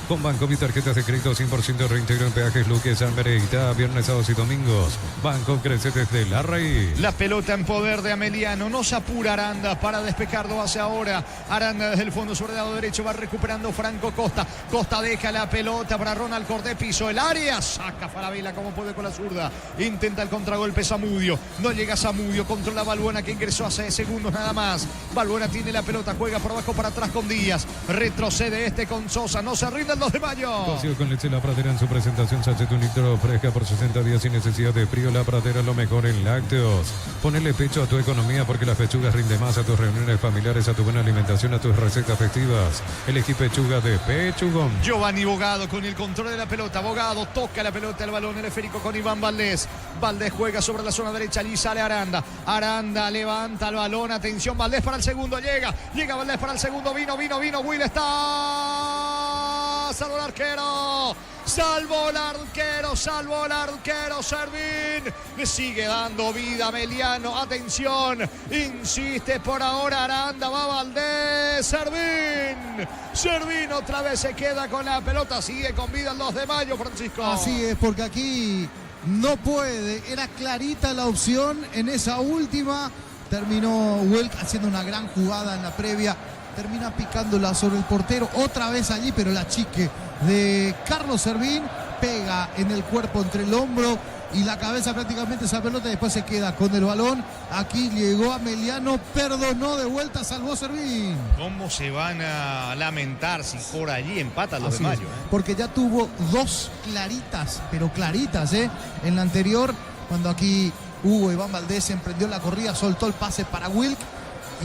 Con Banco y tarjetas de crédito 100% reintegro en peajes, Luque, San Bereita, viernes, sábados y domingos. Banco crece desde la raíz. La pelota en poder de Ameliano. No se apura Aranda para despejarlo hace ahora. Aranda desde el fondo sobre el lado derecho va recuperando Franco Costa. Costa deja la pelota para Ronald Cordé. Piso el área. Saca Falabella como puede con la zurda. Intenta el contragolpe Zamudio. No llega Zamudio. Controla Valbuena que ingresó hace segundos nada más. Valbuena tiene la pelota. Juega por abajo para atrás con Díaz. Retrocede con Sosa. No se rinde el 2 de mayo. Cocido con leche La Pradera en su presentación. Sachet un litro fresca por 60 días sin necesidad de frío. La Pradera lo mejor en lácteos. Ponele pecho a tu economía porque las pechugas rinde más a tus reuniones familiares, a tu buena alimentación, a tus recetas festivas. Elegí pechuga de Pechugón. Giovanni Bogado con el control de la pelota. Bogado toca la pelota, el balón, el esférico con Iván Valdés. Valdés juega sobre la zona derecha, allí sale Aranda. Aranda levanta el balón, atención, Valdés para el segundo, llega Valdés para el segundo, vino, Will está... Salvo el arquero. salvó el arquero, Servín. Le sigue dando vida a Meliano, atención, insiste por ahora Aranda, va Valdés, Servín otra vez se queda con la pelota, sigue con vida el 2 de mayo, Francisco. Así es, porque aquí no puede, era clarita la opción en esa última. Terminó Wilk haciendo una gran jugada en la previa, termina picándola sobre el portero, otra vez allí, pero la chique de Carlos Servín pega en el cuerpo entre el hombro y la cabeza prácticamente esa pelota, y después se queda con el balón. Aquí llegó a Meliano, perdonó de vuelta, salvó Servín. ¿Cómo se van a lamentar si por allí empatan los Así de Mayo? es, porque ya tuvo dos claritas, pero claritas, en la anterior, cuando aquí Hugo Iván Valdés emprendió la corrida, soltó el pase para Wilk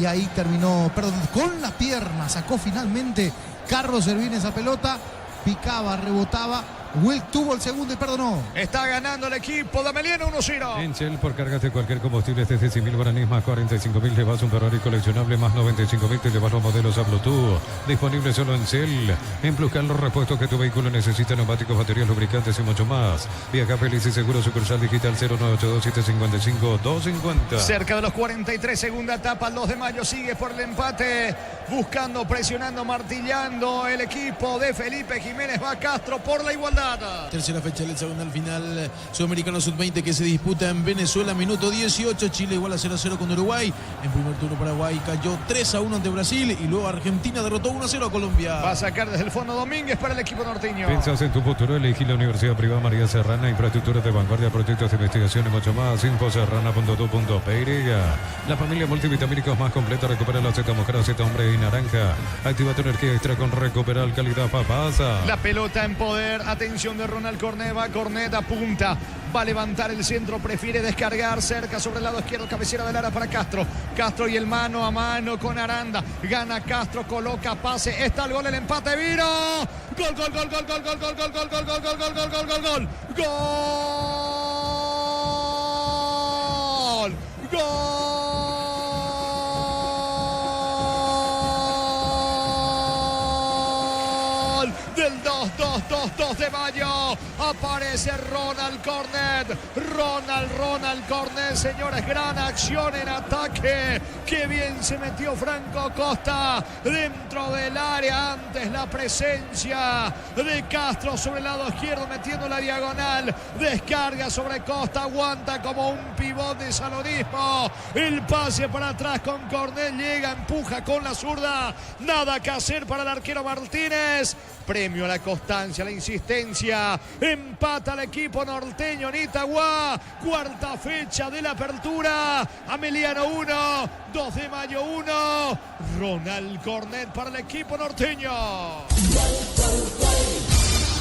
y ahí terminó, con la pierna, sacó finalmente Carlos Servín esa pelota, picaba, rebotaba. Wilk tuvo el segundo y perdonó. Está ganando el equipo de Meliano 1-0. En Shell, por cargas de cualquier combustible desde 100.000 guaraníes más 45.000 te vas un Ferrari coleccionable más 95.000 te llevas los modelos a Bluetooth. Disponible solo en Shell. En Pluscar los repuestos que tu vehículo necesita, neumáticos, baterías, lubricantes y mucho más. Viaja feliz y seguro, sucursal digital 0982-755-250. Cerca de los 43, segunda etapa, el 2 de mayo sigue por el empate. Buscando, presionando, martillando el equipo de Felipe Jiménez. Va Castro por la igualdad. Tercera fecha del hexagonal final sudamericano sub-20 que se disputa en Venezuela, minuto 18. Chile igual a 0-0 con Uruguay. En primer turno Paraguay cayó 3-1 ante Brasil y luego Argentina derrotó 1-0 a Colombia. Va a sacar desde el fondo Domínguez para el equipo norteño. Piensas en tu futuro, elegí la Universidad Privada María Serrana, infraestructura de vanguardia, proyectos de investigación y mucho más. Infoserrana.tu.py. La familia multivitamínicos más completa, recupera la Z mujer, Z hombre y naranja. Activa tu energía extra con Recuperal calidad papasa. La pelota en poder, atención de Ronald Cornet, va Cornet, apunta, va a levantar el centro, prefiere descargar cerca sobre el lado izquierdo, cabecera del área para Castro. Castro y el mano a mano con Aranda, gana Castro, coloca pase, está el gol, el empate, Viro. Gol, gol, gol, gol, gol, gol, gol, gol, gol, gol, gol, gol, gol, gol, gol, gol, gol. Gol. Gol. Del 2-2-2-2 de mayo aparece Ronald Cornet. Ronald Cornet, señores, gran acción en ataque. Qué bien se metió Franco Costa dentro del área. Antes la presencia de Castro sobre el lado izquierdo metiendo la diagonal. Descarga sobre Costa, aguanta como un pivot de salonismo. El pase para atrás con Cornet, llega, empuja con la zurda. Nada que hacer para el arquero Martínez. Premio a la constancia, la insistencia. Empata el equipo norteño en Itagua. Cuarta fecha de la apertura. Ameliano 1, 2 de mayo 1. Ronald Cornet para el equipo norteño.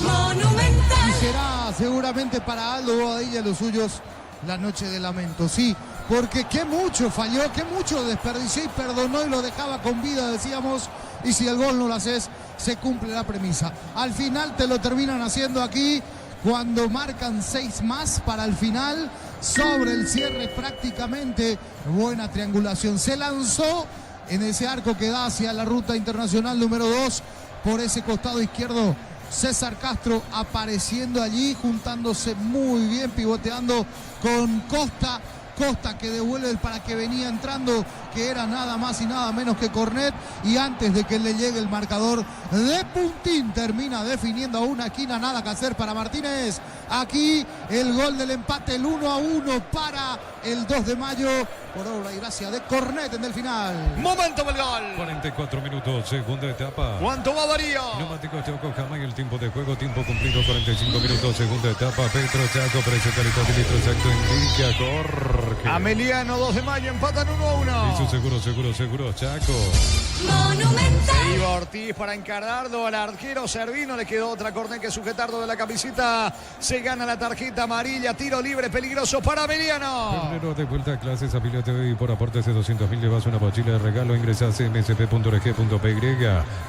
Monumental. Y será seguramente para Aldo Bobadilla y los suyos la noche de lamento. Sí, porque qué mucho falló, qué mucho desperdició y perdonó y lo dejaba con vida, decíamos. Y si el gol no lo haces, se cumple la premisa. Al final te lo terminan haciendo aquí cuando marcan 6 más para el final. Sobre el cierre prácticamente, buena triangulación. Se lanzó en ese arco que da hacia la ruta internacional número 2 por ese costado izquierdo. César Castro apareciendo allí, juntándose muy bien, pivoteando con Costa. Costa que devuelve el para que venía entrando, que era nada más y nada menos que Cornet, y antes de que le llegue el marcador de puntín termina definiendo a una esquina. Nada que hacer para Martínez. Aquí el gol del empate, el 1-1 para el 2 de mayo por obra y gracia de Cornet en el final. Momento del gol. 44 minutos, segunda etapa. ¿Cuánto va Darío? Neumáticos de Yokohama y el tiempo de juego, tiempo cumplido 45 minutos, segunda etapa. Petro Chaco, presenta el litro exacto, indica Jorge. Ameliano 2 de mayo empatan 1-1. Hizo seguro, Chaco. Monumental. Se iba Ortiz para encararlo al arquero Servino, le quedó otra Cornet que sujetarlo de la camiseta. Se gana la tarjeta amarilla, tiro libre peligroso para Ameliano. Febrero de vuelta a clases, afiliado Afíliate hoy por aportes de 200.000 llevas una mochila de regalo. Ingresás a msp.org.py.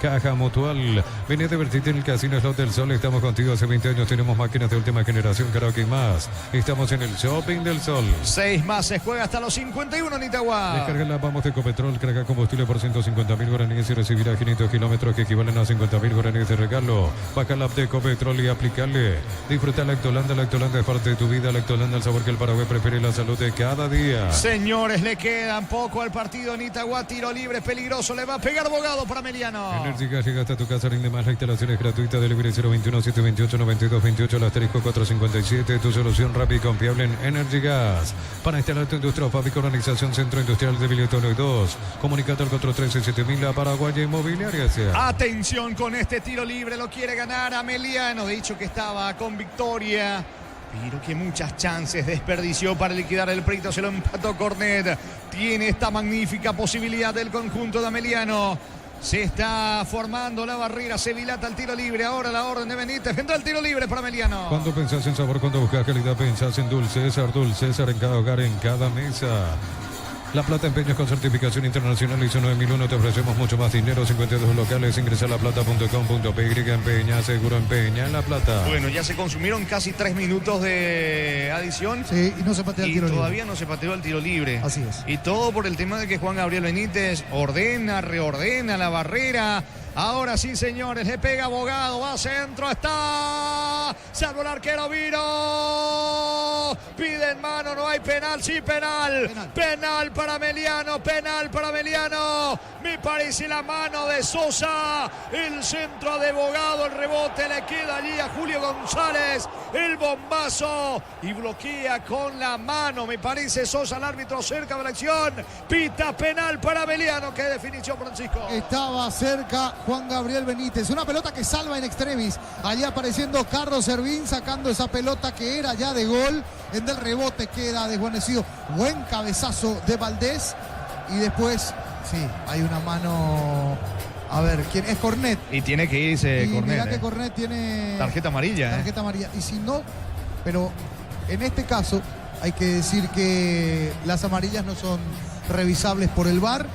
Caja Mutual. Vení a divertirte en el Casino Slot del Sol. Estamos contigo hace 20 años. Tenemos máquinas de última generación, karaoke y más. Estamos en el Shopping del Sol. 6 más, se juega hasta los 51 en Itagua. Descarga la Vamos de Ecopetrol. Carga combustible por 150.000 guaraníes y recibirá 500 kilómetros que equivalen a 50.000 guaraníes de regalo. Baja la app de Ecopetrol y aplicarle. Disfruta Lactolanda. Lactolanda es parte de tu vida. Lactolanda, el sabor que el Paraguay prefiere, la salud de cada día. Señores, le quedan poco al partido en Itagua. Tiro libre, peligroso. Le va a pegar Bogado para Meliano. Energigas llega hasta tu casa, rinde más. La instalación es gratuita. Delivery 021-728-9228 al asterisco 457. Tu solución rápida y confiable en Energigas. Para instalar tu industria o fábrica, organización Centro Industrial de Villetono 2. Comunicate al 413-7000, la Paraguaya Inmobiliaria. Atención con este tiro libre. Lo quiere ganar a Meliano. De hecho que estaba con victoria, pero que muchas chances desperdició para liquidar el pleito. Se lo empató Cornet. Tiene esta magnífica posibilidad del conjunto de Ameliano. Se está formando la barrera, se dilata el tiro libre. Ahora la orden de Benítez. Vendrá el tiro libre para Ameliano. Cuando pensás en sabor, cuando buscas calidad, pensás en Dulce César en cada hogar, en cada mesa. La Plata Empeños con certificación internacional ISO 9001. Te ofrecemos mucho más dinero. 52 locales. Ingresa a laplata.com.py. Empeña, seguro empeña en La Plata. Bueno, ya se consumieron casi 3 minutos de adición. Sí, y no se patea el tiro libre. Y todavía no se pateó el tiro libre. Así es. Y todo por el tema de que Juan Gabriel Benítez reordena la barrera. Ahora sí, señores, le pega Bogado, va a centro, está. Salvo el arquero, Viro. Piden mano, no hay penal, sí penal. Penal para Meliano, penal para Meliano. Me parece la mano de Sosa. El centro de Bogado, el rebote le queda allí a Julio González. El bombazo y bloquea con la mano. Me parece Sosa, el árbitro cerca de la acción. Pita penal para Meliano. Qué definición, Francisco. Estaba cerca Juan Gabriel Benítez. Una pelota que salva en extremis. Allí apareciendo Carlos Servín sacando esa pelota que era ya de gol. En el rebote queda desguarnecido. Buen cabezazo de Valdés. Y después, sí, hay una mano. A ver, ¿quién es? Cornet. Y tiene que irse y Cornet. Mirá que Cornet tiene tarjeta amarilla. Tarjeta amarilla. Y si no, pero en este caso hay que decir que las amarillas no son revisables por el VAR.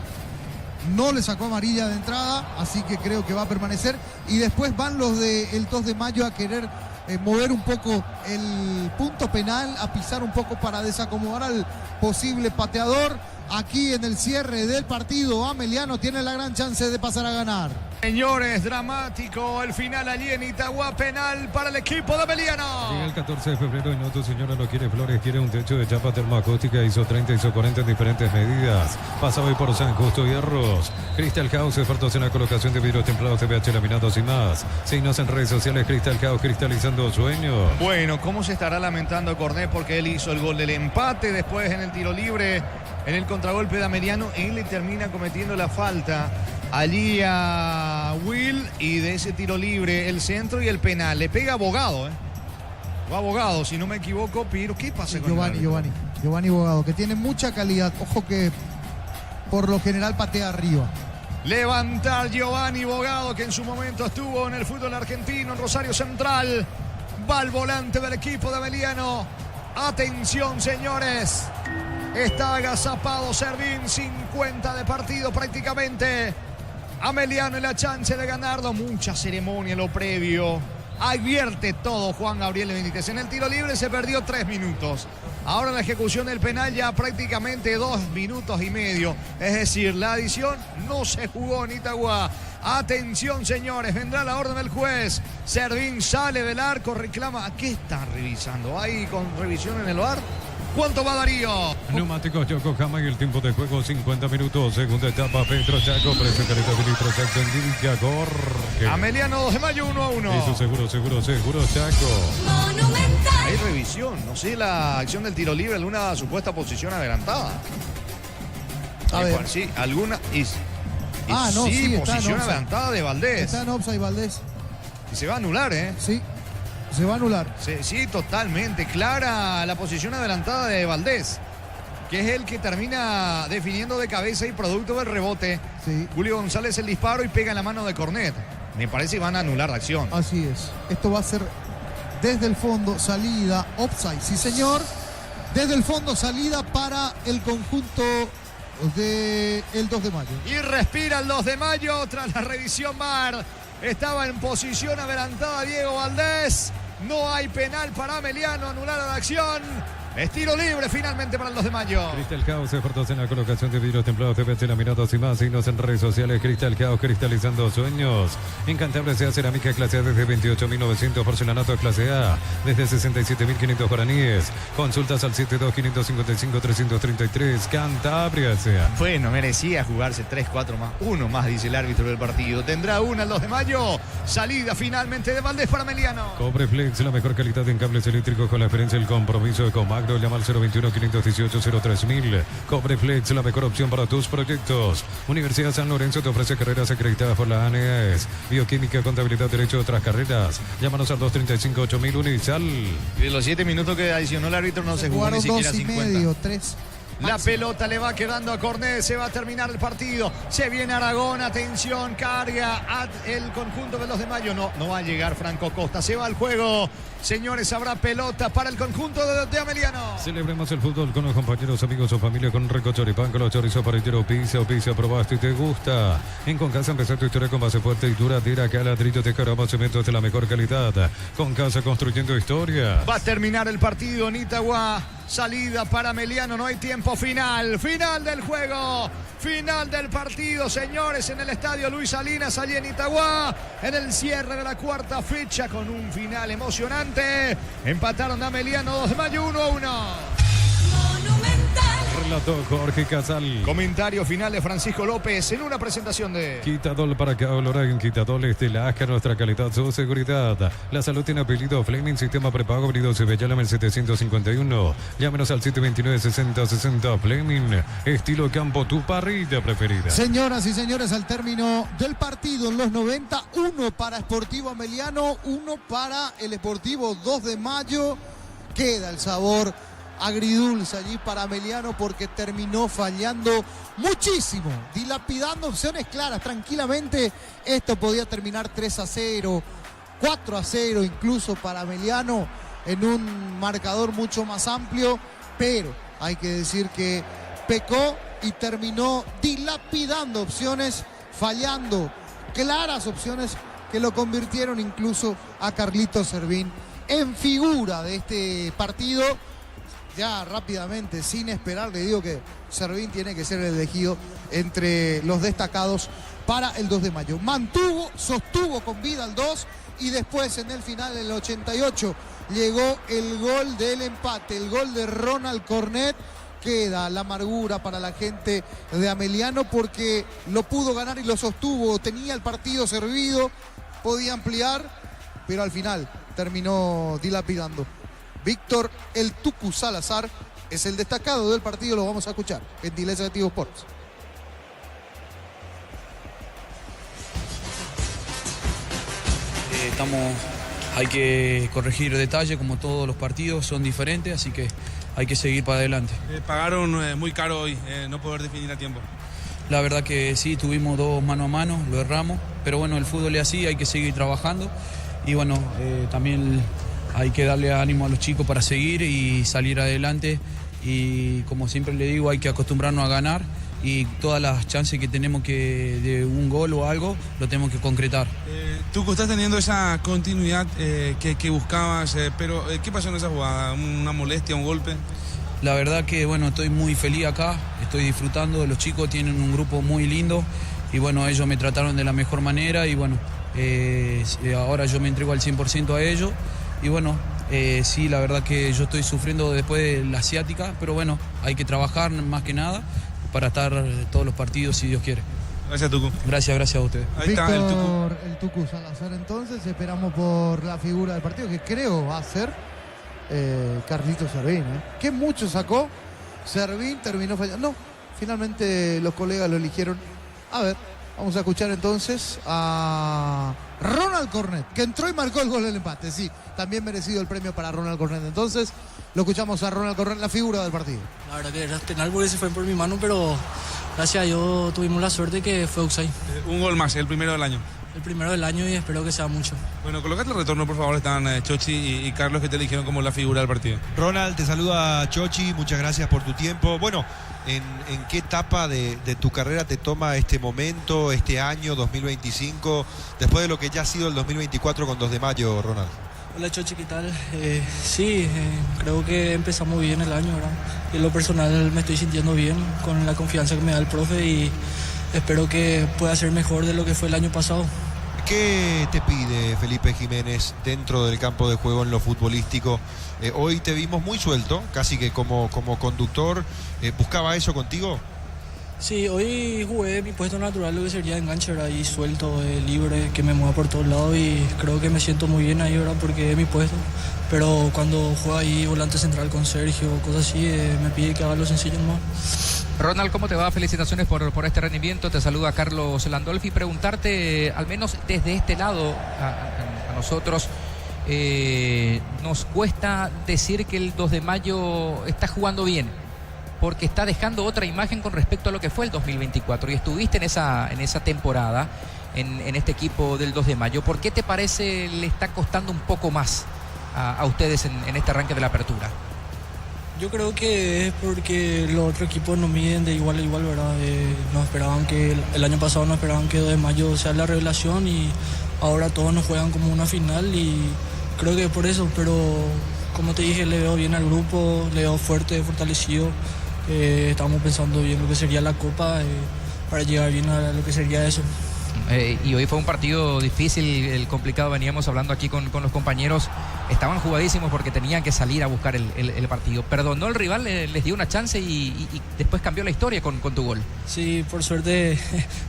No le sacó amarilla de entrada, así que creo que va a permanecer. Y después van los del 2 de mayo a querer mover un poco el punto penal, a pisar un poco para desacomodar al posible pateador. Aquí en el cierre del partido, Ameliano tiene la gran chance de pasar a ganar. Señores, dramático el final allí en Itagua, penal para el equipo de Ameliano. Llega el 14 de febrero y no, tu señora no quiere flores, quiere un techo de chapa termoacústica ISO 30, ISO 40 en diferentes medidas. Pasa hoy por San Justo y Arroz. Crystal House, expertos en la colocación de vidrios templados, CBH, laminados y más. Síguenos en redes sociales, Crystal House, cristalizando sueños. Bueno, ¿cómo se estará lamentando Cornet? Porque él hizo el gol del empate, después en el tiro libre, en el contragolpe de Ameliano, él le termina cometiendo la falta allí a Will, y de ese tiro libre el centro y el penal. Le pega Bogado, Va Bogado, si no me equivoco. Pero ¿qué pasa con Giovanni Bogado, que tiene mucha calidad. Ojo que por lo general patea arriba. Levantar Giovanni Bogado, que en su momento estuvo en el fútbol argentino, en Rosario Central. Va al volante del equipo de Ameliano. Atención, señores. Está agazapado Servín, 50 de partido prácticamente. Ameliano y la chance de ganarlo. Mucha ceremonia en lo previo. Advierte todo Juan Gabriel Benítez. En el tiro libre se perdió 3 minutos. Ahora en la ejecución del penal ya prácticamente 2 minutos y medio. Es decir, la adición no se jugó en Itagua. Atención, señores, vendrá la orden del juez. Servín sale del arco, reclama. ¿A qué están revisando? ¿Hay con revisión en el VAR? ¿Cuánto va Darío? Neumáticos Yokohama y el tiempo de juego 50 minutos. Segunda etapa, Petro Chaco, precio calidad de litro Chaco en Villa. Ameliano 2 de mayo 1-1. Eso seguro Chaco. Monumental. Hay revisión, no sé la acción del tiro libre, alguna supuesta posición adelantada. A ver. Sí, alguna. No, sí, posición adelantada de Valdés. Está en offside Valdés. Y se va a anular, Sí. Se va a anular. Sí, totalmente. Clara la posición adelantada de Valdés, que es el que termina definiendo de cabeza y producto del rebote. Sí. Julio González el disparo y pega en la mano de Cornet. Me parece que van a anular la acción. Así es. Esto va a ser desde el fondo, salida, offside. Sí, señor. Desde el fondo, salida para el conjunto del 2 de mayo. Y respira el 2 de mayo tras la revisión VAR. Estaba en posición adelantada Diego Valdés. No hay penal para Ameliano, anulada la acción. Es tiro libre finalmente para el 2 de mayo. Cristal Caos, expertos en la colocación de vidrios templados, TVC, laminados y más. Signos en redes sociales. Cristal Caos, cristalizando sueños. Encantable sea cerámica clase A desde 28.900. Porcelanato clase A desde 67.500 guaraníes. Consultas al 72-555-333. Cantabria sea. Bueno, merecía jugarse 3-4 más. Uno más, dice el árbitro del partido. Tendrá una el 2 de mayo. Salida finalmente de Valdés para Ameliano. Cobreflex, la mejor calidad en cables eléctricos con la experiencia y el compromiso de Comagro. Llama al 021-518-03000. Cobreflex, la mejor opción para tus proyectos. Universidad San Lorenzo te ofrece carreras acreditadas por la ANEAS. Bioquímica, contabilidad, derecho, otras carreras. Llámanos al 235-8000 Unisal. De los 7 minutos que adicionó el árbitro no se jugó ni siquiera 50. Medio, 3. La pelota le va quedando a Cornet, se va a terminar el partido. Se viene Aragón, atención, carga el conjunto del 2 de mayo. No va a llegar Franco Costa, se va al juego. Señores, habrá pelota para el conjunto de Ameliano. Celebremos el fútbol con los compañeros, amigos o familia con Rico Choripán, con los chorizos parrillero pizza o pizza, probaste y te gusta. En Concasa empezar tu historia con base fuerte y duradera, que a ladrillo te caramba cementos de la mejor calidad. Concasa construyendo historia. Va a terminar el partido en Itagua. Salida para Ameliano, no hay tiempo final. Final del juego. Final del partido, señores, en el estadio Luis Salinas, allí en Itagua, en el cierre de la cuarta fecha con un final emocionante. Empataron a Ameliano 2 de mayo 1-1. Relató Jorge Casal. Comentario final de Francisco López en una presentación de Quitadol para Caolora en Quitadol Estelasca, nuestra calidad, su seguridad. La salud tiene apellido Fleming, sistema prepago, abrido se ve, llame al 751. Llámenos al 729-6060 Fleming. Estilo campo, tu parrilla preferida. Señoras y señores, al término del partido en los 90, 1 para Sportivo Ameliano, 1 para el Sportivo 2 de mayo. Queda el sabor agridulce allí para Ameliano porque terminó fallando muchísimo, dilapidando opciones claras. Tranquilamente esto podía terminar 3-0, 4-0 incluso para Ameliano en un marcador mucho más amplio, pero hay que decir que pecó y terminó dilapidando opciones, fallando claras opciones que lo convirtieron incluso a Carlitos Servín en figura de este partido. Ya rápidamente, sin esperar, le digo que Servín tiene que ser elegido entre los destacados para el 2 de mayo. Sostuvo con vida al 2 y después en el final, el 88, llegó el gol del empate, el gol de Ronald Cornet. Queda la amargura para la gente de Ameliano porque lo pudo ganar y lo sostuvo, tenía el partido servido, podía ampliar, pero al final terminó dilapidando. Víctor El Tucu Salazar es el destacado del partido, lo vamos a escuchar. Gentileza de Tigo Sports. Hay que corregir detalles, como todos los partidos son diferentes, así que hay que seguir para adelante. Pagaron muy caro hoy, no poder definir a tiempo. La verdad que sí, tuvimos 2 mano a mano, lo erramos, pero bueno, el fútbol es así, hay que seguir trabajando y bueno, también hay que darle ánimo a los chicos para seguir y salir adelante y como siempre le digo, hay que acostumbrarnos a ganar y todas las chances que tenemos de un gol o algo, lo tenemos que concretar. Tú estás teniendo esa continuidad que buscabas, pero ¿qué pasó en esa jugada? ¿Una molestia, un golpe? La verdad que bueno, estoy muy feliz acá, estoy disfrutando, los chicos tienen un grupo muy lindo y bueno, ellos me trataron de la mejor manera y bueno, ahora yo me entrego al 100% a ellos. Y bueno, sí, la verdad que yo estoy sufriendo después de la asiática, pero bueno, hay que trabajar más que nada para estar todos los partidos si Dios quiere. Gracias, Tucu. Gracias a ustedes. Ahí está el Tucu Salazar. Entonces esperamos por la figura del partido, que creo va a ser Carlitos Servín. Que mucho sacó, Servín terminó fallando. No, finalmente los colegas lo eligieron. A ver, vamos a escuchar entonces a Ronald Cornet, que entró y marcó el gol del empate. Sí, también merecido el premio para Ronald Cornet. Entonces, lo escuchamos a Ronald Cornet, la figura del partido. La verdad que era penal porque se fue por mi mano, pero gracias a Dios tuvimos la suerte que fue offside. Un gol más, el primero del año. el primero del año y espero que sea mucho. Bueno, colócate el retorno, por favor. Están Chochi y Carlos, que te eligieron como la figura del partido. Ronald, te saluda Chochi, muchas gracias por tu tiempo. Bueno, ¿en qué etapa de tu carrera te toma este momento, este año 2025, después de lo que ya ha sido el 2024 con 2 de mayo, Ronald? Hola Chochi, ¿qué tal? Sí, creo que empezamos bien el año, ¿verdad? Y en lo personal me estoy sintiendo bien con la confianza que me da el profe y espero que pueda ser mejor de lo que fue el año pasado. ¿Qué te pide Felipe Jiménez dentro del campo de juego en lo futbolístico? Hoy te vimos muy suelto, casi que como conductor. ¿Buscaba eso contigo? Sí, hoy jugué mi puesto natural, lo que sería enganche, ¿verdad? Ahí suelto, libre, que me mueva por todos lados y creo que me siento muy bien ahí, ¿verdad? Porque es mi puesto. Pero cuando juego ahí volante central con Sergio, cosas así, me pide que haga lo sencillo nomás. Ronald, ¿cómo te va? Felicitaciones por este rendimiento. Te saluda Carlos Landolfi. Preguntarte, al menos desde este lado, a nosotros, nos cuesta decir que el 2 de mayo está jugando bien, porque está dejando otra imagen con respecto a lo que fue el 2024. Y estuviste en esa temporada, en este equipo del 2 de mayo. ¿Por qué te parece le está costando un poco más a ustedes en este arranque de la apertura? Yo creo que es porque los otros equipos no miden de igual a igual, ¿verdad? No esperaban que el año pasado no esperaban que 2 de mayo sea la revelación y ahora todos nos juegan como una final y creo que por eso, pero como te dije, le veo bien al grupo, le veo fuerte, fortalecido. Estamos pensando bien lo que sería la Copa para llegar bien a lo que sería eso. Y hoy fue un partido difícil, el complicado. Veníamos hablando aquí con los compañeros. Estaban jugadísimos porque tenían que salir a buscar el partido. Perdonó el rival, les dio una chance y después cambió la historia con tu gol. Sí, por suerte,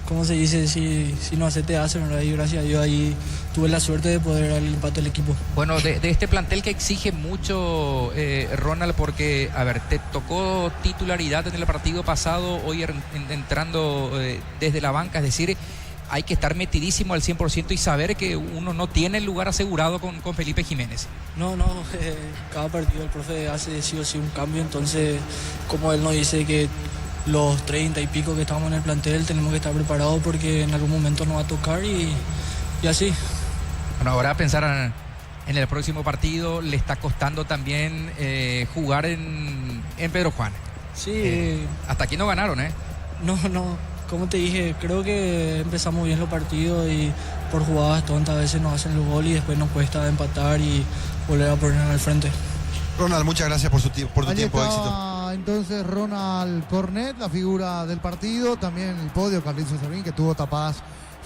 como se dice, si no hace te hace, ¿verdad? Y gracias a Dios ahí tuve la suerte de poder dar el empate al equipo. Bueno, de este plantel que exige mucho, Ronald, porque, a ver, te tocó titularidad en el partido pasado, hoy entrando desde la banca, es decir, hay que estar metidísimo al 100% y saber que uno no tiene el lugar asegurado con Felipe Jiménez. No, cada partido el profe hace sí o sí un cambio, entonces como él nos dice que los 30 y pico que estamos en el plantel tenemos que estar preparados porque en algún momento nos va a tocar y así. Bueno, ahora pensar en el próximo partido, le está costando también jugar en Pedro Juan. Sí. Hasta aquí no ganaron, ¿eh? No. Como te dije, creo que empezamos bien los partidos y por jugadas tontas a veces nos hacen los goles y después nos cuesta empatar y volver a poner al frente. Ronald, muchas gracias por tu tiempo, éxito. Entonces Ronald Cornet, la figura del partido, también el podio, Carlitos Servín, que tuvo tapadas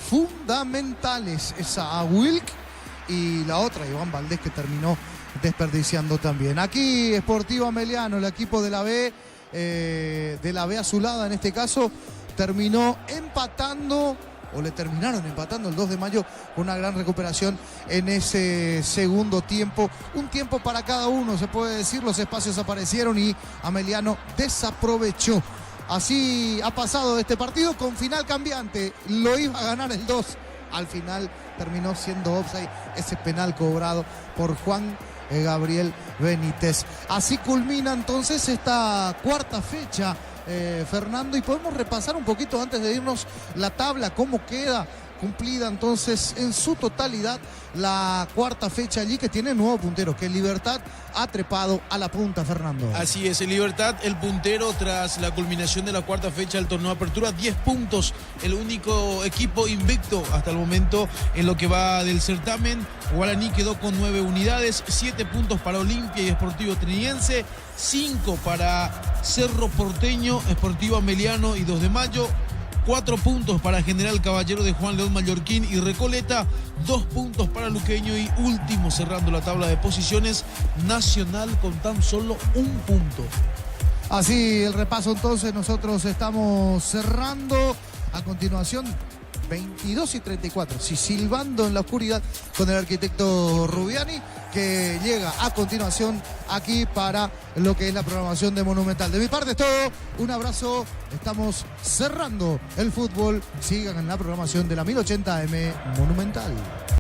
fundamentales, esa a Wilk y la otra, Iván Valdés, que terminó desperdiciando también. Aquí Sportivo Ameliano, el equipo de la B azulada en este caso, terminó empatando, o le terminaron empatando el 2 de mayo con una gran recuperación en ese segundo tiempo. Un tiempo para cada uno, se puede decir, los espacios aparecieron y Ameliano desaprovechó. Así ha pasado este partido con final cambiante, lo iba a ganar el 2, al final terminó siendo offside ese penal cobrado por Juan Gabriel Benítez. Así culmina entonces esta cuarta fecha, Fernando, y podemos repasar un poquito antes de irnos la tabla, cómo queda cumplida entonces en su totalidad la cuarta fecha allí, que tiene nuevo puntero, que Libertad ha trepado a la punta, Fernando. Así es, el Libertad, el puntero tras la culminación de la cuarta fecha del torneo de apertura, 10 puntos, el único equipo invicto hasta el momento en lo que va del certamen. Guaraní quedó con 9 unidades, 7 puntos para Olimpia y Sportivo Triniense, 5 para Cerro Porteño, Sportivo Ameliano y 2 de mayo, 4 puntos para General Caballero de Juan León Mallorquín y Recoleta, 2 puntos para Luqueño y último cerrando la tabla de posiciones, Nacional con tan solo 1 punto. Así el repaso entonces, nosotros estamos cerrando a continuación 22:34, sí, silbando en la oscuridad con el arquitecto Rubiani, que llega a continuación aquí para lo que es la programación de Monumental. De mi parte es todo, un abrazo, estamos cerrando el fútbol, sigan en la programación de la 1080 AM Monumental.